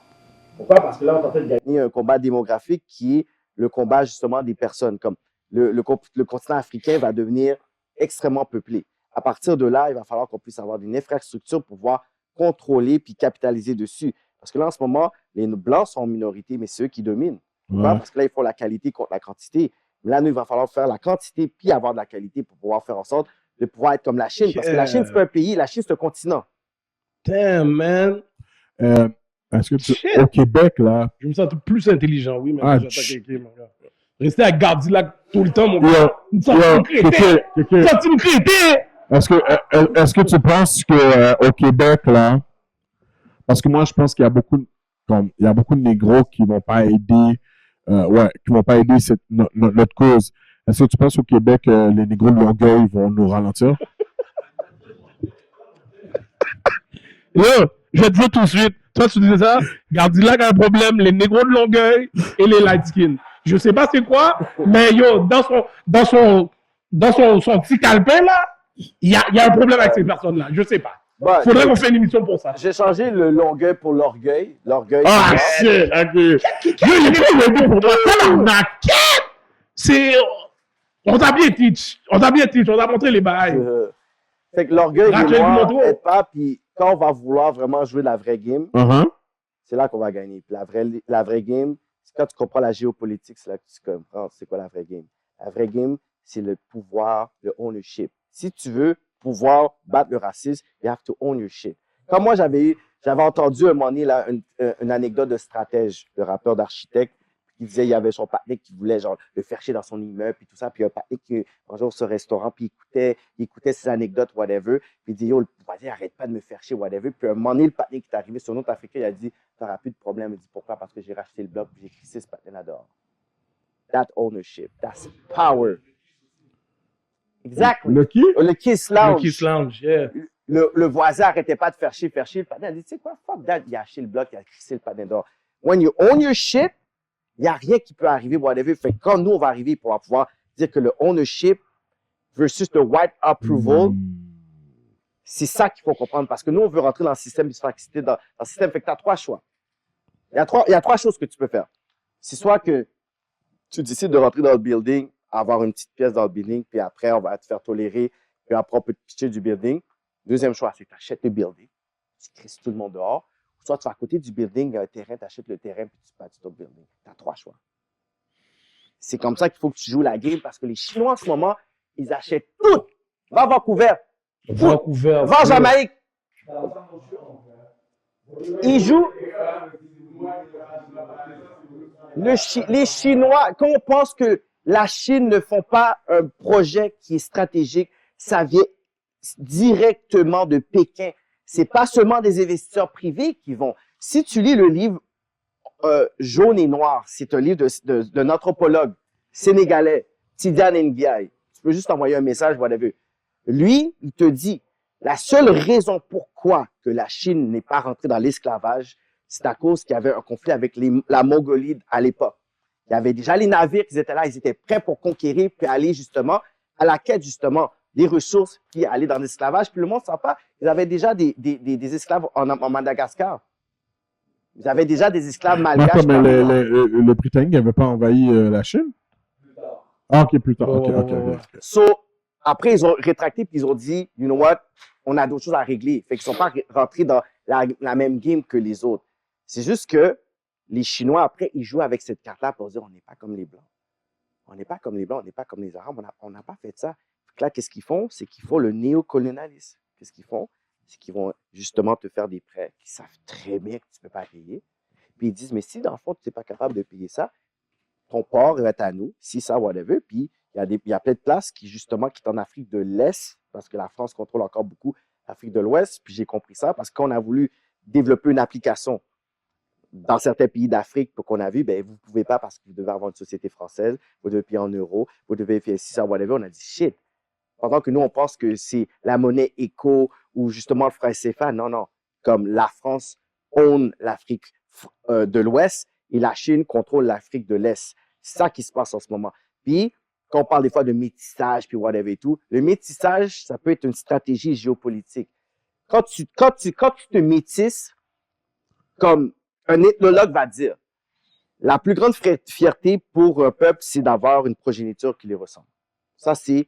Pourquoi? Parce que là, on est en train de gagner un combat démographique qui est le combat justement des personnes. Comme le continent africain va devenir extrêmement peuplé. À partir de là, il va falloir qu'on puisse avoir une infrastructure pour pouvoir contrôler puis capitaliser dessus. Parce que là, en ce moment, les Blancs sont en minorité, mais c'est eux qui dominent. Pourquoi? Ouais. Parce que là, il faut la qualité contre la quantité. Mais là, nous, il va falloir faire la quantité puis avoir de la qualité pour pouvoir faire en sorte de pouvoir être comme la Chine. Parce que la Chine, c'est pas un pays, la Chine, c'est un continent. Damn, man. Est-ce que tu, Shit. au Québec, là, Je me sens plus intelligent, oui, mais Ah, j'attends Kéké, mon gars. Rester à Gardilac tout le temps, mon Yeah. gars. Une sorte de crétin. Une sorte de crétin. est-ce que tu penses que au Québec, là, parce que moi, je pense qu'il y a beaucoup, il y a beaucoup de négros qui vont pas aider, qui vont pas aider notre cause. Est-ce que tu penses au Québec, les négros de Longueuil vont nous ralentir? Yo, je vais te dire tout de suite. Toi, tu disais ça. Gardilac a un problème, les négros de Longueuil et les light skin. Je sais pas c'est quoi, mais yo, dans son petit calepin, là, il y a un problème avec ces personnes-là. Je sais pas. Bon, Faudrait qu'on fasse une émission pour ça. j'ai changé le Longueuil pour l'orgueil. L'orgueil. Ah, c'est shit! Ok. Yo, les négros de Longueuil, pour moi, tabarnak. C'est... On t'a bien teach. On t'a montré les bails. Fait que l'orgueil Raquel des Noirs Dumont. aide pas, puis quand on va vouloir vraiment jouer la vraie game, Uh-huh. c'est là qu'on va gagner. Puis la vraie game, c'est quand tu comprends la géopolitique, c'est là que tu comprends c'est quoi la vraie game. La vraie game, c'est le pouvoir, le ownership. Si tu veux pouvoir battre le racisme, you have to own your shit. Comme moi, j'avais entendu un moment donné là, une anecdote de Stratège, le rappeur d'architecte, il disait il y avait son partenaire qui voulait genre le faire chier dans son immeuble puis tout ça, puis un partenaire qui mangeait au restaurant puis il écoutait ses anecdotes whatever, puis il dit yo vas-y arrête pas de me faire chier whatever, puis un moment donné le partenaire qui est arrivé sur un autre Africain il a dit t'auras plus de problème, il dit pourquoi, parce que j'ai racheté le bloc puis j'ai crissé ce partenaire là dehors. That ownership, that's power. Exactly. Le qui? Le Kiss Lounge. Le Kiss Lounge, yeah. Le voisin arrêtait pas de faire chier. Le patin a dit, tu sais quoi, fuck that, il a acheté le bloc, il a crissé le patin d'or. When you own your shit, il n'y a rien qui peut arriver, whatever. Fait que quand nous, on va arriver pour pouvoir dire que le ownership versus le white approval, c'est ça qu'il faut comprendre. Parce que nous, on veut rentrer dans le système d'historicité, dans le système. Fait que tu as 3 choix. Il y a 3 choses que tu peux faire. C'est soit que tu décides de rentrer dans le building, avoir une petite pièce dans le building, puis après, on va te faire tolérer, puis après, on peut te pitcher du building. Deuxième choix, c'est que tu achètes le building, tu crisses tout le monde dehors. Soit tu vas à côté du building, il y a un terrain, tu achètes le terrain, puis tu bâtis ton building. Tu as 3 choix. C'est comme ça qu'il faut que tu joues la game, parce que les Chinois, en ce moment, ils achètent tout. Va à Vancouver. Vancouver. Va en Jamaïque. Ils jouent. Les Chinois, quand on pense que la Chine ne font pas un projet qui est stratégique, ça vient directement de Pékin. C'est pas seulement des investisseurs privés qui vont. Si tu lis le livre Jaune et Noir, c'est un livre d'un anthropologue sénégalais, Tidiane Ndiaye. Tu peux juste envoyer un message, whatever. Lui, il te dit, la seule raison pourquoi que la Chine n'est pas rentrée dans l'esclavage, c'est à cause qu'il y avait un conflit avec la Mongolie à l'époque. Il y avait déjà les navires qui étaient là, ils étaient prêts pour conquérir, puis aller justement à la quête justement des ressources, puis aller dans l'esclavage. Puis le monde ne sait pas, ils avaient déjà des esclaves en Madagascar. Ils avaient déjà des esclaves malgaches. Mais le Britannique n'avait pas envahi la Chine? Ah, ok, plus tard. Ok. So, après, ils ont rétracté, puis ils ont dit, you know what, on a d'autres choses à régler. Fait qu'ils ne sont pas rentrés dans la même game que les autres. C'est juste que les Chinois, après, ils jouent avec cette carte-là pour dire, on n'est pas comme les Blancs. On n'est pas comme les Blancs, on n'est pas comme les Arabes, on n'a pas fait ça. Donc là, qu'est-ce qu'ils font? C'est qu'ils font le néocolonialisme. Qu'est-ce qu'ils font? C'est qu'ils vont justement te faire des prêts qu'ils savent très bien que tu ne peux pas payer. Puis ils disent, mais si dans le fond, tu n'es pas capable de payer ça, ton port va être à nous, si ça, whatever. Puis il y a plein de places qui, justement, qui sont en Afrique de l'Est, parce que la France contrôle encore beaucoup l'Afrique de l'Ouest. Puis j'ai compris ça parce qu'on a voulu développer une application dans certains pays d'Afrique pour qu'on a vu, ben vous ne pouvez pas parce que vous devez avoir une société française, vous devez payer en euros, vous devez faire si ça, whatever. On a dit shit. Pendant que nous, on pense que c'est la monnaie éco ou justement le franc CFA. Non. Comme la France own l'Afrique de l'Ouest et la Chine contrôle l'Afrique de l'Est. C'est ça qui se passe en ce moment. Puis, quand on parle des fois de métissage, puis whatever et tout, le métissage, ça peut être une stratégie géopolitique. Quand tu te métisses, comme un ethnologue va dire, la plus grande fierté pour un peuple, c'est d'avoir une progéniture qui les ressemble. Ça, c'est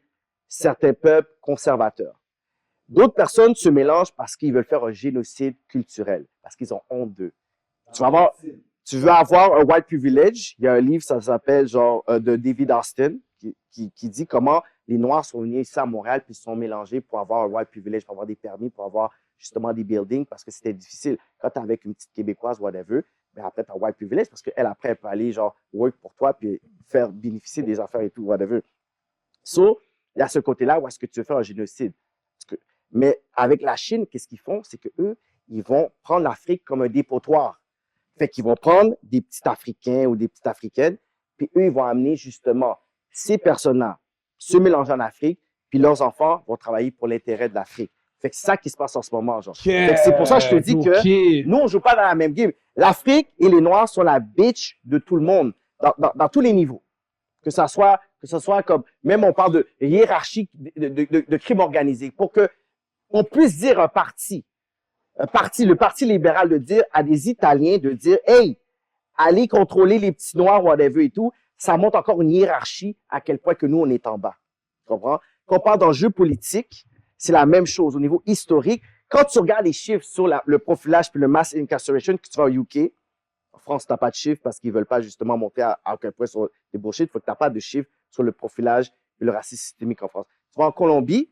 certains peuples conservateurs. D'autres personnes se mélangent parce qu'ils veulent faire un génocide culturel, parce qu'ils ont honte d'eux. Tu veux avoir un white privilege. Il y a un livre, ça s'appelle genre de David Austin, qui dit comment les Noirs sont venus ici à Montréal puis se sont mélangés pour avoir un white privilege, pour avoir des permis, pour avoir justement des buildings, parce que c'était difficile. Quand tu es avec une petite Québécoise, whatever, ben après, tu as white privilege, parce qu'elle, après, elle peut aller genre work pour toi puis faire bénéficier des affaires et tout, whatever. So, il y a ce côté-là où est-ce que tu veux faire un génocide. Mais avec la Chine, qu'est-ce qu'ils font? C'est qu'eux, ils vont prendre l'Afrique comme un dépotoir. Fait qu'ils vont prendre des petits Africains ou des petites Africaines, puis eux, ils vont amener justement ces personnes-là se mélanger en Afrique, puis leurs enfants vont travailler pour l'intérêt de l'Afrique. Fait que c'est ça qui se passe en ce moment, genre. Fait que c'est pour ça que je te dis que nous, on joue pas dans la même game. L'Afrique et les Noirs sont la bitch de tout le monde, dans tous les niveaux. Que ce soit comme, même on parle de hiérarchie de crime organisé, pour que on puisse dire le Parti libéral de dire à des Italiens de dire, hey, allez contrôler les petits Noirs, whatever et tout, ça montre encore une hiérarchie à quel point que nous, on est en bas. Tu comprends? Quand on parle d'enjeux politiques, c'est la même chose au niveau historique. Quand tu regardes les chiffres sur le profilage puis le mass incarceration, que tu vas au UK, en France, tu n'as pas de chiffres parce qu'ils veulent pas justement montrer à quel point sur des bullshit. Il faut que tu n'as pas de chiffres sur le profilage et le racisme systémique en France. Tu vas en Colombie,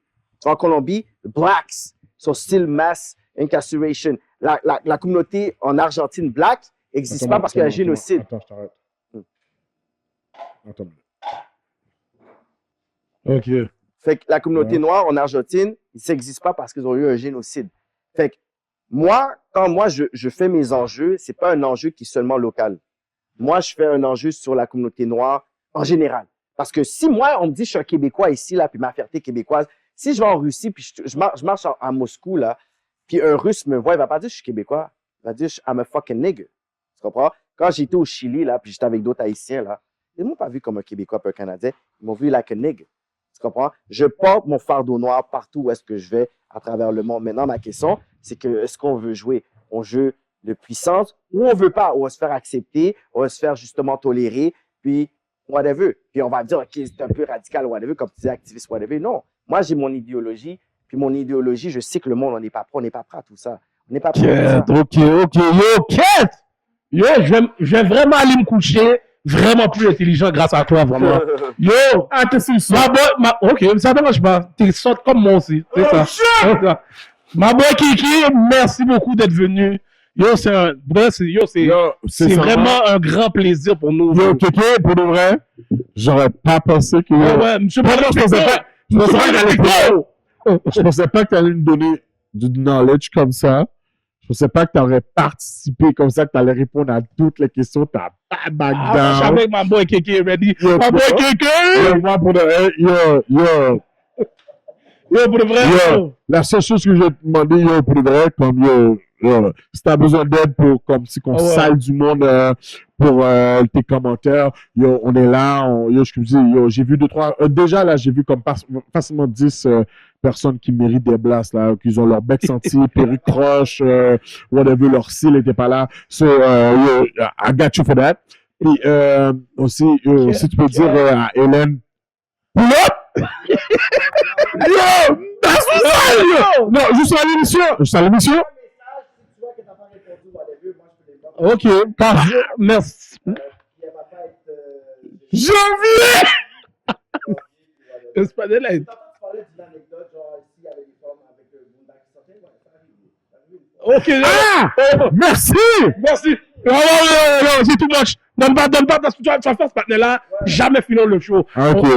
blacks sont still mass incarceration. La communauté en Argentine black n'existe pas parce qu'il y a un génocide. Attends, je t'arrête. Attends. Ok. Fait que la communauté noire en Argentine, ça n'existe pas parce qu'ils ont eu un génocide. Fait que moi, quand moi je fais mes enjeux, c'est pas un enjeu qui est seulement local. Moi, je fais un enjeu sur la communauté noire en général. Parce que si moi, on me dit je suis un Québécois ici, là, puis ma fierté québécoise, si je vais en Russie, puis je marche à Moscou, là, puis un Russe me voit, il va pas dire je suis Québécois. Il va dire I'm a fucking nigger. Tu comprends? Quand j'étais au Chili, là, puis j'étais avec d'autres Haïtiens, là, ils m'ont pas vu comme un Québécois, un Canadien. Ils m'ont vu like a nigger. Tu comprends? Je porte mon fardeau noir partout où est-ce que je vais à travers le monde. Maintenant, ma question, c'est que est-ce qu'on veut jouer? On joue de puissance ou on veut pas? On va se faire accepter, on va se faire justement tolérer, puis whatever. Puis on va dire, OK, c'est un peu radical, whatever, comme tu dis, activiste, whatever. Non. Moi, j'ai mon idéologie, puis mon idéologie, je sais que le monde, on n'est pas prêt à tout ça. On n'est pas prêt à tout ça. Ok. Yo, Kate! Yo, je vais vraiment aller me coucher vraiment plus intelligent grâce à toi, vraiment. Yo! Ah, qu'est-ce que c'est Ma boy, ok, ça dérange pas. T'es sorte comme moi aussi. C'est ça. C'est ça. Ma boy Kiki, merci beaucoup d'être venu. Yo, c'est vraiment un grand plaisir pour nous. Yo, Kiki, pour de vrai, j'aurais pas pensé que... Ouais, monsieur, je pensais pas que tu allais nous donner du knowledge comme ça. Je pensais pas que tu aurais participé comme ça, que tu allais répondre à toutes les questions. T'as pas back down. Je suis avec ma boy Kiki, ready. Ma boy Kiki! Yo, moi, pour de vrai, Yo, pour de vrai, la seule chose que je vais te demander, yo, pour de vrai, comme si t'as besoin d'aide pour, comme si qu'on sale du monde, pour, tes commentaires, yo, on est là, je te dis, j'ai vu 2-3, déjà, là, j'ai vu comme facilement 10, personnes qui méritent des blasts, là, qui ont leur bec senti, perruque croche, whatever, leur cils était pas là. So, I got you for that. Puis, aussi, si tu peux dire à Hélène, pull up! Yo! That's what's up! Non, juste à l'émission. Ok, merci. Janvier! Ok, merci! Non, c'est too much. Donne pas, parce que tu vas faire ce partenaire-là, jamais finir le show. Ok,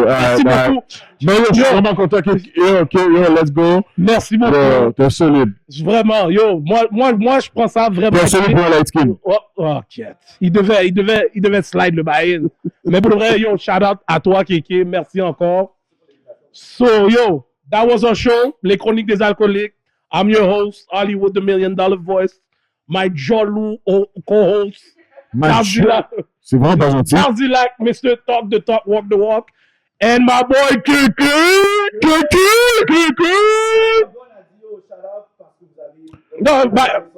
merci beaucoup. Mais yo, je suis vraiment content que, let's go. Merci beaucoup. T'es solide. Vraiment, moi, je prends ça vraiment. T'es solide pour un light skin. Ok. Il devait slide le bail. Mais pour le vrai, shout out à toi, Kéké. Merci encore. So, that was our show, Les Chroniques des Alcooliques. I'm your host, Hollywood, the $1 Million Voice. My Jolou co-host. C'est vraiment pas gentil. Tarzilac, Mr. Talk the Talk, Walk the Walk. And my boy Kéké. Non, normal.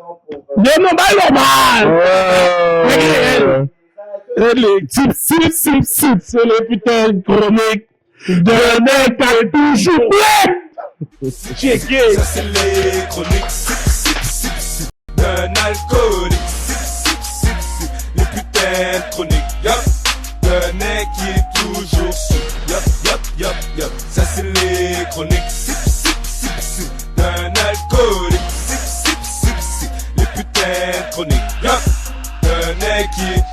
Les sip, c'est les putains de chroniques de mec à toujours plein. Checké. Ça c'est les chroniques sip, d'un alcoolique. Sip, les putains de chroniques, d'un mec qui est toujours sous. Yup. Ça c'est les chroniques sip, d'un alcoolique. Sip, les putains de chroniques, d'un mec qui est